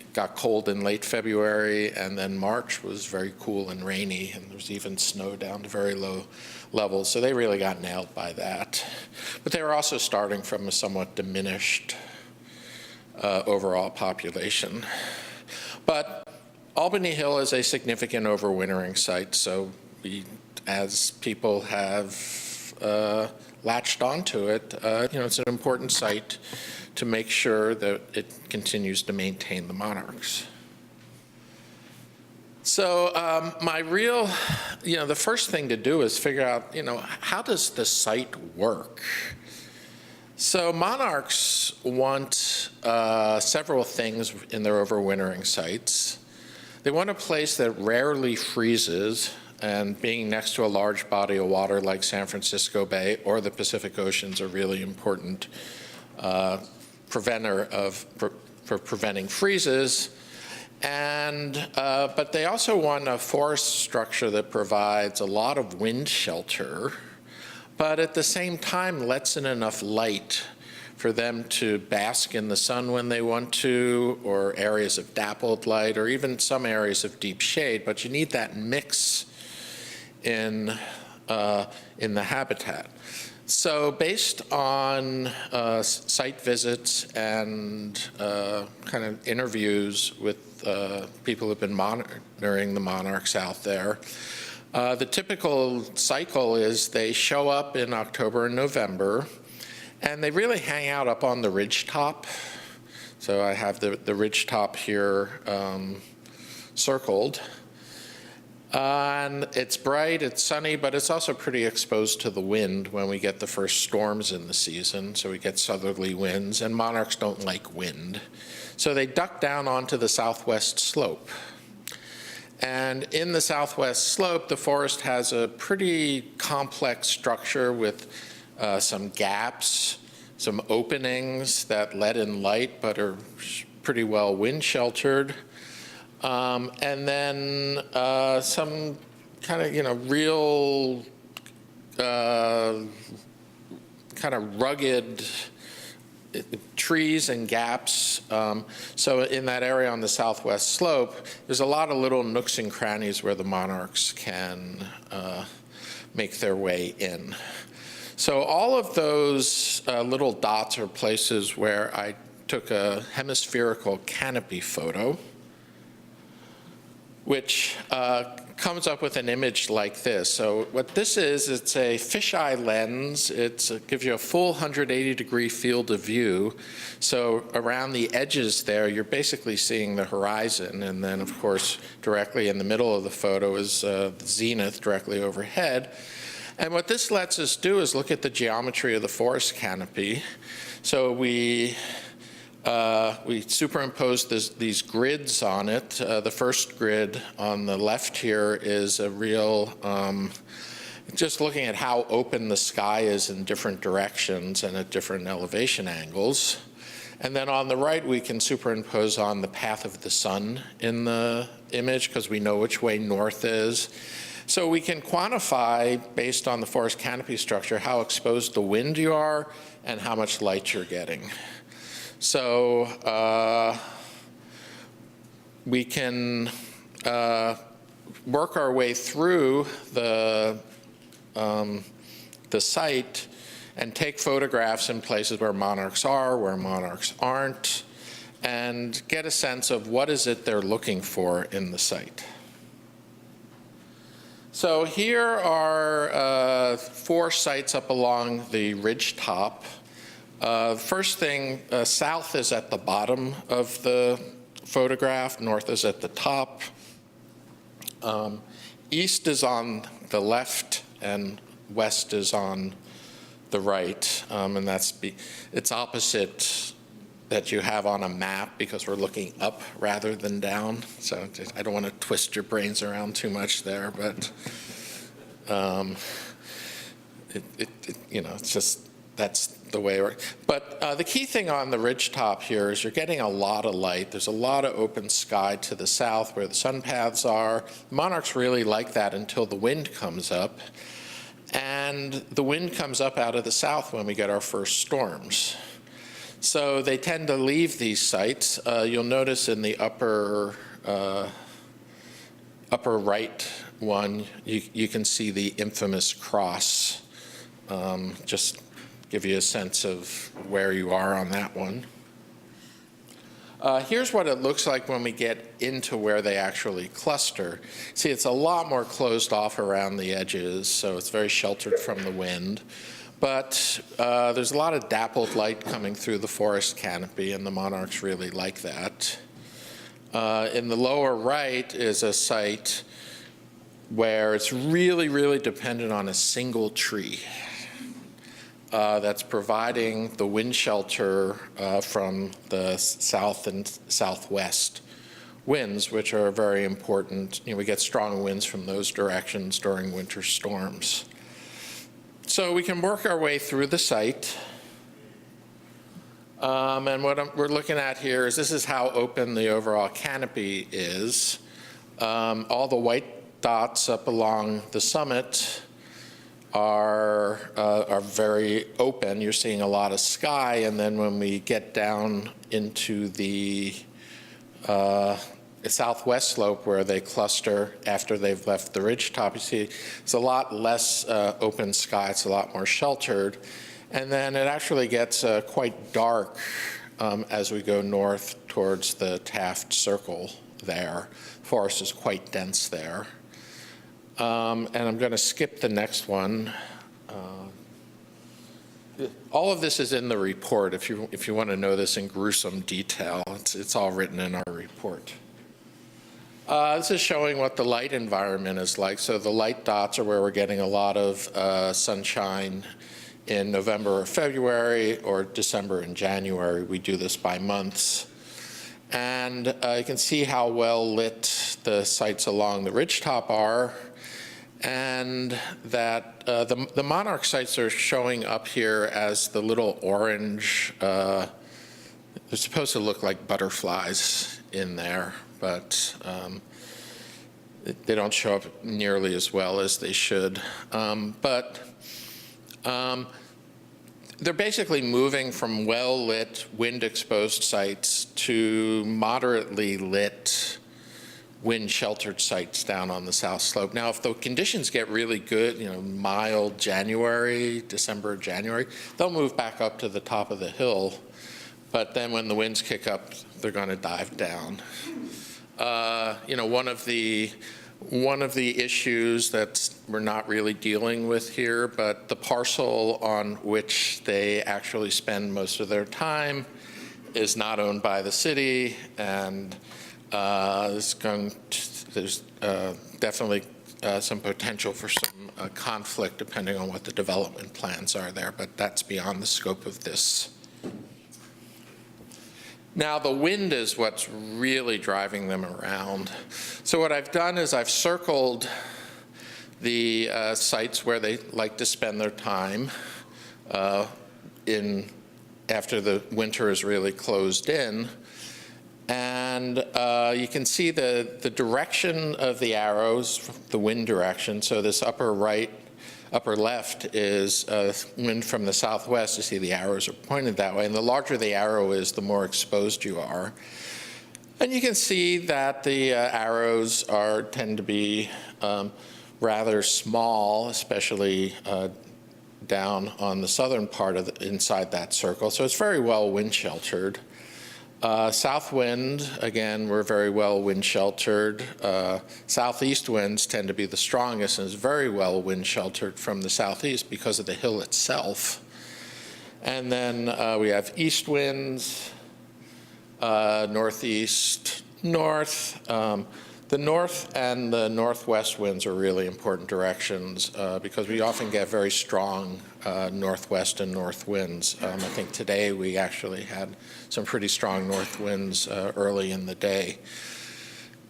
It got cold in late February, and then March was very cool and rainy, and there was even snow down to very low levels. So they really got nailed by that. But they were also starting from a somewhat diminished overall population. But Albany Hill is a significant overwintering site, so as people have latched onto it, it's an important site to make sure that it continues to maintain the monarchs. So the first thing to do is figure out, how does the site work? So monarchs want several things in their overwintering sites. They want a place that rarely freezes, and being next to a large body of water like San Francisco Bay or the Pacific Ocean is a really important preventer for preventing freezes. But they also want a forest structure that provides a lot of wind shelter, but at the same time lets in enough light for them to bask in the sun when they want to, or areas of dappled light, or even some areas of deep shade. But you need that mix in the habitat. So based on site visits and kind of interviews with people who've been monitoring the monarchs out there, the typical cycle is they show up in October and November, and they really hang out up on the ridgetop. So I have the ridgetop here circled. And it's bright, it's sunny, but it's also pretty exposed to the wind when we get the first storms in the season. So we get southerly winds, and monarchs don't like wind. So they duck down onto the southwest slope. And in the southwest slope, the forest has a pretty complex structure with some gaps, some openings that let in light but are pretty well wind sheltered. And then some kind of, real kind of rugged trees and gaps. So in that area on the southwest slope, there's a lot of little nooks and crannies where the monarchs can make their way in. So all of those little dots are places where I took a hemispherical canopy photo, which comes up with an image like this. So what this is, it's a fisheye lens. It gives you a full 180-degree field of view. So around the edges there, you're basically seeing the horizon. And then, of course, directly in the middle of the photo is the zenith directly overhead. And what this lets us do is look at the geometry of the forest canopy. So we superimpose these grids on it. The first grid on the left here is a real, just looking at how open the sky is in different directions and at different elevation angles. And then on the right, we can superimpose on the path of the sun in the image because we know which way north is. So we can quantify, based on the forest canopy structure, how exposed to wind you are and how much light you're getting. So we can work our way through the site and take photographs in places where monarchs are, where monarchs aren't, and get a sense of what is it they're looking for in the site. So here are 4 sites up along the ridge top. First thing, south is at the bottom of the photograph, north is at the top. East is on the left and west is on the right, and it's opposite that you have on a map because we're looking up rather than down. So I don't want to twist your brains around too much there, but it's just, that's the way it works. But the key thing on the ridge top here is you're getting a lot of light. There's a lot of open sky to the south where the sun paths are. Monarchs really like that until the wind comes up. And the wind comes up out of the south when we get our first storms. So they tend to leave these sites. You'll notice in the upper right one, you can see the infamous cross. Just give you a sense of where you are on that one. Here's what it looks like when we get into where they actually cluster. See, it's a lot more closed off around the edges, so it's very sheltered from the wind. But there's a lot of dappled light coming through the forest canopy, and the monarchs really like that. In the lower right is a site where it's really, really dependent on a single tree that's providing the wind shelter from the south and southwest winds, which are very important. We get strong winds from those directions during winter storms. So we can work our way through the site. And what we're looking at here is this is how open the overall canopy is. All the white dots up along the summit are very open. You're seeing a lot of sky, and then when we get down into the southwest slope where they cluster after they've left the ridge top, you see it's a lot less open sky, it's a lot more sheltered. And then it actually gets quite dark as we go north towards the Taft Circle there. Forest is quite dense there. And I'm going to skip the next one. All of this is in the report if you want to know this in gruesome detail. It's all written in our report. This is showing what the light environment is like. So the light dots are where we're getting a lot of sunshine in November or February, or December and January. We do this by months. And you can see how well lit the sites along the ridgetop are, and that the monarch sites are showing up here as the little orange, they're supposed to look like butterflies in there, but they don't show up nearly as well as they should. They're basically moving from well-lit, wind-exposed sites to moderately lit, wind-sheltered sites down on the south slope. Now, if the conditions get really good, mild January, December, January, they'll move back up to the top of the hill. But then when the winds kick up, they're going to dive down. One of the issues that we're not really dealing with here, but the parcel on which they actually spend most of their time is not owned by the city, and there's definitely some potential for some conflict depending on what the development plans are there, but that's beyond the scope of this. Now, the wind is what's really driving them around. So what I've done is I've circled the sites where they like to spend their time after the winter is really closed in. And And you can see the direction of the arrows, the wind direction. So this upper left is wind from the southwest. You see the arrows are pointed that way. And the larger the arrow is, the more exposed you are. And you can see that the arrows tend to be rather small, especially down on the southern part of inside that circle. So it's very well wind sheltered. South wind, again, we're very well wind sheltered. Southeast winds tend to be the strongest and is very well wind sheltered from the southeast because of the hill itself. And then we have east winds, northeast, north. The north and the northwest winds are really important directions because we often get very strong northwest and north winds. I think today we actually had some pretty strong north winds early in the day.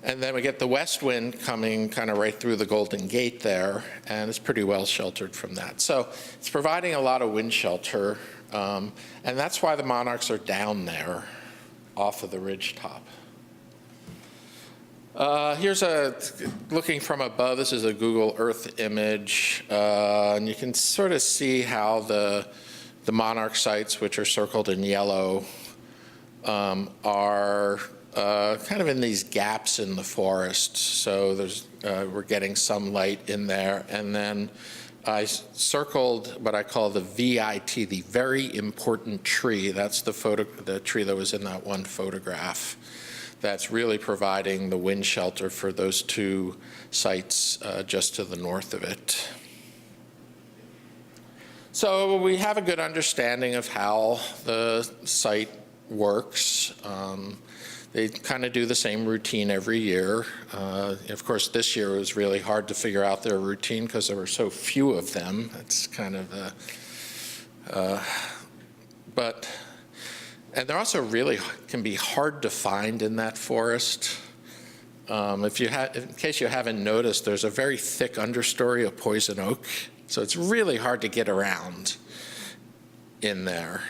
And then we get the west wind coming kind of right through the Golden Gate there, and it's pretty well sheltered from that. So it's providing a lot of wind shelter, and that's why the monarchs are down there off of the ridge top. Here's looking from above, this is a Google Earth image, and you can sort of see how the monarch sites, which are circled in yellow, are kind of in these gaps in the forest. So we're getting some light in there. And then I circled what I call the VIT, the very important tree. That's the tree that was in that one photograph. That's really providing the wind shelter for those two sites just to the north of it. So we have a good understanding of how the site works. They kind of do the same routine every year. Of course, this year it was really hard to figure out their routine because there were so few of them. It's kind of and they're also really can be hard to find in that forest. In case you haven't noticed, there's a very thick understory of poison oak, so it's really hard to get around in there.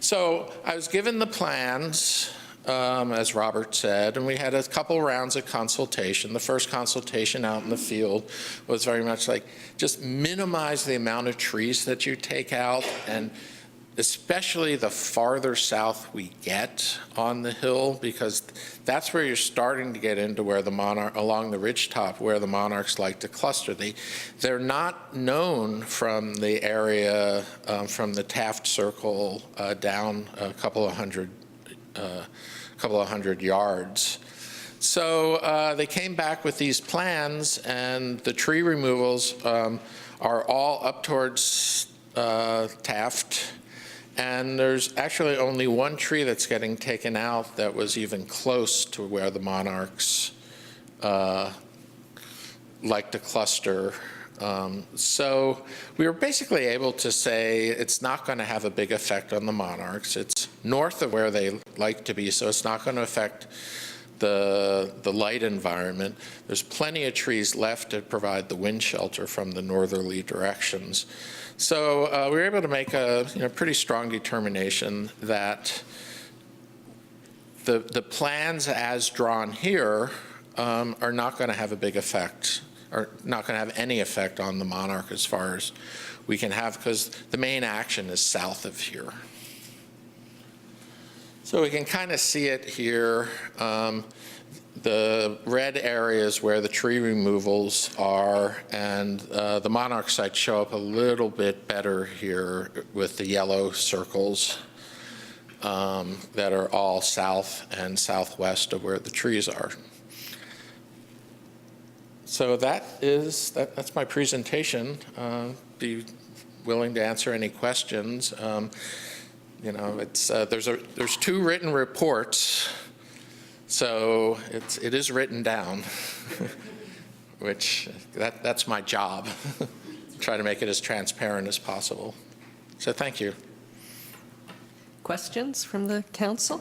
So I was given the plans, as Robert said, and we had a couple rounds of consultation. The first consultation out in the field was very much like, just minimize the amount of trees that you take out, and especially the farther south we get on the hill, because that's where you're starting to get into where along the ridgetop, where the monarchs like to cluster. They're not known from the area, from the Taft Circle down a couple of hundred yards. So they came back with these plans, and the tree removals are all up towards Taft. And there's actually only one tree that's getting taken out that was even close to where the monarchs like to cluster. So we were basically able to say it's not going to have a big effect on the monarchs. It's north of where they like to be, so it's not going to affect the light environment. There's plenty of trees left to provide the wind shelter from the northerly directions. So we were able to make a pretty strong determination that the plans as drawn here are not going to have a big effect, or not going to have any effect on the monarch as far as we can have, because the main action is south of here. So we can kind of see it here. The red areas where the tree removals are, and the monarch sites show up a little bit better here with the yellow circles that are all south and southwest of where the trees are. So that's my presentation. Be willing to answer any questions. There's two written reports. So it is written down, which that's my job. Try to make it as transparent as possible. So thank you. Questions from the council?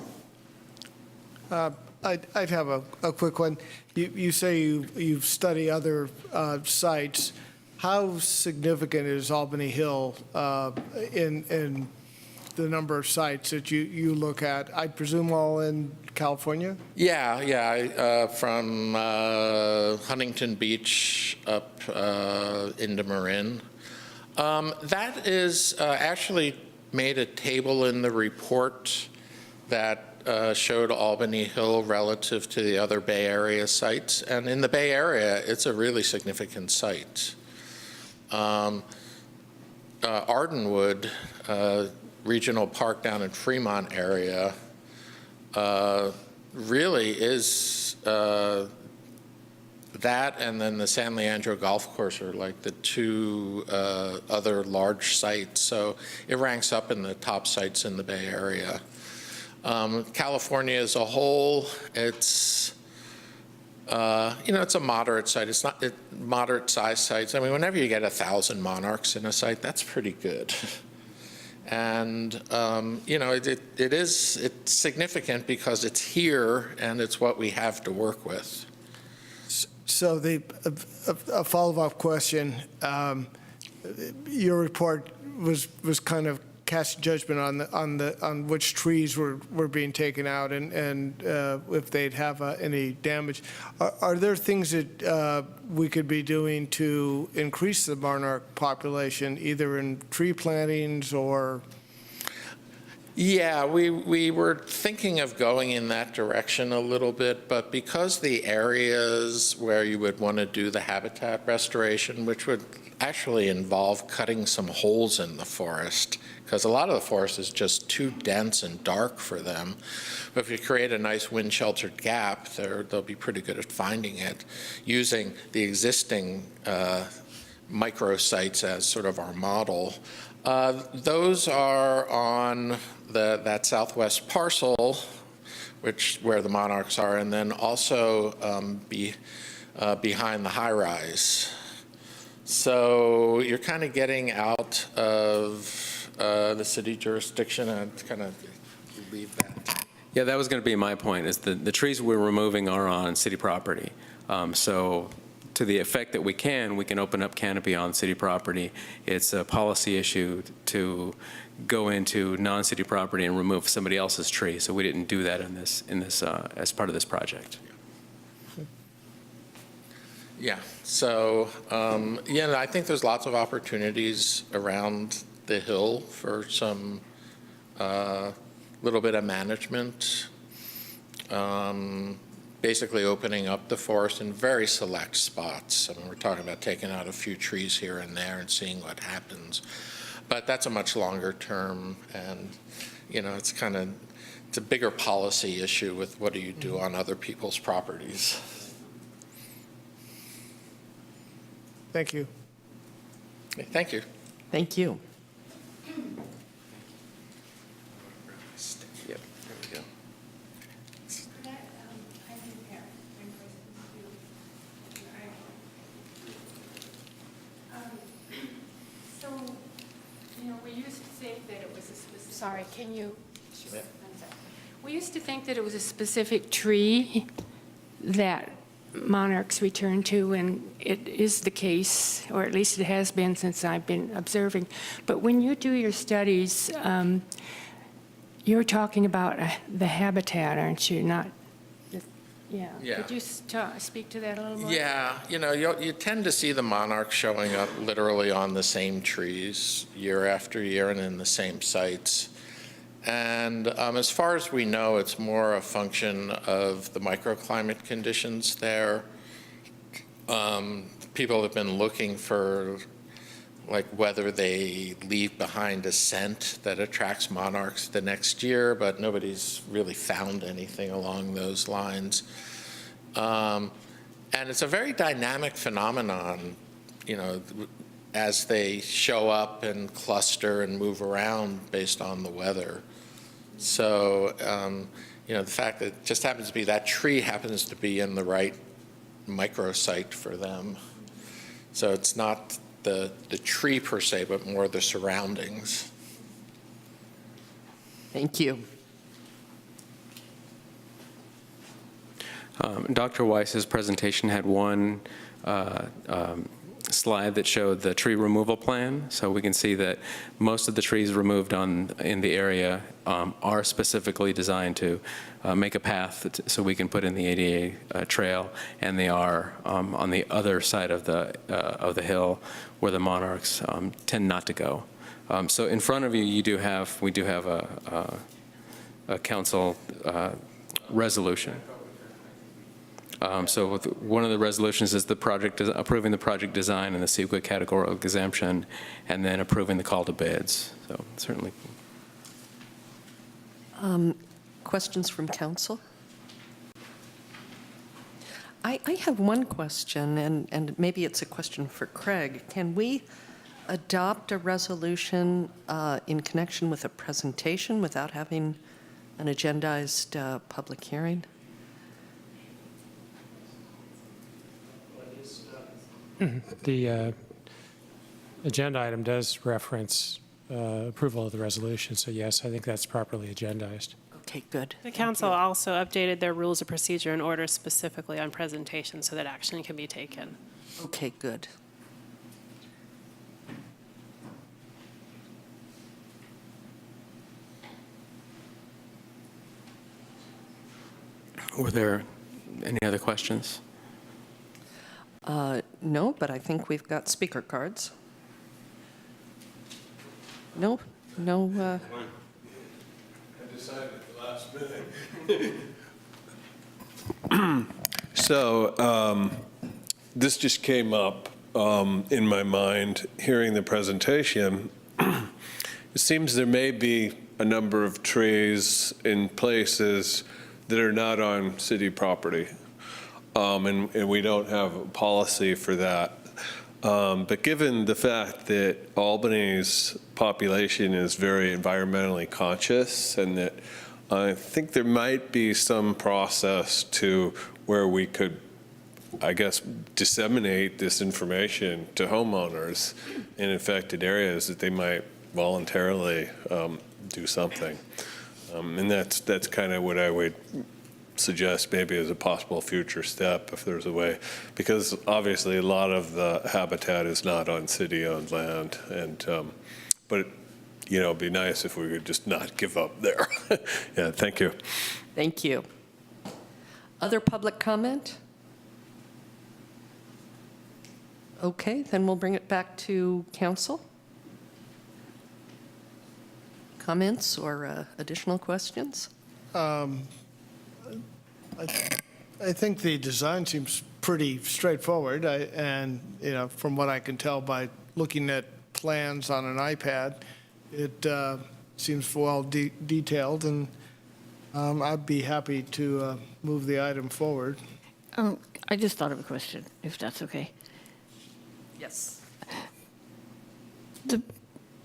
I'd have a quick one. You say you study other sites. How significant is Albany Hill in the number of sites that you look at, I presume all in California? Yeah, from Huntington Beach up into Marin. That is actually made a table in the report that showed Albany Hill relative to the other Bay Area sites. And in the Bay Area, it's a really significant site. Ardenwood Regional Park down in Fremont area really is that, and then the San Leandro Golf Course are like the two other large sites. So it ranks up in the top sites in the Bay Area. California as a whole, it's it's a moderate site. It's not moderate-sized sites. I mean, whenever you get 1,000 monarchs in a site, that's pretty good. And it's significant because it's here and it's what we have to work with. So a follow-up question. Your report was kind of cast judgment on which trees were being taken out and if they'd have any damage. Are there things that we could be doing to increase the monarch population, either in tree plantings or? Yeah, we were thinking of going in that direction a little bit, but because the areas where you would want to do the habitat restoration, which would actually involve cutting some holes in the forest, because a lot of the forest is just too dense and dark for them. But if you create a nice wind-sheltered gap, they'll be pretty good at finding it, using the existing microsites as sort of our model. Those are on that southwest parcel, where the monarchs are, and then also behind the high-rise. So you're kind of getting out of the city jurisdiction, and kind of leave that. Yeah, that was going to be my point, is the trees we're removing are on city property. So to the effect that we can open up canopy on city property. It's a policy issue to go into non-city property and remove somebody else's tree. So we didn't do that in this as part of this project. Yeah, so I think there's lots of opportunities around the hill for some little bit of management, basically opening up the forest in very select spots. I mean, we're talking about taking out a few trees here and there and seeing what happens. But that's a much longer term, and it's a bigger policy issue with what do you do on other people's properties. Thank you. Okay, thank you. Thank you. Yep, there we go. So, we used to think that it was a specific. Sorry, can you? Yeah. We used to think that it was a specific tree that monarchs return to, and it is the case, or at least it has been since I've been observing. But when you do your studies, you're talking about the habitat, aren't you? Not, yeah. Yeah. Could you speak to that a little more? Yeah, you tend to see the monarch showing up literally on the same trees year after year and in the same sites. And as far as we know, it's more a function of the microclimate conditions there. People have been looking for whether they leave behind a scent that attracts monarchs the next year, but nobody's really found anything along those lines. And it's a very dynamic phenomenon, as they show up and cluster and move around based on the weather. So, the fact that it just happens to be that tree happens to be in the right microsite for them. So it's not the tree per se, but more the surroundings. Thank you. Dr. Weiss's presentation had one slide that showed the tree removal plan. So we can see that most of the trees removed in the area are specifically designed to make a path so we can put in the ADA trail, and they are on the other side of the hill where the monarchs tend not to go. So in front of you, we do have a council resolution. So one of the resolutions is approving the project design and the CEQA categorical exemption, and then approving the call to bids. So certainly. Questions from council? I have one question, and maybe it's a question for Craig. Can we adopt a resolution in connection with a presentation without having an agendized public hearing? The agenda item does reference approval of the resolution, so yes, I think that's properly agendized. Okay, good. The council also updated their rules of procedure and orders specifically on presentation so that action can be taken. Okay, good. Were there any other questions? No, but I think we've got speaker cards. No? I decided at the last minute. So this just came up in my mind hearing the presentation. It seems there may be a number of trees in places that are not on city property. And we don't have a policy for that. But given the fact that Albany's population is very environmentally conscious, and that I think there might be some process to where we could, I guess, disseminate this information to homeowners in affected areas, that they might voluntarily do something. And that's kind of what I would suggest maybe as a possible future step, if there's a way, because obviously a lot of the habitat is not on city-owned land, and but it'd be nice if we could just not give up there. Yeah, thank you. Thank you. Other public comment? Okay, then we'll bring it back to council. Comments or additional questions? I think the design seems pretty straightforward, and from what I can tell by looking at plans on an iPad, it seems well detailed, and I'd be happy to move the item forward. I just thought of a question, if that's okay. Yes.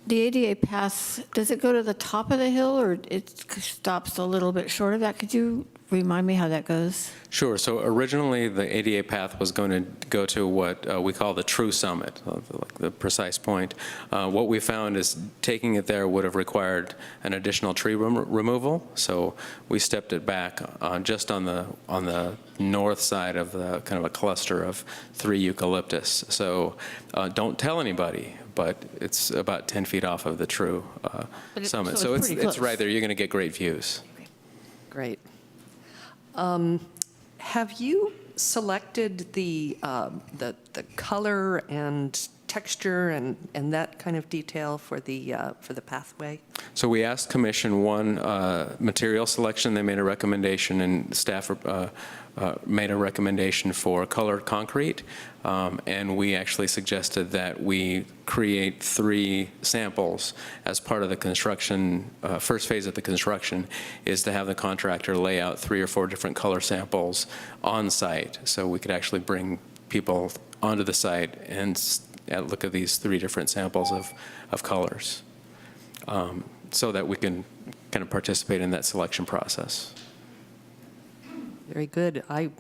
The ADA path, does it go to the top of the hill, or it stops a little bit short of that? Could you remind me how that goes? Sure. So originally, the ADA path was going to go to what we call the true summit, like the precise point. What we found is taking it there would have required an additional tree removal. So we stepped it back just on the north side of the kind of a cluster of 3 eucalyptus. So don't tell anybody, but it's about 10 feet off of the true summit. So it's right there. You're going to get great views. Great. Have you selected the color and texture and that kind of detail for the pathway? So we asked Commission one material selection. They made a recommendation, and staff made a recommendation for colored concrete. And we actually suggested that we create 3 samples as part of the construction. First phase of the construction is to have the contractor lay out 3 or 4 different color samples on site, so we could actually bring people onto the site and look at these 3 different samples of colors, so that we can kind of participate in that selection process. Very good. I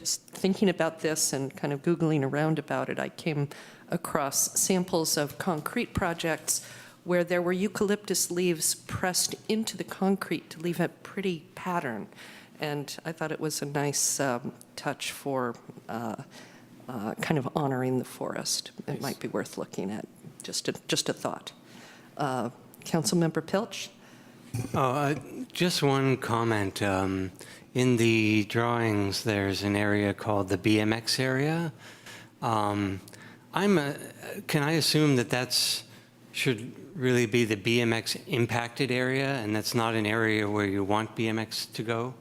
just thinking about this and kind of Googling around about it, I came across samples of concrete projects where there were eucalyptus leaves pressed into the concrete to leave a pretty pattern. And I thought it was a nice touch for kind of honoring the forest. It might be worth looking at, just a thought. Councilmember Pilch? Just one comment. In the drawings, there's an area called the BMX area. Can I assume that should really be the BMX impacted area, and that's not an area where you want BMX to go?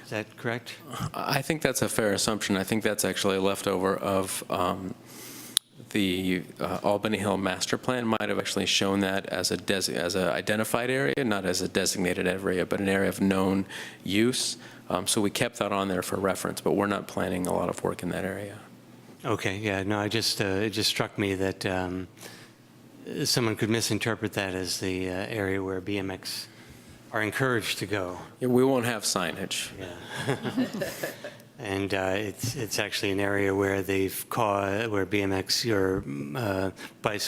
Is that correct? I think that's a fair assumption. I think that's actually a leftover of the Albany Hill Master Plan might have actually shown that as a identified area, not as a designated area, but an area of known use. So we kept that on there for reference, but we're not planning a lot of work in that area. Okay, yeah, no, it just struck me that someone could misinterpret that as the area where BMX are encouraged to go. Yeah, we won't have signage. Yeah. And it's actually an area where where BMX or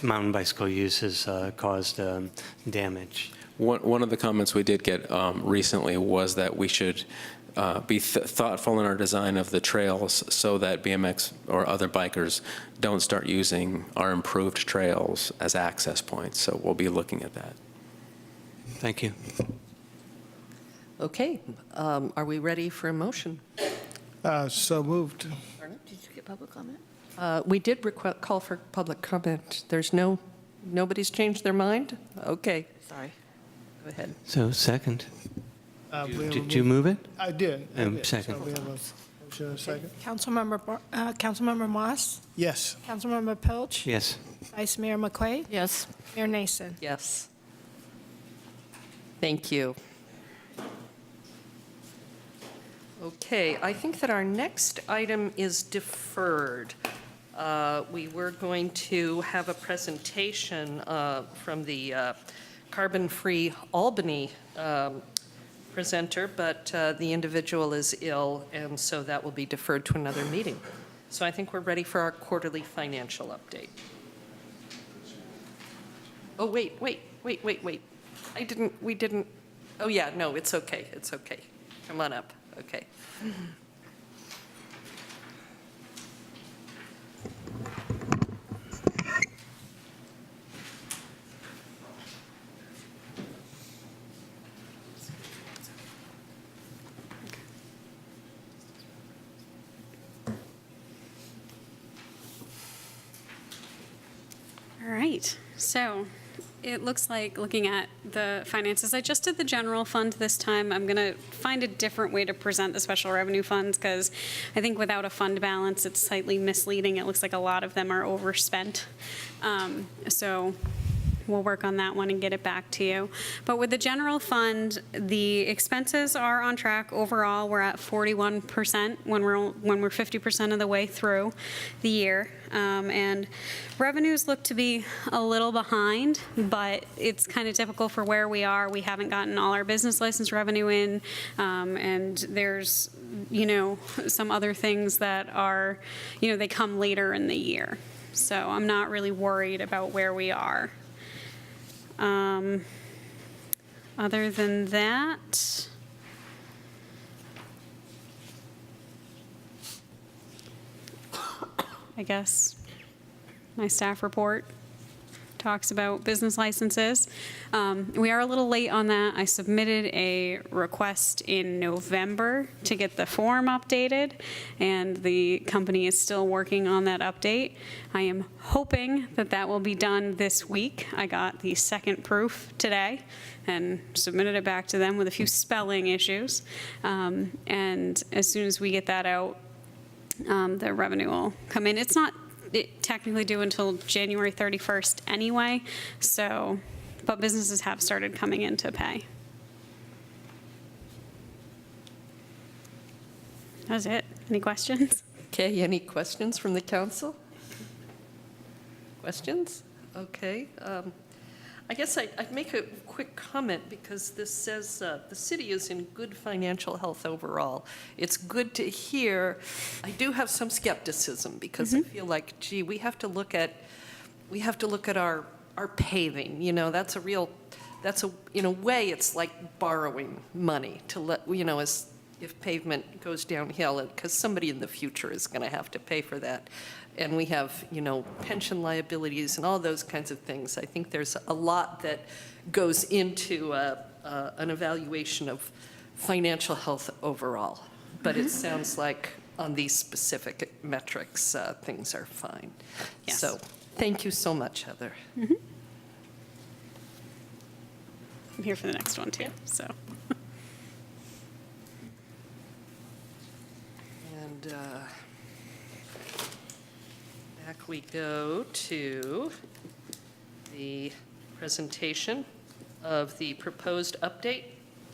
mountain bicycle use has caused damage. One of the comments we did get recently was that we should be thoughtful in our design of the trails so that BMX or other bikers don't start using our improved trails as access points. So we'll be looking at that. Thank you. Okay, are we ready for a motion? So moved. Did you get public comment? We did call for public comment. Nobody's changed their mind? Okay. Sorry. Go ahead. So second. We Did you move it? I did. Second. So we have a motion and a second? Councilmember Moss? Yes. Councilmember Pilch? Yes. Vice Mayor McQuaid? Yes. Mayor Nason? Yes. Thank you. Okay, I think that our next item is deferred. We were going to have a presentation from the carbon-free Albany presenter, but the individual is ill, and so that will be deferred to another meeting. So I think we're ready for our quarterly financial update. Oh, wait. We didn't, oh yeah, no, it's okay. Come on up, okay. All right, so it looks like, looking at the finances, I just did the general fund this time. I'm going to find a different way to present the special revenue funds, because I think without a fund balance, it's slightly misleading. It looks like a lot of them are overspent. So we'll work on that one and get it back to you. But with the general fund, the expenses are on track. Overall, we're at 41% when we're 50% of the way through the year. And revenues look to be a little behind, but it's kind of typical for where we are. We haven't gotten all our business license revenue in, and there's, some other things that are, they come later in the year. So I'm not really worried about where we are. Other than that, I guess my staff report talks about business licenses. We are a little late on that. I submitted a request in November to get the form updated, and the company is still working on that update. I am hoping that that will be done this week. I got the second proof today and submitted it back to them with a few spelling issues. And as soon as we get that out, the revenue will come in. It's not technically due until January 31st anyway, so, but businesses have started coming in to pay. That's it. Any questions? Okay, any questions from the council? Questions? Okay. I guess I'd make a quick comment, because this says the city is in good financial health overall. It's good to hear. I do have some skepticism, because I feel like, gee, we have to look at our paving. In a way, it's like borrowing money to let, as if pavement goes downhill, because somebody in the future is going to have to pay for that. And we have, pension liabilities and all those kinds of things. I think there's a lot that goes into an evaluation of financial health overall. But it sounds like on these specific metrics, things are fine. Yes. So thank you so much, Heather. I'm here for the next one too, so. And back we go to the presentation of the proposed update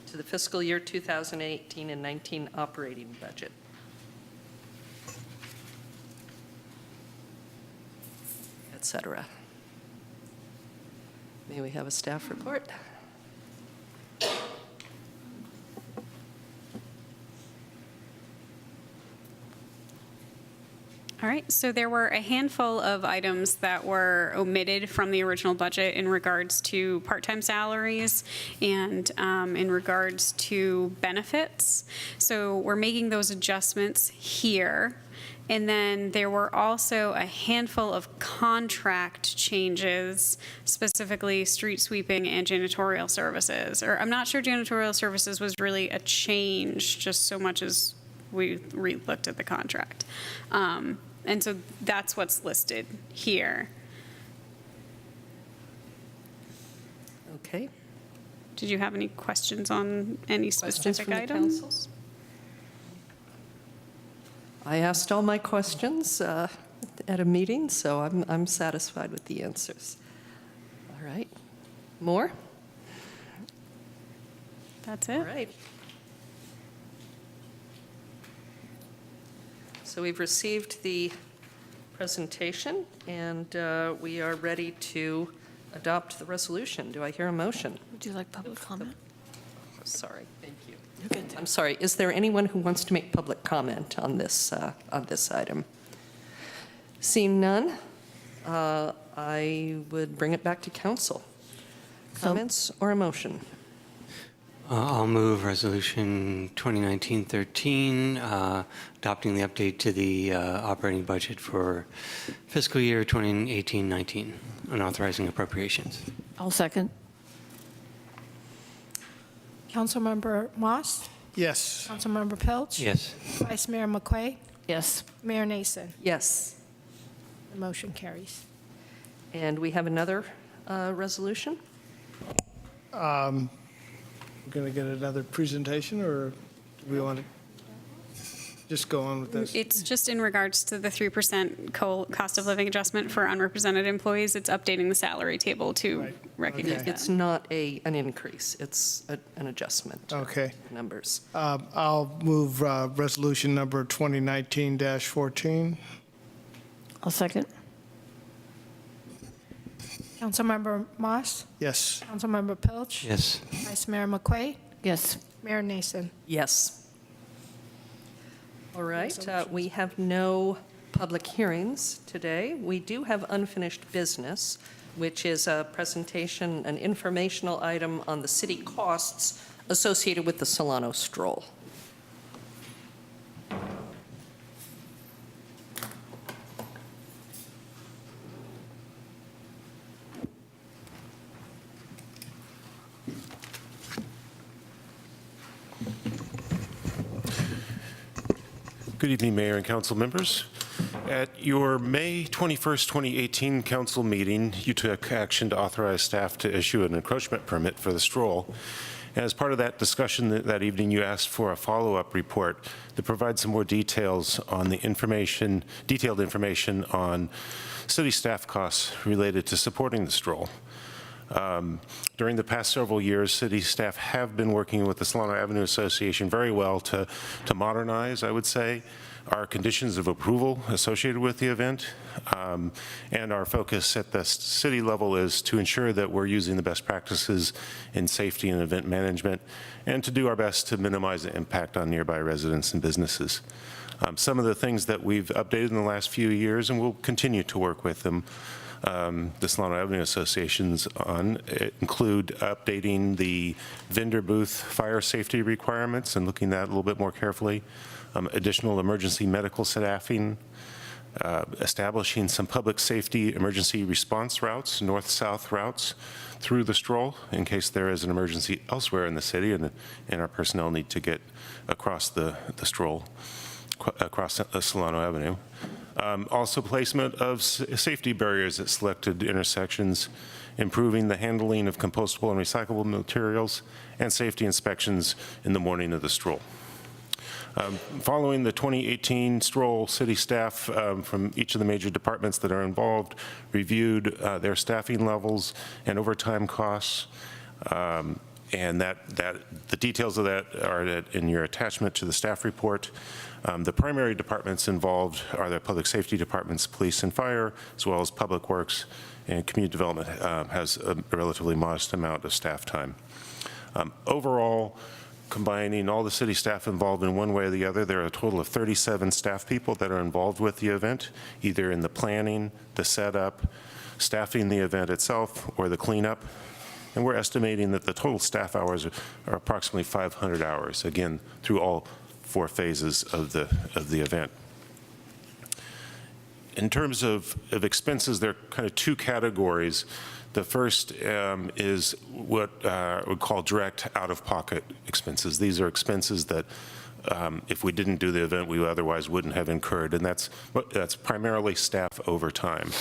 to the fiscal year 2018 and 19 operating budget. Et cetera. May we have a staff report? All right, so there were a handful of items that were omitted from the original budget in regards to part-time salaries and in regards to benefits. So we're making those adjustments here. And then there were also a handful of contract changes, specifically street sweeping and janitorial services. Or I'm not sure janitorial services was really a change, just so much as we re-looked at the contract. And so that's what's listed here. Okay. Did you have any questions on any Questions specific from the items? council? I asked all my questions at a meeting, so I'm satisfied with the answers. All right. More? That's it. All right. So we've received the presentation, and we are ready to adopt the resolution. Do I hear a motion? Would you like public comment? Oh, sorry, thank you. I'm sorry, is there anyone who wants to make public comment on this item? Seeing none, I would bring it back to council. Comments or a motion? I'll move Resolution 2019-13, adopting the update to the operating budget for fiscal year 2018-19, and authorizing appropriations. I'll second. Councilmember Moss? Yes. Councilmember Pilch? Yes. Vice Mayor McQuay? Yes. Mayor Nason? Yes. The motion carries. And we have another resolution? We're going to get another presentation, or do we want to just go on with this? It's just in regards to the 3% cost of living adjustment for unrepresented employees. It's updating the salary table to recognize Okay. that. It's not an increase, it's an adjustment. to Okay. Numbers. I'll move resolution number 2019-14. I'll second. Councilmember Moss? Yes. Councilmember Pilch? Yes. Vice Mayor McQuay? Yes. Mayor Nason? Yes. All right, we have no public hearings today. We do have unfinished business, which is a presentation, an informational item on the city costs associated with the Solano Stroll. Good evening, Mayor and council members. At your May 21st, 2018 council meeting, you took action to authorize staff to issue an encroachment permit for the stroll. As part of that discussion that evening, you asked for a follow-up report that provides some more details on the detailed information on city staff costs related to supporting the stroll. During the past several years, city staff have been working with the Solano Avenue Association very well to modernize, I would say, our conditions of approval associated with the event. And our focus at the city level is to ensure that we're using the best practices in safety and event management, and to do our best to minimize the impact on nearby residents and businesses. Some of the things that we've updated in the last few years, and we'll continue to work with them, the Solano Avenue Associations on, include updating the vendor booth fire safety requirements and looking at that a little bit more carefully, additional emergency medical staffing, establishing some public safety emergency response routes, north-south routes through the stroll in case there is an emergency elsewhere in the city and our personnel need to get across the stroll, across Solano Avenue. Also placement of safety barriers at selected intersections, improving the handling of compostable and recyclable materials, and safety inspections in the morning of the stroll. Following the 2018 stroll, city staff from each of the major departments that are involved reviewed their staffing levels and overtime costs. And the details of that are in your attachment to the staff report. The primary departments involved are the public safety departments, police and fire, as well as public works, and community development has a relatively modest amount of staff time. Overall, combining all the city staff involved in one way or the other, there are a total of 37 staff people that are involved with the event, either in the planning, the setup, staffing the event itself, or the cleanup. And we're estimating that the total staff hours are approximately 500 hours, again, through all 4 phases of the event. In terms of expenses, there are kind of 2 categories. The first is what we call direct out-of-pocket expenses. These are expenses that if we didn't do the event, we otherwise wouldn't have incurred, and that's primarily staff overtime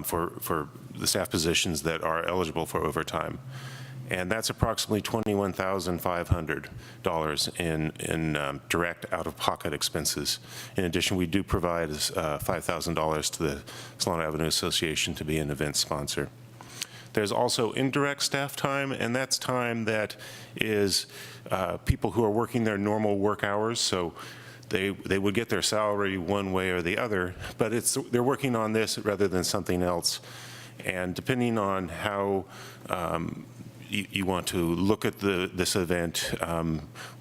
for the staff positions that are eligible for overtime. And that's approximately $21,500 in direct out-of-pocket expenses. In addition, we do provide $5,000 to the Solano Avenue Association to be an event sponsor. There's also indirect staff time, and that's time that is people who are working their normal work hours. So they would get their salary one way or the other, but they're working on this rather than something else. And depending on how you want to look at this event,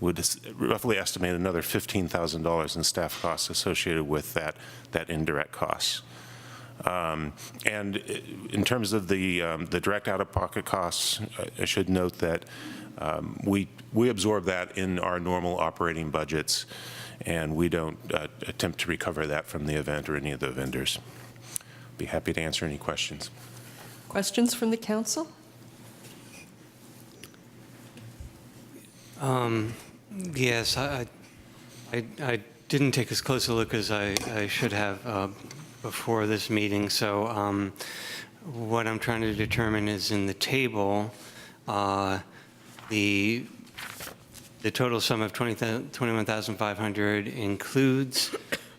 would roughly estimate another $15,000 in staff costs associated with that indirect costs. And in terms of the direct out-of-pocket costs, I should note that we absorb that in our normal operating budgets, and we don't attempt to recover that from the event or any of the vendors. Be happy to answer any questions. Questions from the council? Yes, I didn't take as close a look as I should have before this meeting. So what I'm trying to determine is in the table, the total sum of $21,500 includes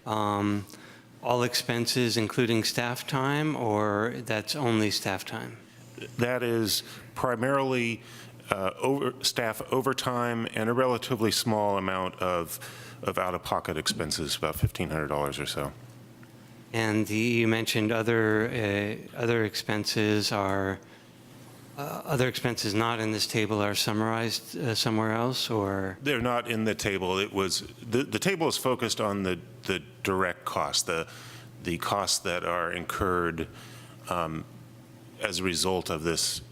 all expenses, including staff time, or that's only staff time? That is primarily staff overtime and a relatively small amount of out-of-pocket expenses, about $1,500 or so. And you mentioned other expenses are other expenses not in this table are summarized somewhere else, or they're not in the table. It was the table is focused on the direct costs, the costs that are incurred as a result of this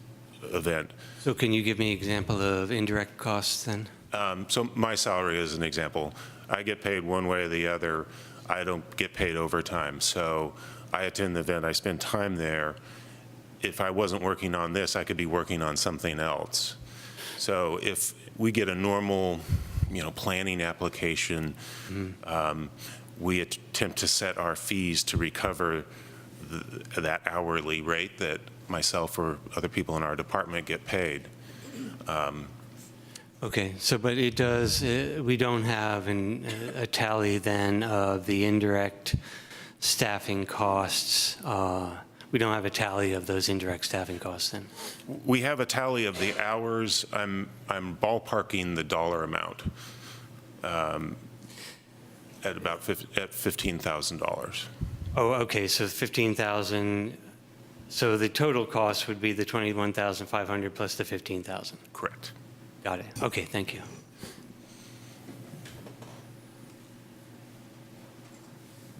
event. So can you give me an example of indirect costs then? So my salary is an example. I get paid one way or the other. I don't get paid overtime. So I attend the event, I spend time there. If I wasn't working on this, I could be working on something else. So if we get a normal, planning application, we attempt to set our fees to recover that hourly rate that myself or other people in our department get paid. Okay, so but it does, we don't have a tally then of the indirect staffing costs. We don't have a tally of those indirect staffing costs then? We have a tally of the hours. I'm ballparking the dollar amount at about $15,000. Oh, okay, so 15,000. So the total cost would be the 21,500 plus the 15,000. Correct. Got it. Okay, thank you.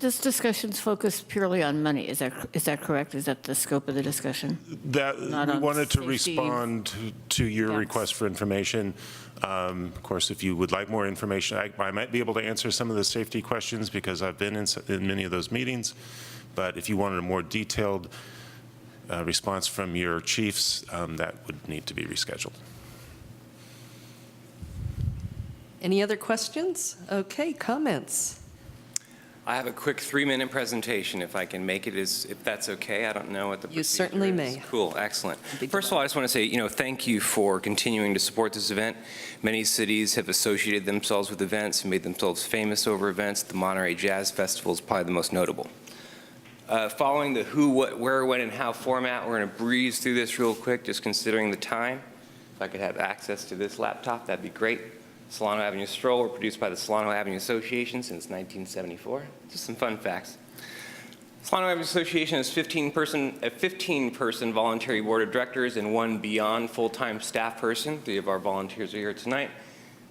this discussion's focused purely on money. Is that correct? Is that the scope of the discussion? That Not we on wanted to safety. respond to your Yes. request for information. Of course, if you would like more information, I might be able to answer some of the safety questions because I've been in many of those meetings. But if you wanted a more detailed response from your chiefs, that would need to be rescheduled. Any other questions? Okay, comments? I have a quick 3-minute presentation, if I can make it, if that's okay. I don't know what the You procedure certainly is. may. Cool, excellent. First of all, I just want to say, thank you for continuing to support this event. Many cities have associated themselves with events and made themselves famous over events. The Monterey Jazz Festival is probably the most notable. Following the who, what, where, when, and how format, we're going to breeze through this real quick, just considering the time. If I could have access to this laptop, that'd be great. Solano Avenue Stroll were produced by the Solano Avenue Association since 1974. Just some fun facts. Solano Avenue Association is a 15-person voluntary board of directors and 1 beyond full-time staff person. 3 of our volunteers are here tonight.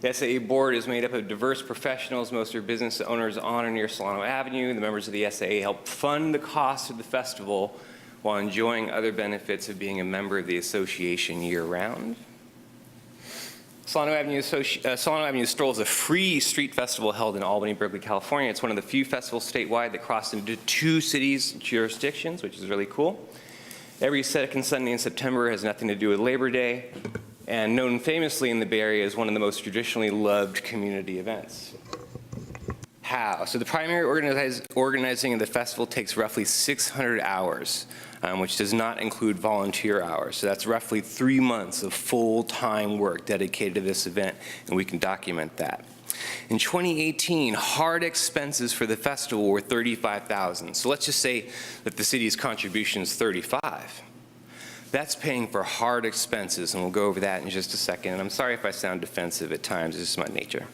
The SAA board is made up of diverse professionals. Most are business owners on or near Solano Avenue. The members of the SAA help fund the cost of the festival while enjoying other benefits of being a member of the association year-round. Solano Avenue Stroll is a free street festival held in Albany, Berkeley, California. It's one of the few festivals statewide that cross into 2 cities' jurisdictions, which is really cool. Every second Sunday in September has nothing to do with Labor Day, and known famously in the Bay Area as one of the most traditionally loved community events. How? So the primary organizing of the festival takes roughly 600 hours, which does not include volunteer hours. So that's roughly 3 months of full-time work dedicated to this event, and we can document that. In 2018, hard expenses for the festival were $35,000. So let's just say that the city's contribution is $35,000. That's paying for hard expenses, and we'll go over that in just a second. And I'm sorry if I sound defensive at times, it's just my nature.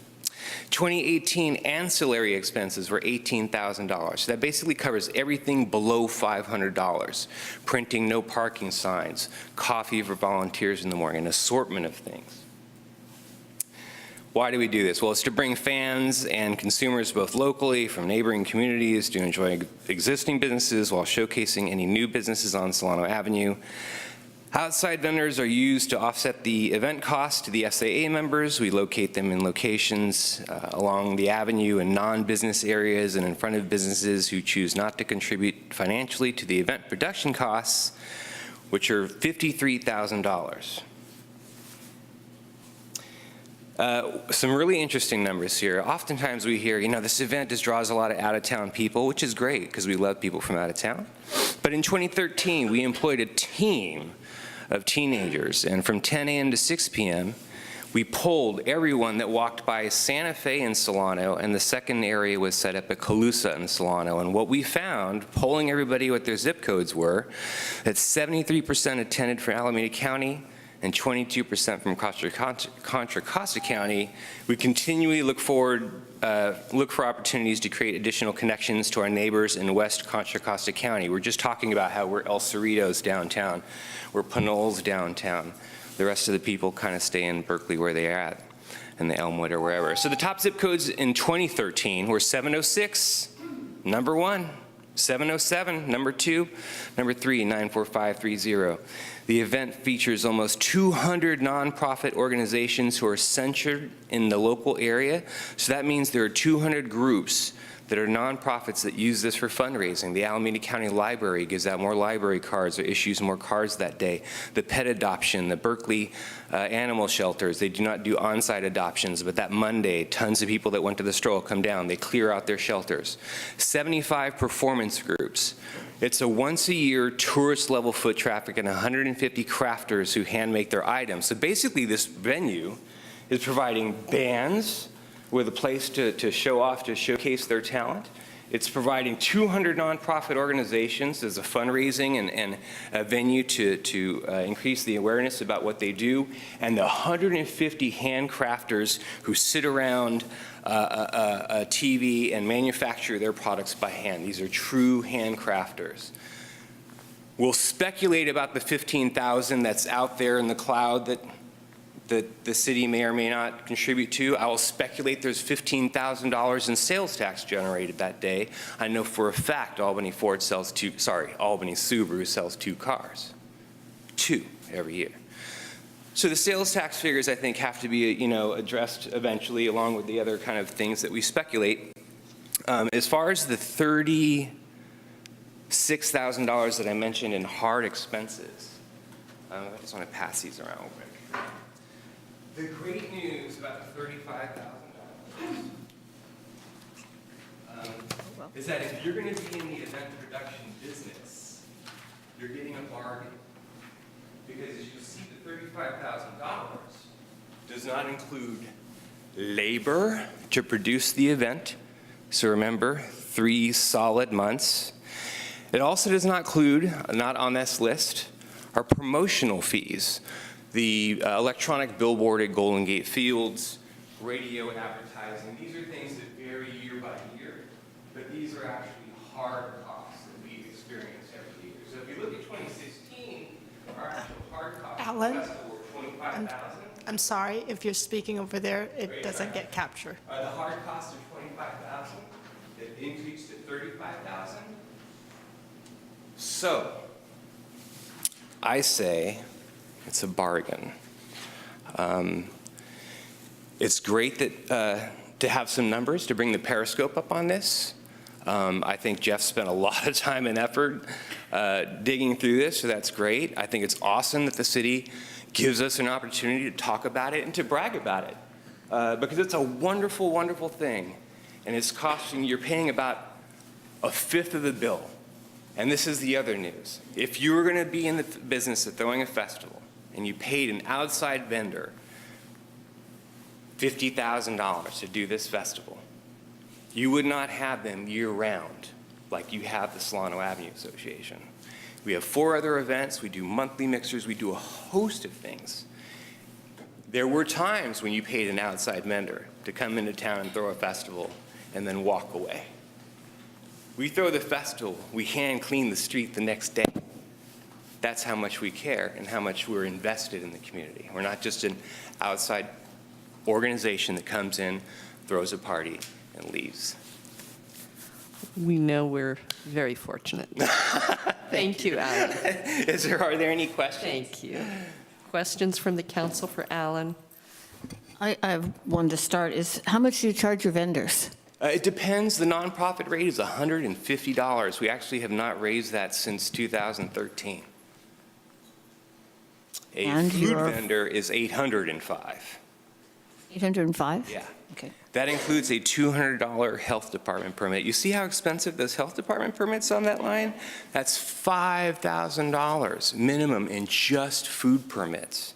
2018 ancillary expenses were $18,000. So that basically covers everything below $500. Printing no parking signs, coffee for volunteers in the morning, an assortment of things. Why do we do this? Well, it's to bring fans and consumers both locally from neighboring communities to enjoy existing businesses while showcasing any new businesses on Solano Avenue. Outside vendors are used to offset the event cost to the SAA members. We locate them in locations along the avenue in non-business areas and in front of businesses who choose not to contribute financially to the event production costs, which are $53,000. Some really interesting numbers here. Oftentimes we hear, this event just draws a lot of out-of-town people, which is great because we love people from out of town. But in 2013, we employed a team of teenagers, and from 10 a.m. to 6 p.m., we polled everyone that walked by Santa Fe in Solano, and the second area was set up at Colusa in Solano. And what we found, polling everybody what their zip codes were, that 73% attended from Alameda County, and 22% from Contra Costa County. We continually look for opportunities to create additional connections to our neighbors in West Contra Costa County. We're just talking about how we're El Cerritos downtown, we're Pinol's downtown. The rest of the people kind of stay in Berkeley where they are at, in the Elmwood or wherever. So the top zip codes in 2013 were 706, number 1, 707, number 2, number 3, 94530. The event features almost 200 nonprofit organizations who are centered in the local area. So that means there are 200 groups that are nonprofits that use this for fundraising. The Alameda County Library gives out more library cards or issues more cards that day. The pet adoption, the Berkeley animal shelters, they do not do on-site adoptions, but that Monday, tons of people that went to the stroll come down, they clear out their shelters. 75 performance groups. It's a once-a-year tourist-level foot traffic and 150 crafters who hand-make their items. So basically, this venue is providing bands with a place to show off, to showcase their talent. It's providing 200 nonprofit organizations as a fundraising and a venue to increase the awareness about what they do, and the 150 handcrafters who sit around a TV and manufacture their products by hand. These are true handcrafters. We'll speculate about the 15,000 that's out there in the cloud that that the city may or may not contribute to. I will speculate there's $15,000 in sales tax generated that day. I know for a fact Albany Subaru sells 2 cars. 2 every year. So the sales tax figures, I think, have to be, addressed eventually, along with the other kind of things that we speculate. As far as the $36,000 that I mentioned in hard expenses, I just want to pass these around real quick. The great news about the $35,000 is that if you're going to be in the event production business, you're getting a bargain. Because as you see, the $35,000 does not include labor to produce the event. So remember, 3 solid months. It also does not include, not on this list, our promotional fees. The electronic billboard at Golden Gate Fields, radio advertising. These are things that vary year by year, but these are actually hard costs that we experience every year. So if you look at 2016, our actual hard costs Alan? were $25,000. I'm sorry, if you're speaking over there, it doesn't get captured. The hard costs are $25,000. It increased to $35,000. So I say it's a bargain. It's great that to have some numbers to bring the periscope up on this. I think Jeff spent a lot of time and effort digging through this, so that's great. I think it's awesome that the city gives us an opportunity to talk about it and to brag about it, because it's a wonderful, wonderful thing, and it's costing, you're paying about 1/5 of the bill. And this is the other news. If you were going to be in the business of throwing a festival and you paid an outside vendor $50,000 to do this festival, you would not have them year-round like you have the Solano Avenue Association. We have 4 other events. We do monthly mixers. We do a host of things. There were times when you paid an outside vendor to come into town and throw a festival and then walk away. We throw the festival, we hand clean the street the next day. That's how much we care and how much we're invested in the community. We're not just an outside organization that comes in, throws a party, and leaves. We know we're very fortunate. Thank you, Alan. Are there any questions? Thank you. Questions from the council for Alan? I have one to start. Is how much do you charge your vendors? It depends. The nonprofit rate is $150. We actually have not raised that since 2013. A food vendor is $805. $805? Yeah. Okay. That includes a $200 health department permit. You see how expensive those health department permits on that line? That's $5,000 minimum in just food permits.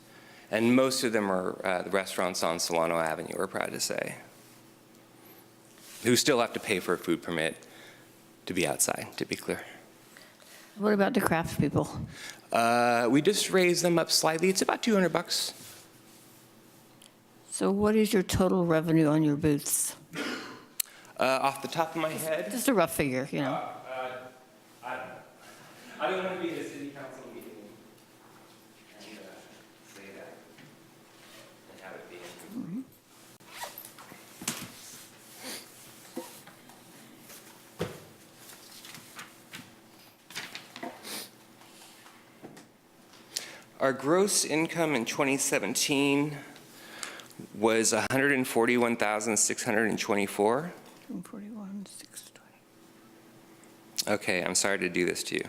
And most of them are the restaurants on Solano Avenue, we're proud to say, who still have to pay for a food permit to be outside, to be clear. What about the craft people? We just raised them up slightly. It's about $200. So what is your total revenue on your booths? Off the top of my head? Just a rough figure, you know. I don't want to be in a city council meeting and say that and have it be incomplete. Our gross income in 2017 was $141,624. Okay, I'm sorry to do this to you.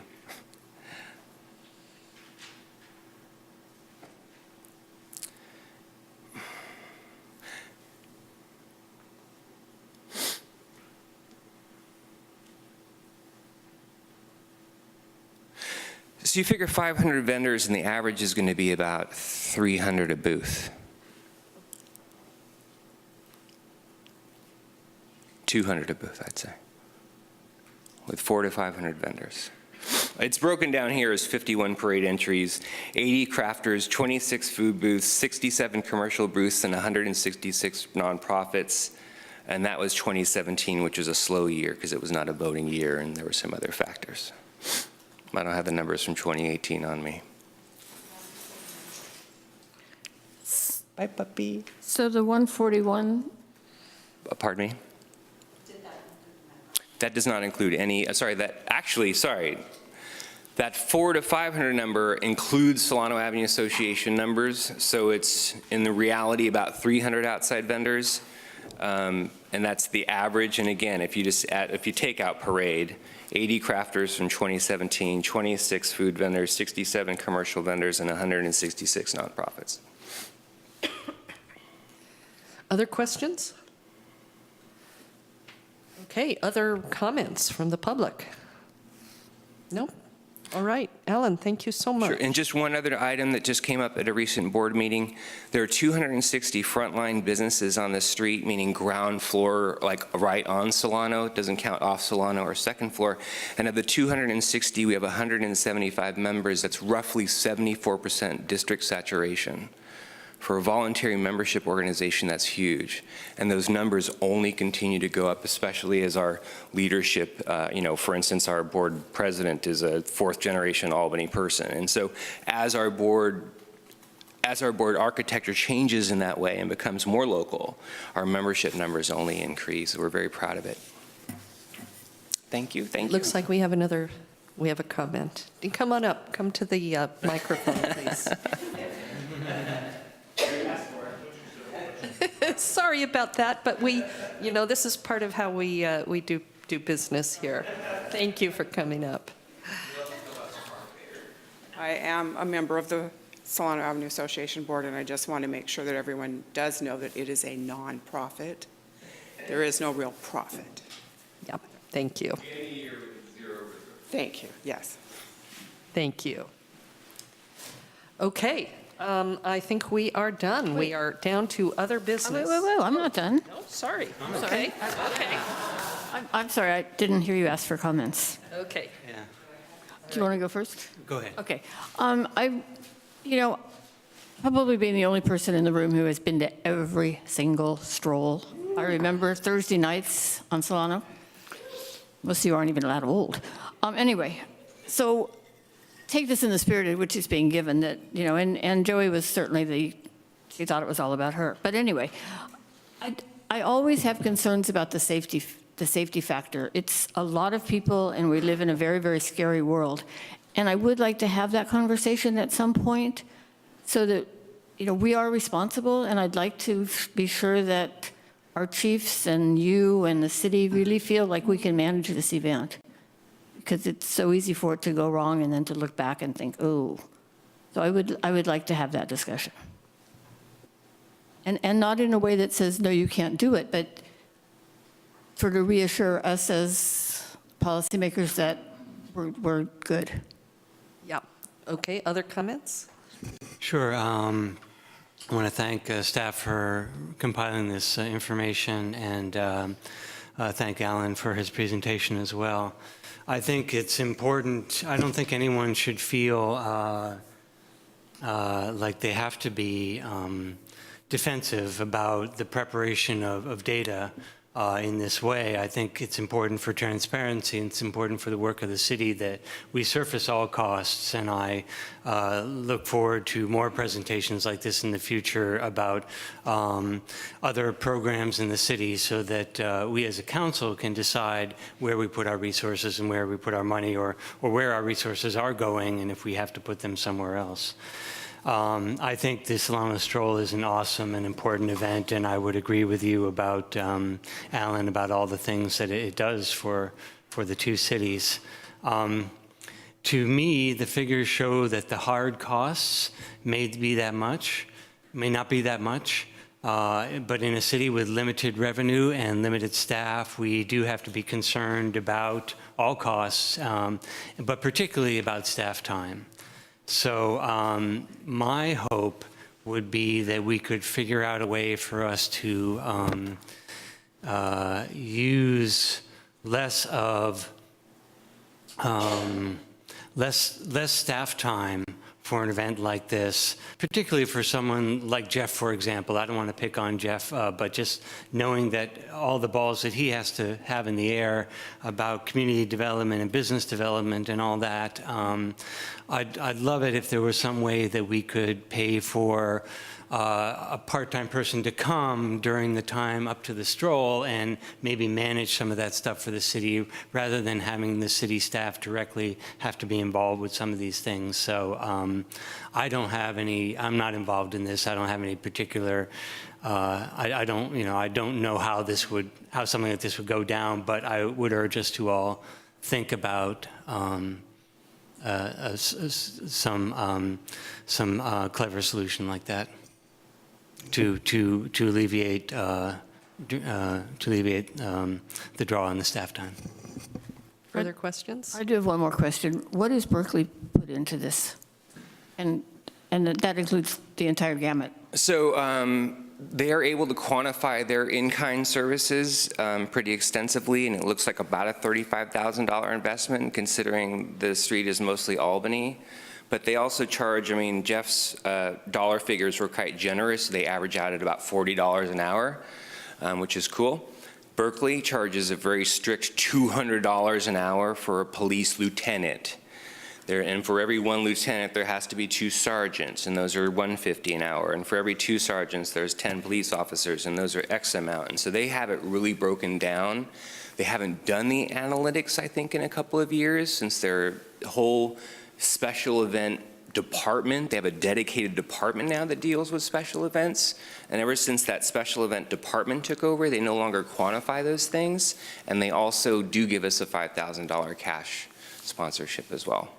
So you figure 500 vendors and the average is going to be about 300 a booth. 200 a booth, I'd say, with 400 to 500 vendors. It's broken down here as 51 parade entries, 80 crafters, 26 food booths, 67 commercial booths, and 166 nonprofits. And that was 2017, which was a slow year because it was not a voting year and there were some other factors. I don't have the numbers from 2018 on me. Bye, puppy. So the 141, Pardon me? That does not include any, that 400 to 500 number includes Solano Avenue Association numbers, so it's in the reality about 300 outside vendors, and that's the average. And again, if you take out Parade, 80 crafters from 2017, 26 food vendors, 67 commercial vendors, and 166 nonprofits. Other questions? Okay, other comments from the public? No? All right, Alan, thank you so much. Sure, and just one other item that just came up at a recent board meeting. There are 260 frontline businesses on the street, meaning ground floor, like right on Solano. It doesn't count off Solano or second floor. And of the 260, we have 175 members. That's roughly 74% district saturation. For a voluntary membership organization, that's huge. And those numbers only continue to go up, especially as our leadership, for instance, our board president is a fourth generation Albany person. And so as our board architecture changes in that way and becomes more local, our membership numbers only increase. We're very proud of it. Thank you, thank you. Looks like we have a comment. Come on up, come to the microphone, please. Sorry about that, but this is part of how we do business here. Thank you for coming up. I am a member of the Solano Avenue Association Board, and I just want to make sure that everyone does know that it is a nonprofit. There is no real profit. Yep, thank you. Thank you, yes. Thank you. Okay. I think we are done. We are down to other business. Wait, I'm not done. No, sorry. Sorry. Okay. I'm sorry, I didn't hear you ask for comments. Okay. Yeah. Do you want to go first? Go ahead. Okay. Probably being the only person in the room who has been to every single stroll. I remember Thursday nights on Solano. Most of you aren't even that old. Anyway, so take this in the spirit in which it's being given that, and Joey was certainly she thought it was all about her. But anyway, I always have concerns about the safety factor. It's a lot of people, and we live in a very, very scary world. And I would like to have that conversation at some point so that, we are responsible, and I'd like to be sure that our chiefs and you and the city really feel like we can manage this event. Because it's so easy for it to go wrong and then to look back and think, oh. So I would like to have that discussion. And not in a way that says, no, you can't do it, but sort of reassure us as policymakers that we're good. Yeah. Okay, other comments? Sure. I want to thank staff for compiling this information, and thank Alan for his presentation as well. I think it's important. I don't think anyone should feel like they have to be defensive about the preparation of data in this way. I think it's important for transparency, and it's important for the work of the city that we surface all costs, and I look forward to more presentations like this in the future about other programs in the city so that we as a council can decide where we put our resources and where we put our money, or where our resources are going, and if we have to put them somewhere else. I think the Solano Stroll is an awesome and important event, and I would agree with you about, Alan, about all the things that it does for the two cities. To me, the figures show that the hard costs may not be that much, but in a city with limited revenue and limited staff, we do have to be concerned about all costs, but particularly about staff time. So my hope would be that we could figure out a way for us to use less staff time for an event like this, particularly for someone like Jeff, for example. I don't want to pick on Jeff, but just knowing that all the balls that he has to have in the air about community development and business development and all that, I'd love it if there was some way that we could pay for a part-time person to come during the time up to the stroll and maybe manage some of that stuff for the city rather than having the city staff directly have to be involved with some of these things. So I don't have any, I'm not involved in this. I don't have any particular, I don't know how this would, how something like this would go down, but I would urge us to all think about some clever solution like that to alleviate the draw on the staff time. Further questions? I do have one more question. What is Berkeley put into this? And that includes the entire gamut. So they are able to quantify their in-kind services pretty extensively, and it looks like about a $35,000 investment, considering the street is mostly Albany. But they also charge, I mean, Jeff's dollar figures were quite generous. They average out at about $40 an hour, which is cool. Berkeley charges a very strict $200 an hour for a police lieutenant. And for every one lieutenant, there has to be 2 sergeants, and those are $150 an hour. And for every 2 sergeants, there's 10 police officers, and those are X amount. And so they have it really broken down. They haven't done the analytics, I think, in a couple of years, since their whole special event department, they have a dedicated department now that deals with special events. And ever since that special event department took over, they no longer quantify those things. And they also do give us a $5,000 cash sponsorship as well.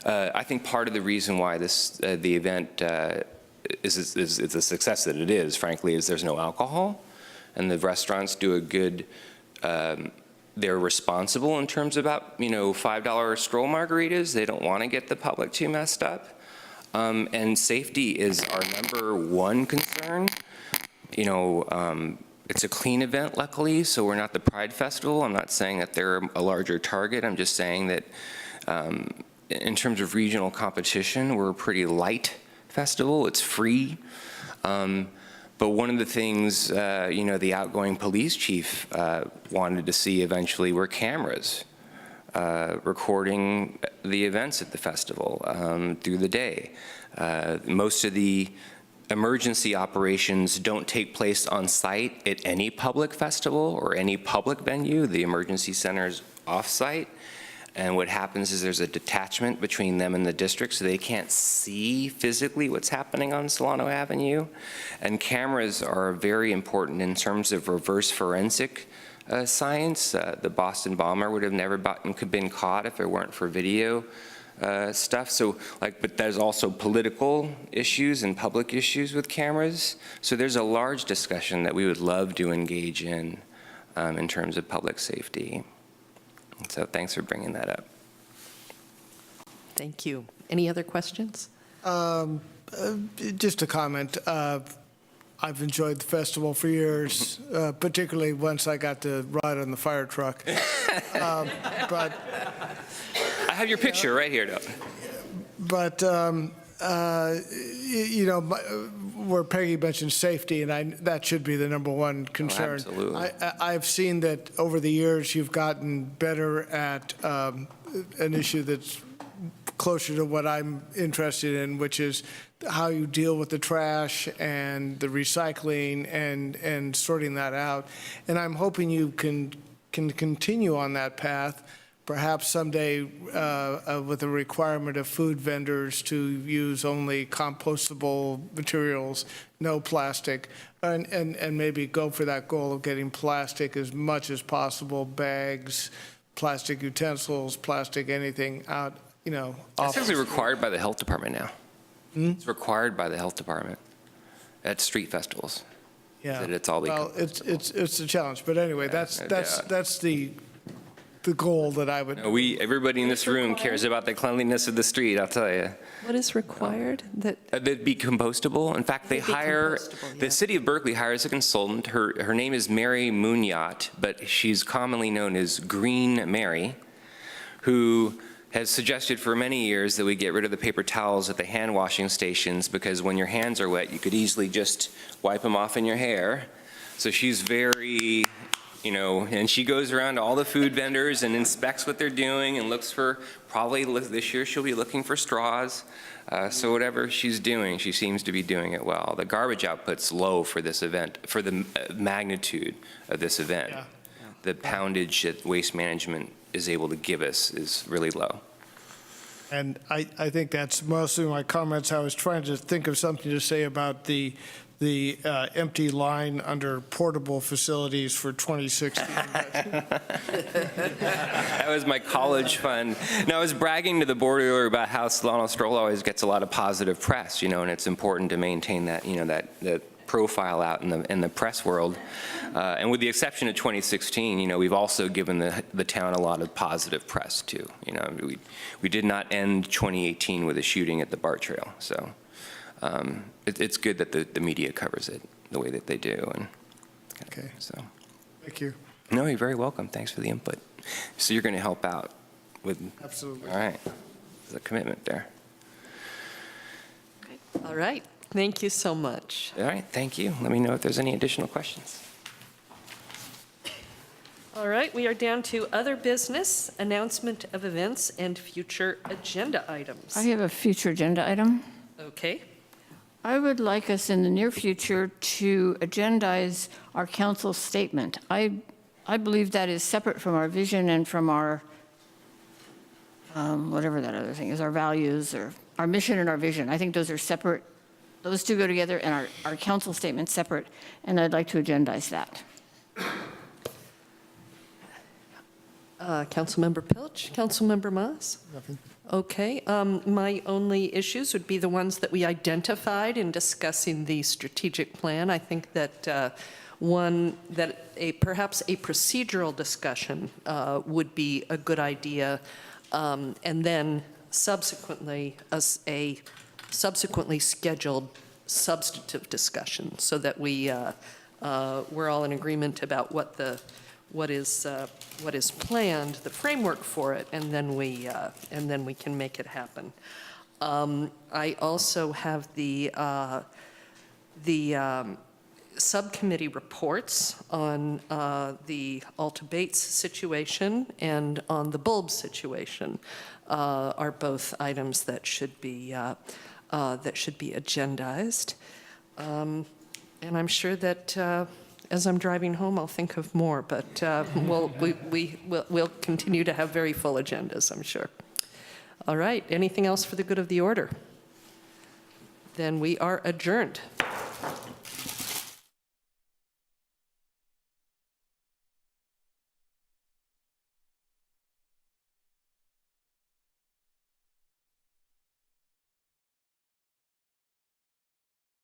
I think part of the reason why this the event is the success that it is, frankly, is there's no alcohol, and the restaurants do a good. They're responsible in terms about $5 stroll margaritas. They don't want to get the public too messed up, and safety is our #1 concern. It's a clean event, luckily, so we're not the Pride Festival. I'm not saying that they're a larger target. I'm just saying that. In terms of regional competition, we're a pretty light festival. It's free. But one of the things, the outgoing police chief wanted to see eventually were cameras recording the events at the festival through the day. Most of the emergency operations don't take place on site at any public festival or any public venue. The emergency center is off-site. And what happens is there's a detachment between them and the district, so they can't see physically what's happening on Solano Avenue. And cameras are very important in terms of reverse forensic science. The Boston bomber would have never been caught if it weren't for video stuff. So, but there's also political issues and public issues with cameras. So there's a large discussion that we would love to engage in terms of public safety. So thanks for bringing that up. Thank you. Any other questions? Just a comment. I've enjoyed the festival for years, particularly once I got to ride on the fire truck. But I have your picture right here, though. But where Peggy mentioned safety, and that should be the #1 concern. Oh, absolutely. I've seen that over the years you've gotten better at an issue that's closer to what I'm interested in, which is how you deal with the trash and the recycling and sorting that out. And I'm hoping you can continue on that path, perhaps someday with a requirement of food vendors to use only compostable materials, no plastic, and maybe go for that goal of getting plastic as much as possible, bags, plastic utensils, plastic anything out, It's off. actually required by the health department now. It's required by the health department at street festivals. Yeah. That it's all Well, it's a challenge, but anyway, that's the goal that I would. Everybody in this room cares about the cleanliness of the street, I'll tell you. What is required? They'd be compostable. In fact, the city of Berkeley hires a consultant. Her name is Mary Munyat, but she's commonly known as Green Mary, who has suggested for many years that we get rid of the paper towels at the hand washing stations, because when your hands are wet, you could easily just wipe them off in your hair. So she's very you know, and she goes around to all the food vendors and inspects what they're doing and looks for, probably this year she'll be looking for straws. So whatever she's doing, she seems to be doing it well. The garbage output's low for this event, for the magnitude of this event. Yeah. The poundage that Waste Management is able to give us is really low. And I think that's mostly my comments. I was trying to think of something to say about the empty line under portable facilities for 2016. That was my college fund. No, I was bragging to the board earlier about how Solano Stroll always gets a lot of positive press, you know, and it's important to maintain that, you know, that profile out in the press world. And with the exception of 2016, you know, we've also given the town a lot of positive press too. You know, we did not end 2018 with a shooting at the BART trail, so. It's good that the media covers it the way that they do. And Okay. So. Thank you. No, you're very welcome. Thanks for the input. So you're going to help out with. Absolutely. All right. There's a commitment there. All right. Thank you so much. All right. Thank you. Let me know if there's any additional questions. All right, we are down to other business, announcement of events, and future agenda items. I have a future agenda item. Okay. I would like us in the near future to agendize our council statement. I believe that is separate from our vision and from our, whatever that other thing is, our values or our mission and our vision. I think those are separate. Those two go together, and our council statement's separate, and I'd like to agendize that. Councilmember Pilch, Councilmember Moss? Nothing. Okay, my only issues would be the ones that we identified in discussing the strategic plan. I think that perhaps a procedural discussion would be a good idea, and then subsequently a subsequently scheduled substantive discussion, so that we're all in agreement about what is planned, the framework for it, and then we can make it happen. I also have the subcommittee reports on the Alta Bates situation and on the bulb situation are both items that should be agendized, and I'm sure that. As I'm driving home, I'll think of more, but we'll continue to have very full agendas, I'm sure. All right, anything else for the good of the order? Then we are adjourned.